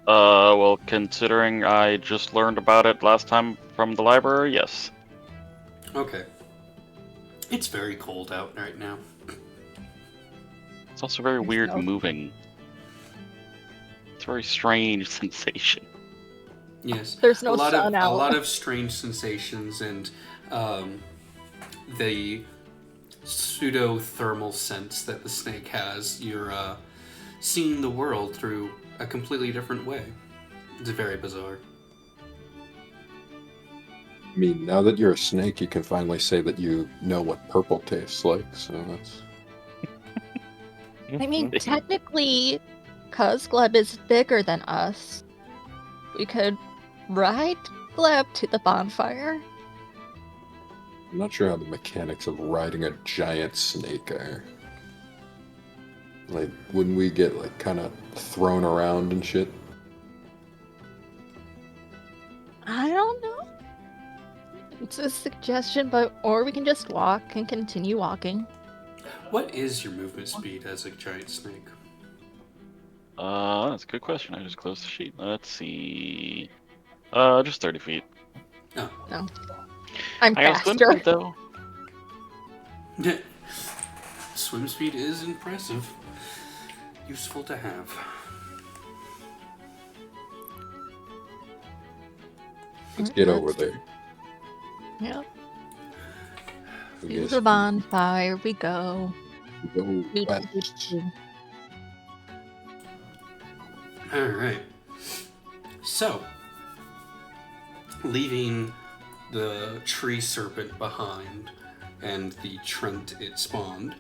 Well, considering I just learned about it last time from the library, yes. Okay. It's very cold out right now. It's also very weird no- moving. It's a very strange sensation. Yes. There's no a lot sun of out. a lot of strange sensations and the pseudo thermal sense that the snake has. You're seeing the world through a completely different way. It's very bizarre. I mean, now that you're a snake, you can finally say that you know what purple tastes like, so that's... I mean, technically, because Gleb is bigger than us, we could ride Gleb to the bonfire. I'm not sure how the mechanics of riding a giant snake are. Like, wouldn't we get, like, kind of thrown around and shit? I don't know. It's a suggestion, or we can just walk and continue walking. What is your movement speed as a giant snake? That's a good question. I just closed the sheet. Let's see. Just 30 feet. Oh. No. I'm I got a swim faster. speed, though. Swim speed is impressive. Useful to have. Let's get over there. Yep. I To guess the bonfire we go. we go west. Alright. So, leaving the tree serpent behind and the Trent it spawned,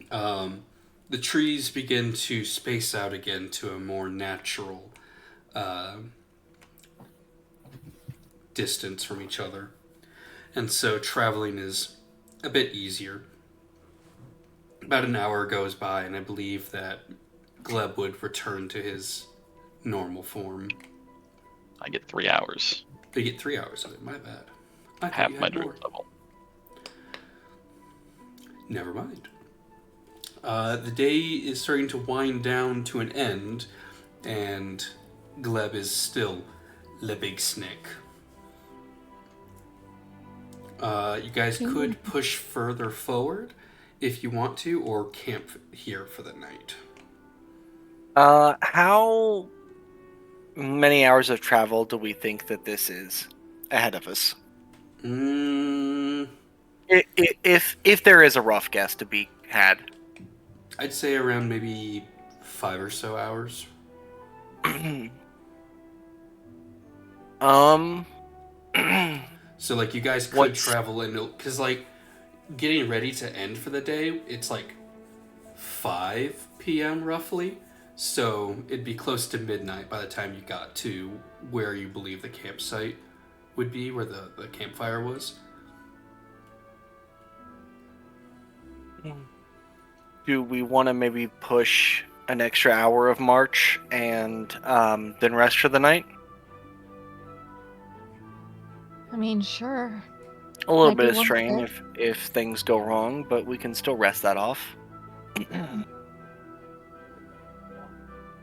the trees begin to space out again to a more natural distance from each other. And so traveling is a bit easier. About an hour goes by, and I believe that Gleb would return to his normal form. I get 3 hours. They get 3 hours of it, my bad. I thought Half you my had more. drink level. Never mind. The day is starting to wind down to an end, and Gleb is still the big snake. You guys could push further forward if you want to, or camp here for the night. How many hours of travel do we think that this is ahead of us? If there is a rough guess to be had. I'd say around maybe 5 or so hours. So, like, you guys could travel in, because, like, getting ready to end for the day, it's like 5 p.m. roughly. So it'd be close to midnight by the time you got to where you believe the campsite would be, where the campfire was. Do we want to maybe push an extra hour of march and then rest for the night? I mean, sure. A little Might bit be of worth strain it. if things go wrong, but we can still rest that off.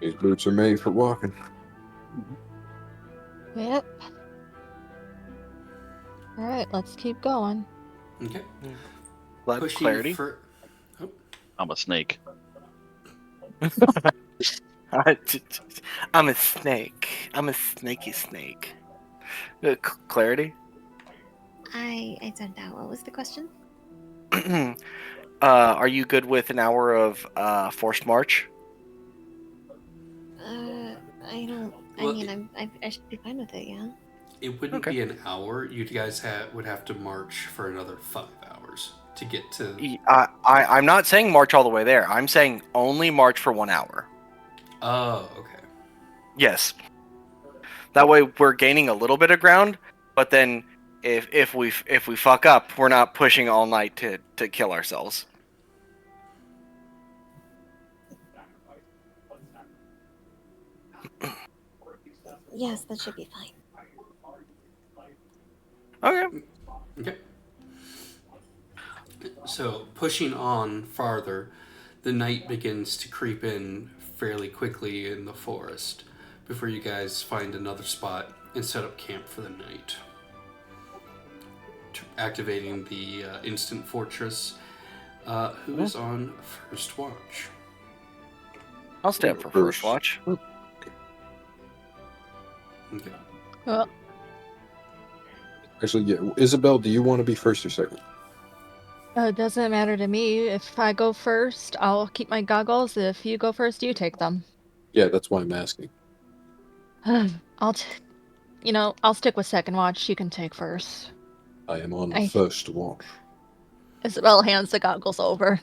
These boots are made for walking. Yep. Alright, let's keep going. Okay. Let clarity. For... I'm a snake. I'm a snake. I'm a snaky snake. Clarity? I don't know. What was the question? Are you good with an hour of forced march? I don't. I Well, mean, I should be fine with it. Yeah. It wouldn't Okay. be an hour. You guys would have to march for another 5 hours to get to. I'm not saying march all the way there. I'm saying only march for 1 hour. Oh, okay. Yes. That way we're gaining a little bit of ground, but then if we fuck up, we're not pushing all night to kill ourselves. Yes, that should be fine. Okay. Okay. So, pushing on farther, the night begins to creep in fairly quickly in the forest before you guys find another spot and set up camp for the night. Activating the instant fortress. Who is on first watch? I'll stay up for first watch. Okay. Well, Actually, yeah. Isabel, do you want to be first or second? it doesn't matter to me. If I go first, I'll keep my goggles. If you go first, you take them. Yeah, that's why I'm asking. I'll stick with second watch. You can take first. I am on first watch. Isabel hands the goggles over.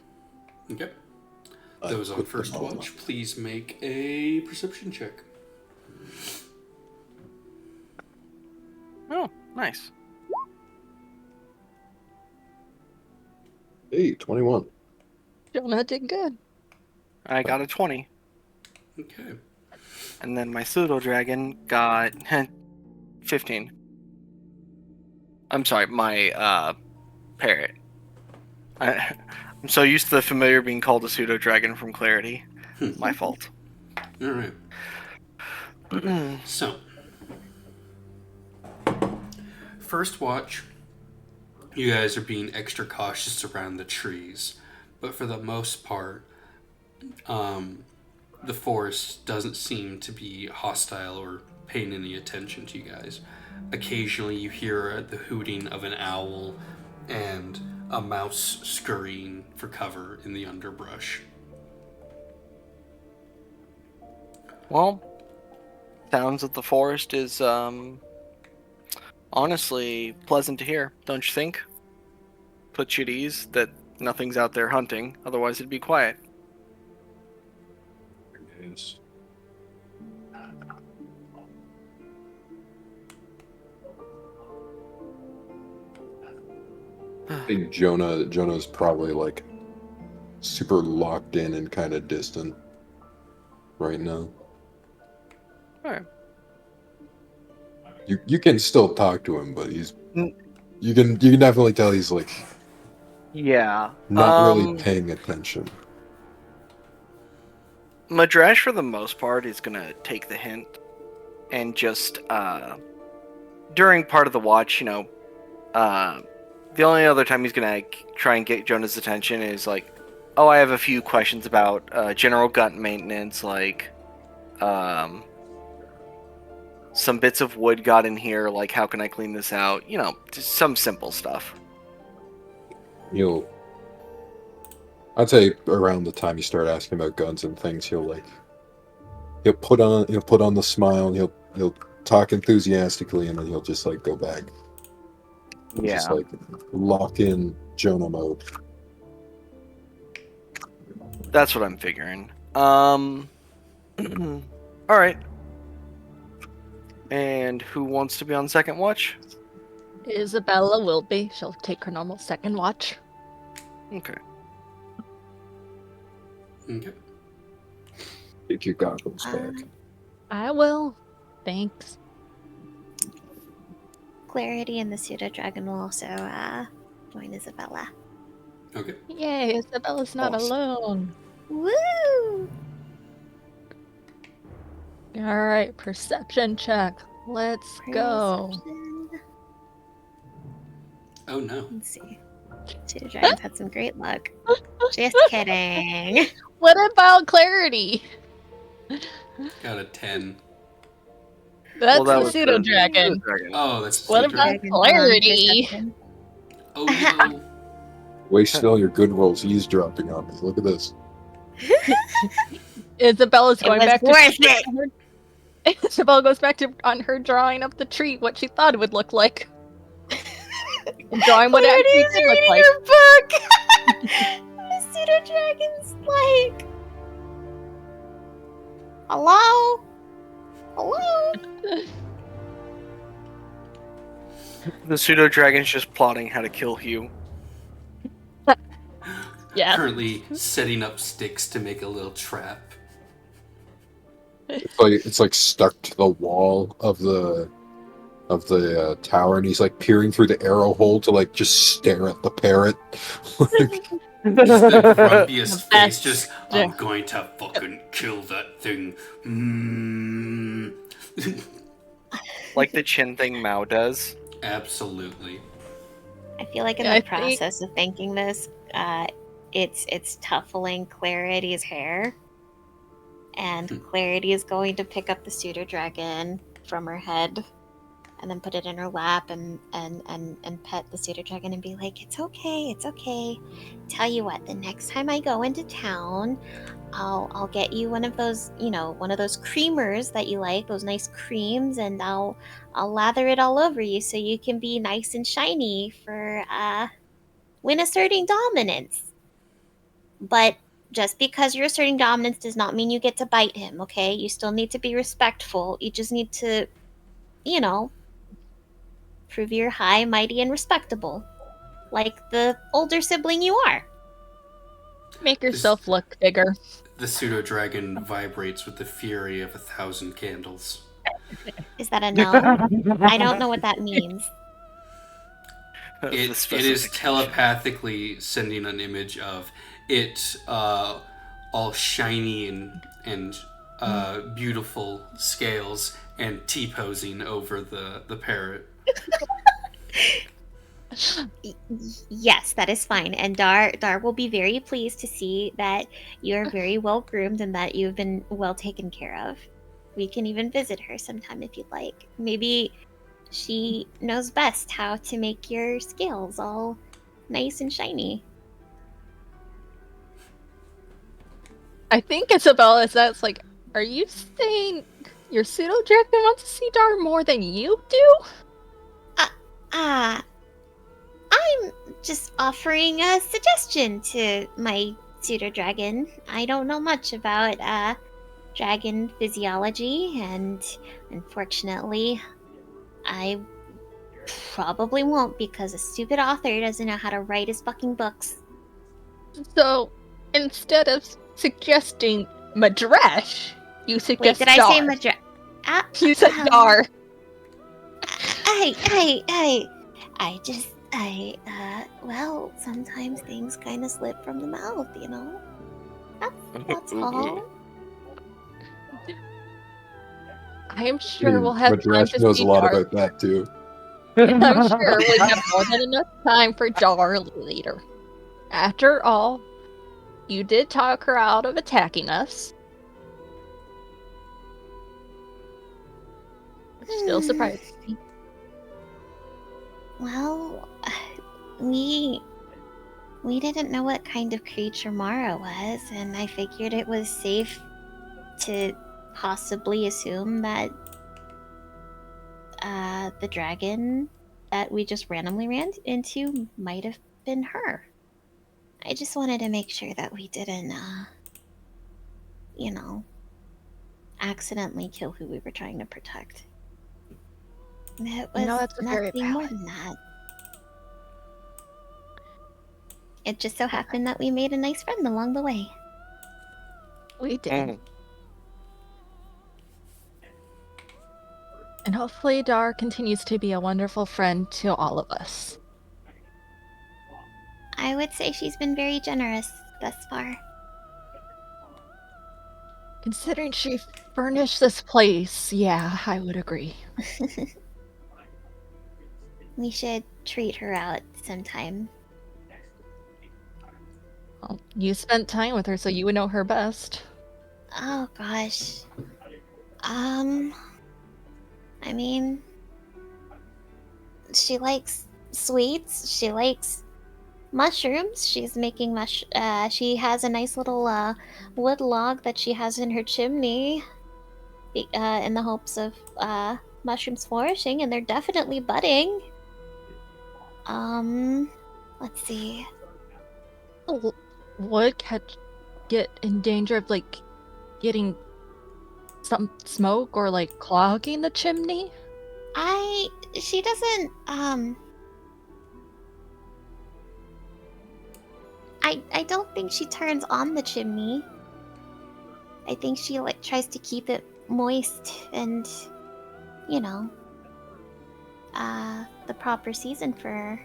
Okay. I Those on put first them on. watch, please make a perception check. Oh, nice. Hey, 21. Jonah did good. I got a 20. Okay. And then my pseudo dragon got 15. I'm sorry, my parrot. I'm so used to the familiar being called a pseudo dragon from Clarity. My fault. All right. So, first watch, you guys are being extra cautious around the trees, but for the most part, the forest doesn't seem to be hostile or paying any attention to you guys. Occasionally, you hear the hooting of an owl and a mouse scurrying for cover in the underbrush. Well, sounds of the forest is honestly pleasant to hear, don't you think? Puts you at ease that nothing's out there hunting, otherwise it'd be quiet. Yes. I think Jonah's probably like super locked in and kind of distant right now. Alright. You can still talk to him, but he's Mm. you can definitely tell he's like Yeah. not really paying attention. Madrash, for the most part, is gonna take the hint and just during part of the watch, the only other time he's gonna try and get Jonah's attention is like, oh, I have a few questions about general gut maintenance, like some bits of wood got in here, like how can I clean this out? Just some simple stuff. I'd say around the time you start asking about guns and things, he'll put on the smile and he'll talk enthusiastically, and then he'll just like go back. Yeah. Just like lock in Jonah mode. That's what I'm figuring. All right. And who wants to be on second watch? Isabella will be. She'll take her normal second watch. Okay. Okay. Take your goggles back. I will. Thanks. Clarity and the pseudo dragon will also join Isabella. Okay. Yay, Isabella's not Awesome. alone. Woo! Alright, perception check. Let's go. Perception. Oh no. Let's see. Pseudo dragons had some great luck. Just kidding. What about clarity? Got a 10. That's that the was pseudo the dragon. dragon. Oh, that's What pseudo about dragon. Dragon's on clarity? perception. Oh no. Wasting all your good rolls eavesdropping on me. Look at this. Isabella's It going was back to worth it. Isabella goes back to on her drawing of the tree, what she thought it would look like. And drawing what it actually did look like. Your book. The pseudo dragon's like, hello, hello. The pseudo dragon's just plotting how to kill Hugh. Yeah. Currently setting up sticks to make a little trap. It's like stuck to the wall of the tower, and he's like peering through the arrow hole to like just stare at the parrot. Like, Just the grumpiest The face, best. just, I'm going to fucking kill that thing. Like the chin thing Mao does. Absolutely. I feel like in Yeah, the I think- process of thinking this, it's tuffling Clarity's hair, and Clarity is going to pick up the pseudo dragon from her head, and then put it in her lap and pet the pseudo dragon and be like, "It's okay, it's okay. Tell you what, the next time I go into town, I'll get you one of those, one of those creamers that you like, those nice creams, and I'll lather it all over you so you can be nice and shiny for when asserting dominance. But just because you're asserting dominance does not mean you get to bite him, okay? You still need to be respectful. You just need to, prove you're high, mighty, and respectable, like the older sibling you are." Make yourself look bigger. The pseudo dragon vibrates with the fury of 1,000 candles. Is that a no? I don't know what that means. The It is specification. telepathically sending an image of it all shiny and beautiful scales and T-posing over the parrot. Yes, that is fine. And Dar will be very pleased to see that you're very well groomed and that you've been well taken care of. We can even visit her sometime if you'd like. Maybe she knows best how to make your scales all nice and shiny. I think Isabella is that's like, are you saying your pseudo dragon wants to see Dar more than you do? I'm just offering a suggestion to my pseudo dragon. I don't know much about dragon physiology, and unfortunately, I probably won't because a stupid author doesn't know how to write his fucking books. So instead of suggesting Madresh, you Wait, suggest did I Dar. say Madra? You said Dar. Well, sometimes things kind of slip from the mouth, That's all. I am sure we'll have time Madras to knows see a lot Dar. about that too. I'm sure we'll have more than enough time for Dar later. After all, you did talk her out of attacking us. Which still surprises me. Well, we didn't know what kind of creature Mara was, and I figured it was safe to possibly assume that the dragon that we just randomly ran into might have been her. I just wanted to make sure that we didn't, accidentally kill who we were trying to protect. It was That's a very nothing more than that. It just so happened that we made a nice friend along the way. We did. Mm. And hopefully Dar continues to be a wonderful friend to all of us. I would say she's been very generous thus far. Considering she furnished this place, yeah, I would agree. We should treat her out sometime. Well, you spent time with her, so you would know her best. Oh gosh. I mean, she likes sweets. She likes mushrooms. She's making she has a nice little wood log that she has in her chimney, in the hopes of mushrooms flourishing, and they're definitely budding. Let's see. Would get in danger of like getting some smoke or like clogging the chimney? She doesn't I don't think she turns on the chimney. I think she like tries to keep it moist and, you know, the proper season for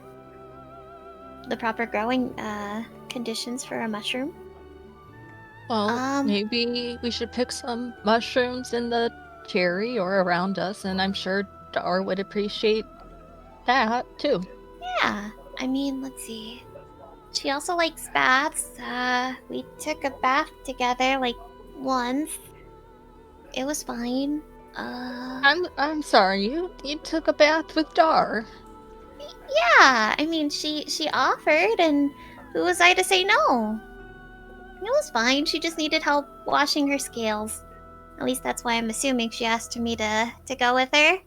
the proper growing conditions for a mushroom. Well, maybe we should pick some mushrooms in the cherry or around us, and I'm sure Dar would appreciate that too. Yeah, I mean, let's see. She also likes baths. We took a bath together like once. It was fine. I'm sorry, you took a bath with Dar. Yeah, I mean, she offered, and who was I to say no? It was fine. She just needed help washing her scales. At least that's why I'm assuming she asked me to go with her.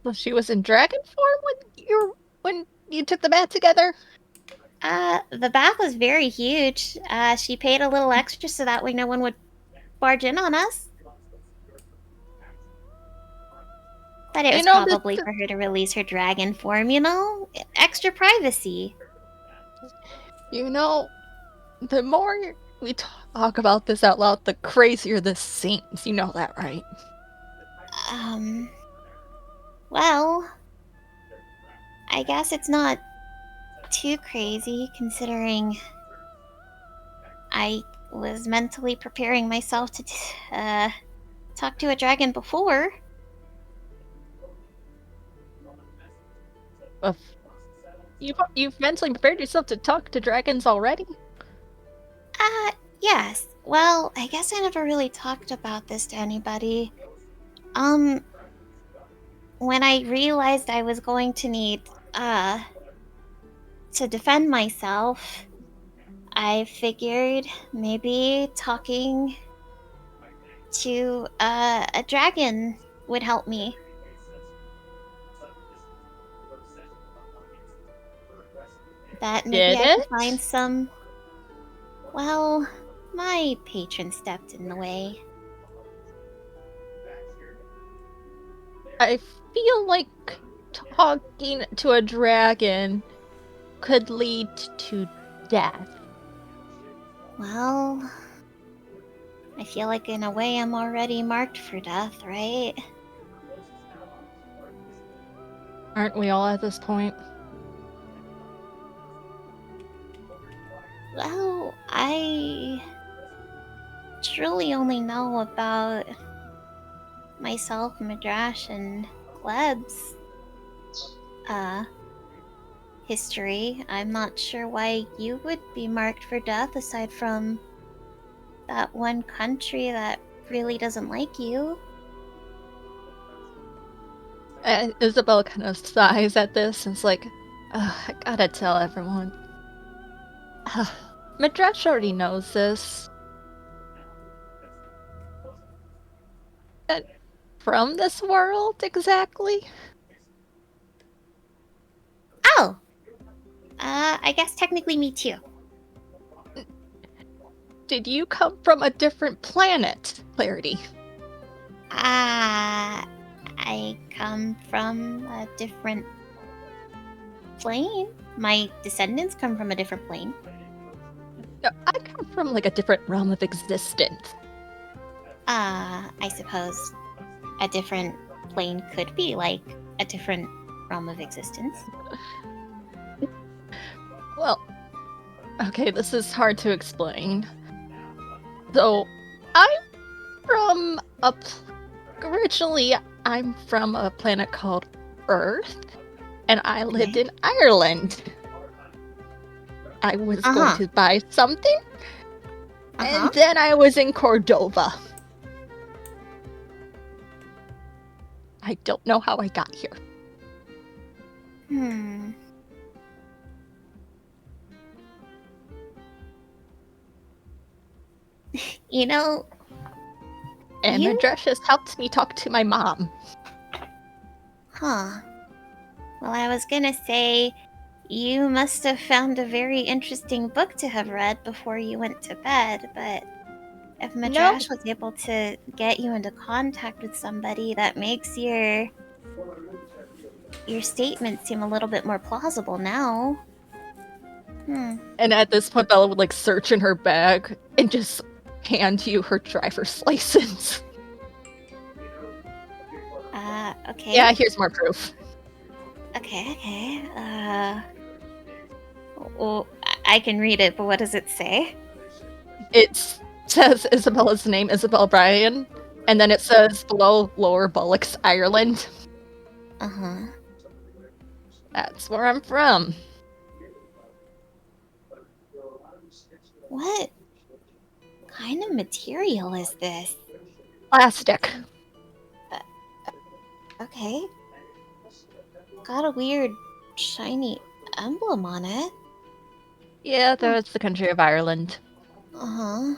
Well, she was in dragon form when you took the bath together. The bath was very huge. She paid a little extra so that way no one would barge in on us. But it was probably for her to release her dragon form, you know? Extra privacy. You know, the more we talk about this out loud, the crazier this seems. You know that, right? Well, I guess it's not too crazy considering I was mentally preparing myself to talk to a dragon before. You've mentally prepared yourself to talk to dragons already? Yes. Well, I guess I never really talked about this to anybody. When I realized I was going to need, to defend myself, I figured maybe talking to, a dragon would help me. That maybe I could find some... Well, my patron stepped in the way. I feel like talking to a dragon could lead to death. Well, I feel like in a way I'm already marked for death, right? Aren't we all at this point? Well, I truly only know about myself, Midrash, and Gleb's history. I'm not sure why you would be marked for death aside from that one country that really doesn't like you. Isabel kind of sighs at this and is like, I gotta tell everyone. Midrash already knows this. From this world, exactly? Oh! I guess technically me too. Did you come from a different planet, Clarity? I come from a different plane. My descendants come from a different plane. No, I come from like a different realm of existence. I suppose a different plane could be like a different realm of existence. Well, okay, this is hard to explain. So, originally, I'm from a planet called Earth, and I lived in Ireland. I was going to buy something, and then I was in Cordova. I don't know how I got here. You know, And You- Madresh has helped me talk to my mom. huh. Well, I was gonna say, you must have found a very interesting book to have read before you went to bed, but if Madrash was able to get you into contact with somebody, that makes your statement seem a little bit more plausible now. And at this point, Bella would like search in her bag and just hand you her driver's license. Okay. Yeah, here's more proof. Okay. Well, I can read it, but what does it say? It says Isabella's name, Isabel Bryan, and then it says below Lower Bullocks, Ireland. Uh-huh. That's where I'm from. What kind of material is this? Plastic. Okay. Got a weird, shiny emblem on it. Yeah, that's the country of Ireland. Uh-huh.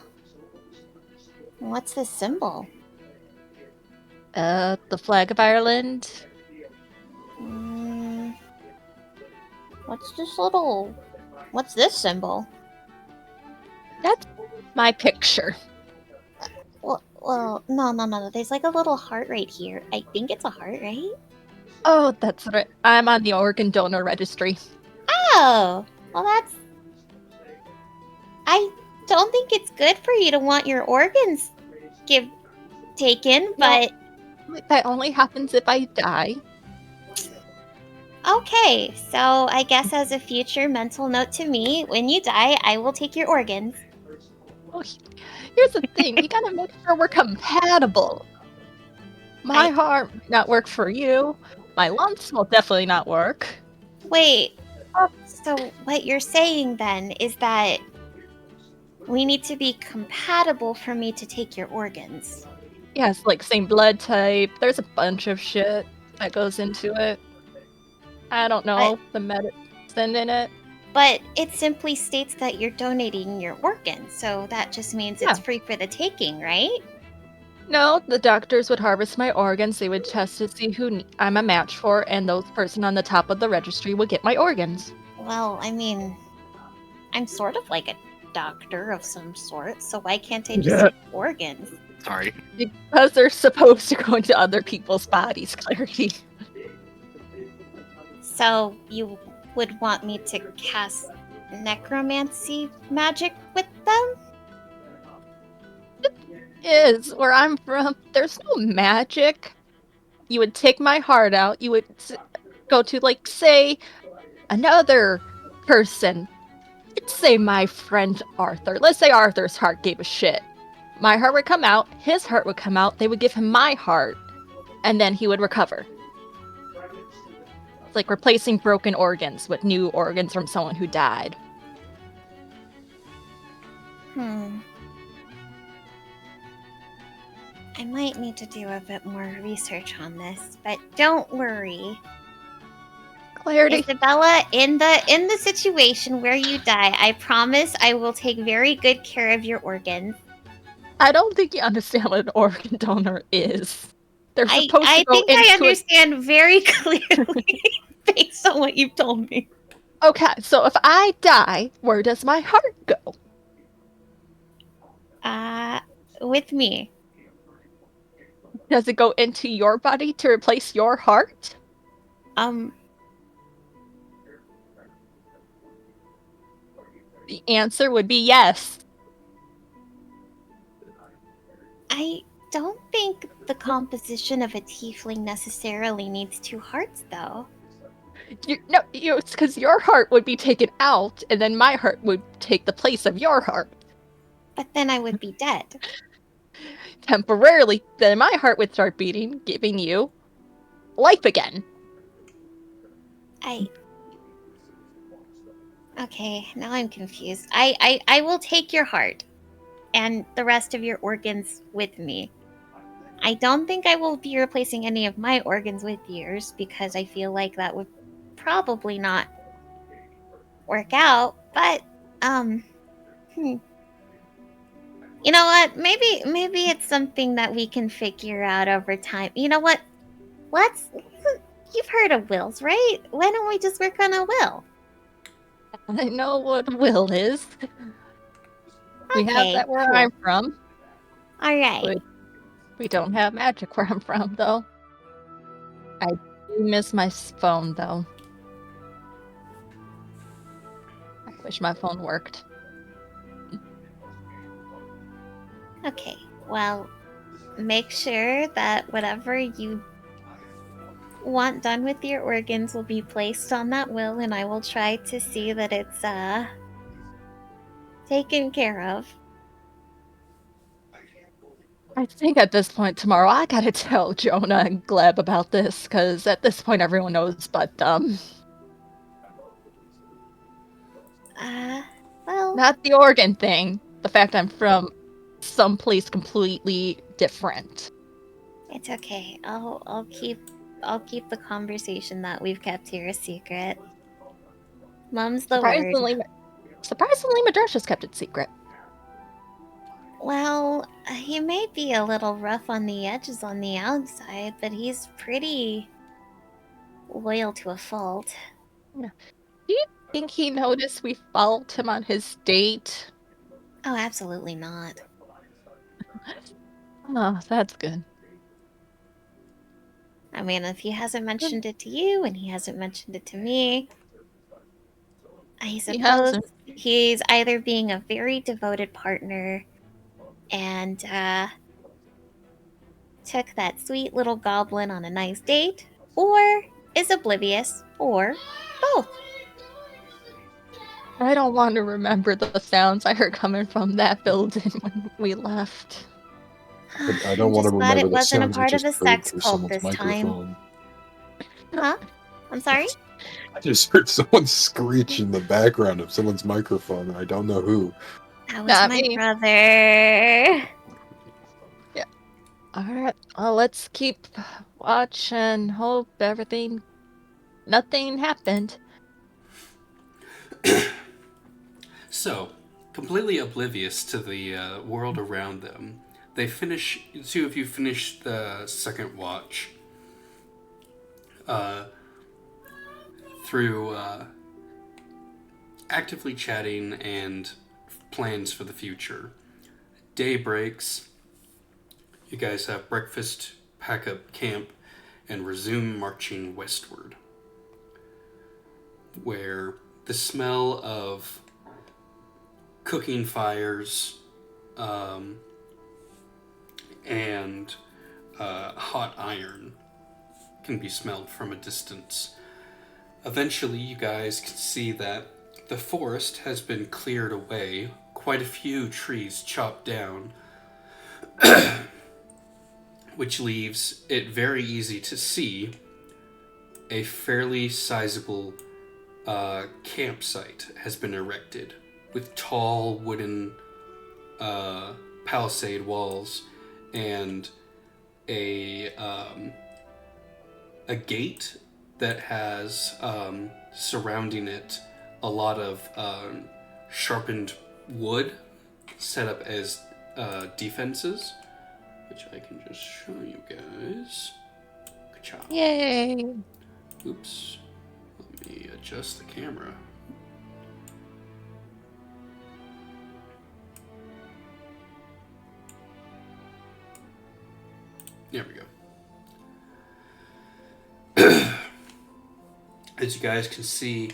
What's this symbol? The flag of Ireland. What's this symbol? That's my picture. Well, no. There's like a little heart right here. I think it's a heart, right? Oh, that's right. I'm on the organ donor registry. Oh, well I don't think it's good for you to want your organs taken, but... That only happens if I die. Okay, so I guess as a future mental note to me, when you die, I will take your organs. Well, here's the thing. We gotta make sure we're compatible. My heart might not work for you. My lungs will definitely not work. Wait, so what you're saying then is that we need to be compatible for me to take your organs. Yes, like same blood type. There's a bunch of shit that goes into it. I don't know the medicine in it. But it simply states that you're donating your organs, so that just means it's free for the taking, right? No, the doctors would harvest my organs. They would test to see who I'm a match for, and those person on the top of the registry would get my organs. Well, I mean, I'm sort of like a doctor of some sort, so why can't I just take organs? Sorry. Because they're supposed to go into other people's bodies, Clarity. So you would want me to cast necromancy magic with them? Is where I'm from. There's no magic. You would take my heart out. You would go to, like, say, another person. Let's say my friend Arthur. Let's say Arthur's heart gave a shit. My heart would come out. His heart would come out. They would give him my heart. And then he would recover. It's like replacing broken organs with new organs from someone who died. I might need to do a bit more research on this, but don't worry. Clarity. Isabella, in the situation where you die, I promise I will take very good care of your organs. I don't think you understand what an organ donor is. They're supposed to go into I understand very clearly based on what you've told me. Okay, so if I die, where does my heart go? With me. Does it go into your body to replace your heart? The answer would be yes. I don't think the composition of a tiefling necessarily needs two hearts, though. It's because your heart would be taken out, and then my heart would take the place of your heart. But then I would be dead. Temporarily, then my heart would start beating, giving you life again. Okay, now I'm confused. I will take your heart and the rest of your organs with me. I don't think I will be replacing any of my organs with yours because I feel like that would probably not work out. But you know what? Maybe it's something that we can figure out over time. You know what? Let's. You've heard of wills, right? Why don't we just work on a will? I know what will is. We have Okay, that where cool. I'm from. All right. We don't have magic where I'm from, though. I do miss my phone, though. I wish my phone worked. Okay. Well, make sure that whatever you want done with your organs will be placed on that will, and I will try to see that it's taken care of. I think at this point tomorrow I gotta tell Jonah and Gleb about this, because at this point everyone knows but Well, not the organ thing. The fact I'm from someplace completely different. it's okay. I'll keep the conversation that we've kept here a secret. Mum's the word. Surprisingly, Madrasha's kept it secret. Well, he may be a little rough on the edges on the outside, but he's pretty loyal to a fault. Do you think he noticed we followed him on his date? Oh, absolutely not. Oh, that's good. I mean, if he hasn't mentioned it to you and he hasn't mentioned it to me, I suppose hasn't. he's either being a very devoted partner and took that sweet little goblin on a nice date, or is oblivious, or both. I don't want to remember the sounds I heard coming from that building when we left. I don't I'm want to just glad remember it the wasn't a sounds I part of just the heard sex through cult someone's this time. microphone. Huh? I'm sorry? I just heard someone screech in the background of someone's microphone. I don't know who. That was Not my me. brother. Alright, well, let's keep watch and hope nothing happened. So, completely oblivious to the world around them, two of you finish the second watch through actively chatting and plans for the future. Day breaks, you guys have breakfast, pack up camp, and resume marching westward, where the smell of cooking fires and hot iron can be smelled from a distance. Eventually, you guys can see that the forest has been cleared away, quite a few trees chopped down, which leaves it very easy to see a fairly sizable campsite has been erected with tall wooden palisade walls and a gate that has surrounding it a lot of sharpened wood set up as defenses, which I can just show you guys. Ka-chow. Yay! Oops. Let me adjust the camera. There we go. As you guys can see,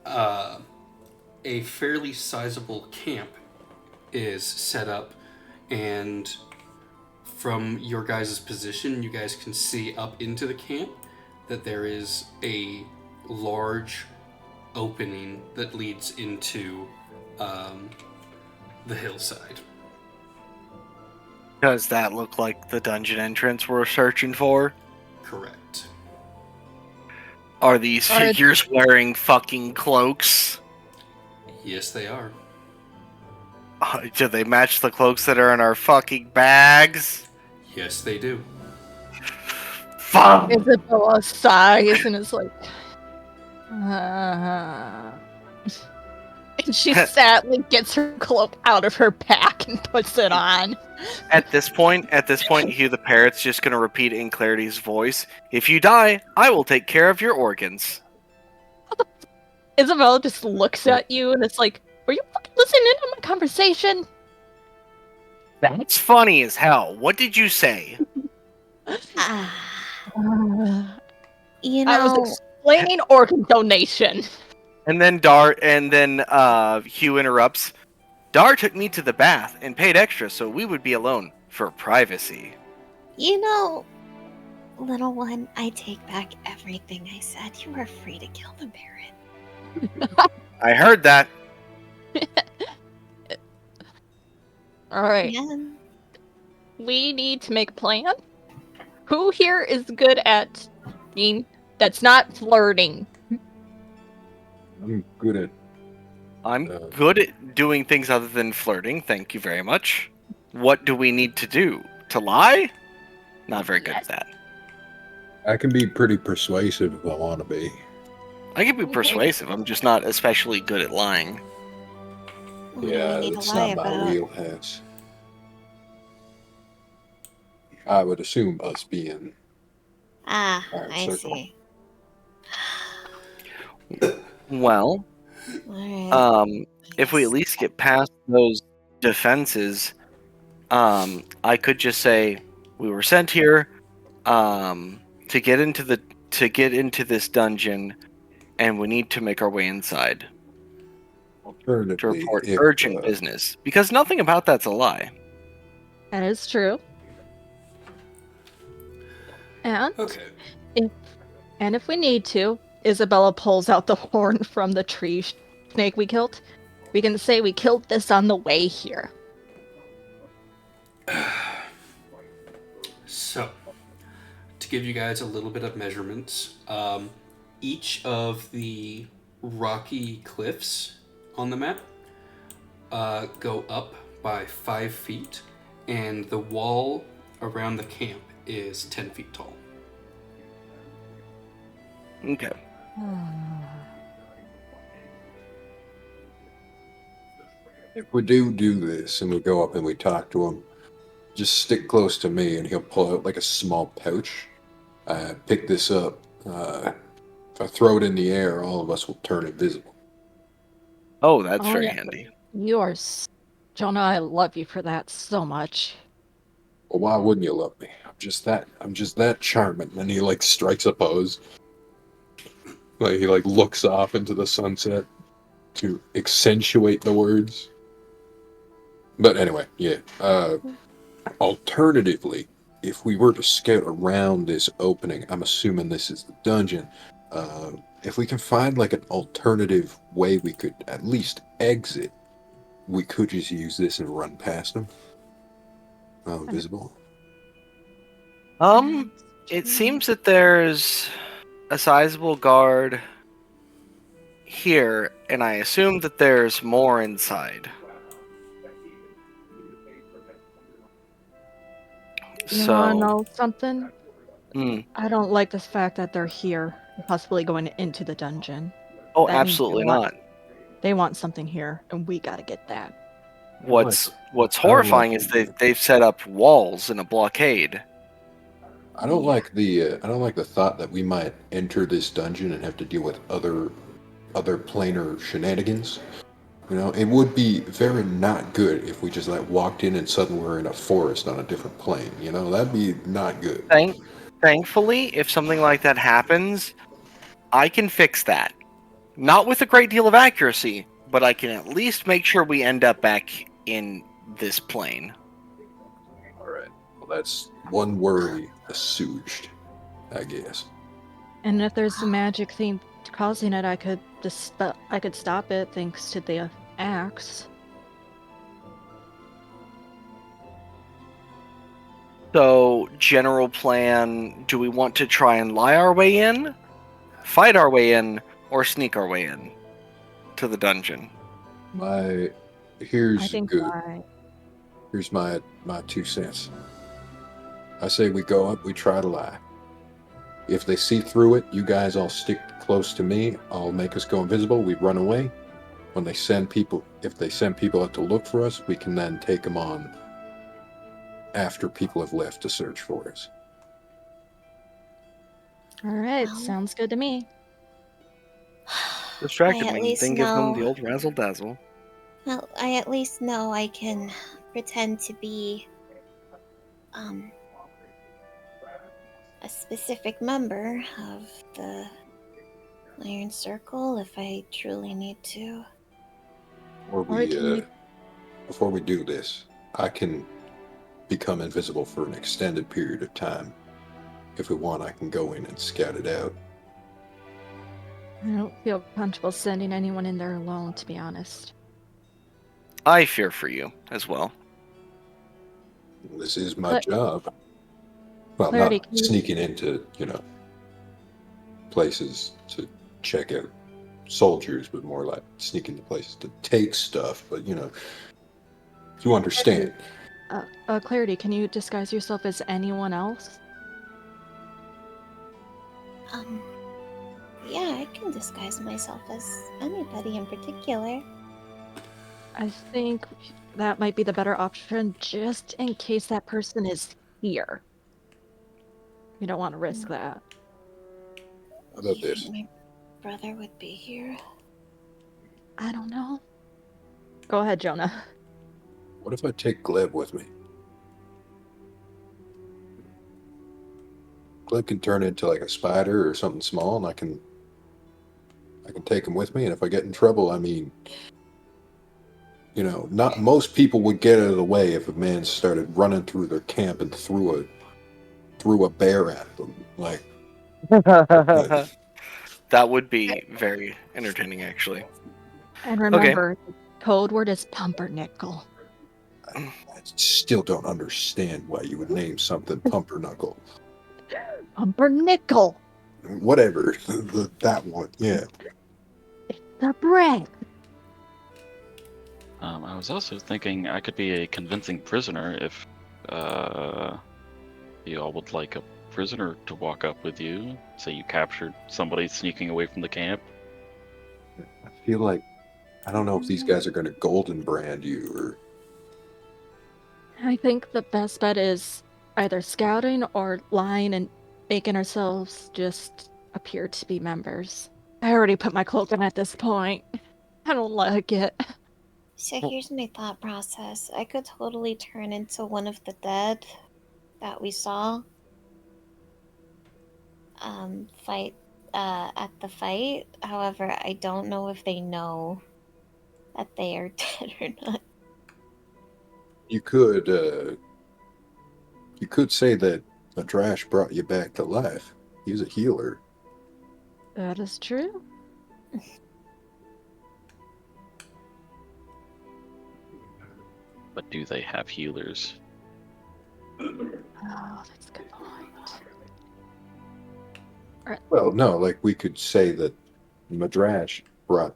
a fairly sizable camp is set up, and from your guys' position, you guys can see up into the camp that there is a large opening that leads into the hillside. Does that look like the dungeon entrance we're searching for? Correct. Are these figures wearing fucking cloaks? Yes, they are. Do they match the cloaks that are in our fucking bags? Yes, they do. Fuck! Isabella sighs and is like, uh... and she sadly gets her cloak out of her pack and puts it on. At this point, Hugh the Parrot's just gonna repeat in Clarity's voice, "If you die, I will take care of your organs." Isabella just looks at you and it's like, were you fucking listening in on my conversation? That's funny as hell. What did you say? Ah, Uh, you I was know, explaining organ donation. And then Hugh interrupts. Dar took me to the bath and paid extra so we would be alone for privacy. little one, I take back everything I said. You are free to kill the parrot. I heard that. Alright, Yeah. we need to make a plan. Who here is good at being that's not flirting? I'm good at. I'm good at doing things other than flirting. Thank you very much. What do we need to do? To lie? Not very good at that. I can be pretty persuasive if I want to be. I can be persuasive. I'm just not especially good at lying. What do Yeah, we need to it's lie not my about? wheelhouse. I would assume us being. Ah, Alright, I circle. see. Well, Alright. if we at least get past those defenses, I could just say we were sent here to get into this dungeon, and we need to make our way inside to Alternatively, report if, urgent business, because nothing about that's a lie. That is true. And Okay. if we need to, Isabella pulls out the horn from the tree snake we killed. We can say we killed this on the way here. So, to give you guys a little bit of measurements, each of the rocky cliffs on the map go up by 5 feet, and the wall around the camp is 10 feet tall. Okay. If we do this and we go up and we talk to him, just stick close to me and he'll pull out like a small pouch. Pick this up. If I throw it in the air, all of us will turn invisible. Oh, that's Oh, very yeah. handy. You are, Jonah. I love you for that so much. Well, why wouldn't you love me? I'm just that charming. And he like strikes a pose. Like he like looks off into the sunset to accentuate the words. But anyway, yeah. Alternatively, if we were to scout around this opening, I'm assuming this is the dungeon. If we can find like an alternative way we could at least exit, we could just use this and run past them. Visible. It seems that there's a sizable guard here, and I assume that there's more inside. You wanna know something? Hmm. I don't like the fact that they're here, possibly going into the dungeon. Oh, That means absolutely they want- not. They want something here, and we gotta get that. What's horrifying is they've set up walls and a blockade. I don't like the thought that we might enter this dungeon and have to deal with other planar shenanigans. You know, it would be very not good if we just like walked in and suddenly we're in a forest on a different plane. You know, that'd be not good. Thankfully, if something like that happens, I can fix that. Not with a great deal of accuracy, but I can at least make sure we end up back in this plane. All right. Well, that's one worry assuaged, I guess. And if there's a magic thing causing it, I could stop it thanks to the axe. So, general plan, do we want to try and lie our way in, fight our way in, or sneak our way in to the dungeon? I Here's think good. I... Here's my 2 cents. I say we go up, we try to lie. If they see through it, you guys all stick close to me. I'll make us go invisible. We run away. When they send people, if they send people out to look for us, we can then take them on after people have left to search for us. All right, Well. sounds good to me. Distracted I at me. least Then give them the know. old razzle dazzle. Well, I at least know I can pretend to be a specific member of the Iron Circle if I truly need to. Before we do this, I can become invisible for an extended period of time. If we want, I can go in and scout it out. I don't feel comfortable sending anyone in there alone, to be honest. I fear for you as well. This is my But- job. Well, Clarity, not can you- sneaking into, places to check out soldiers, but more like sneaking into places to take stuff. But, you understand. Clarity, can you disguise yourself as anyone else? Yeah, I can disguise myself as anybody in particular. I think that might be the better option, just in case that person is here. You don't want to risk that. How about You this? think my brother would be here? I don't know. Go ahead, Jonah. What if I take Gleb with me? Gleb can turn into like a spider or something small, and I can take him with me. And if I get in trouble, not most people would get out of the way if a man started running through their camp and threw a bear at them. Like, That would be very entertaining, actually. And remember, the code word is pumpernickel. I still don't understand why you would name something Pumpernickel. Pumpernickel! Whatever, that one, yeah. The bread! I was also thinking I could be a convincing prisoner if you all would like a prisoner to walk up with you. Say you captured somebody sneaking away from the camp. I feel like I don't know if these guys are going to golden brand you or. I think the best bet is either scouting or lying and making ourselves just appear to be members. I already put my cloak on at this point. I don't like it. So here's my thought process. I could totally turn into one of the dead that we saw fight at the fight. However, I don't know if they know that they are dead or not. You could say that Madrash brought you back to life. He's a healer. That is true. But do they have healers? Oh, that's a good point. Well, no, like we could say that Madrash brought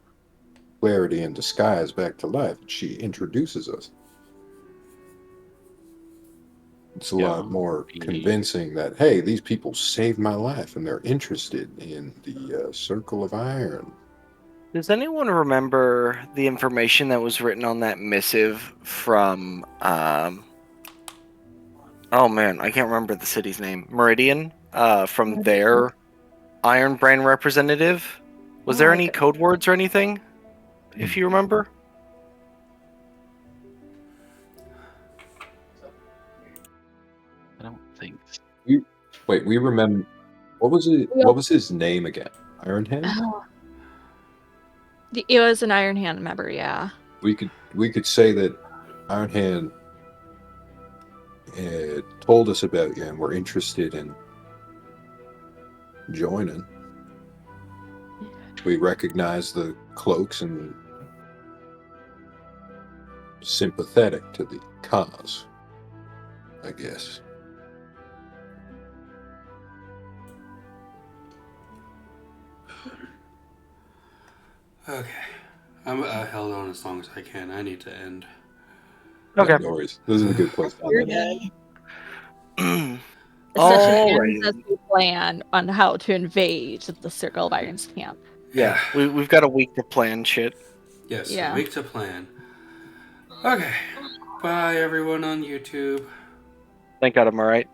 Clarity in disguise back to life. She introduces us. It's a lot more convincing that, hey, these people saved my life and they're interested in the Circle of Iron. Does anyone remember the information that was written on that missive from, oh man, I can't remember the city's name, Meridian, from their Iron Brand representative? Was there any code words or anything, if you remember? I don't think. Wait, we remember. What was it? What was his name again? Iron Hand? Oh. It was an Iron Hand member, yeah. We could say that Iron Hand told us about you and we're interested in joining. We recognize the cloaks and sympathetic to the cause, I guess. Okay. I'm held on as long as I can. I need to end. Okay. No worries. This is a good place to end it. The session Alrighty. ends as we plan on how to invade the Circle of Iron's camp. Yeah, we've got a week to plan shit. Yes, Yeah. a week to plan. Okay. Bye, everyone on YouTube. Thank God I'm alright.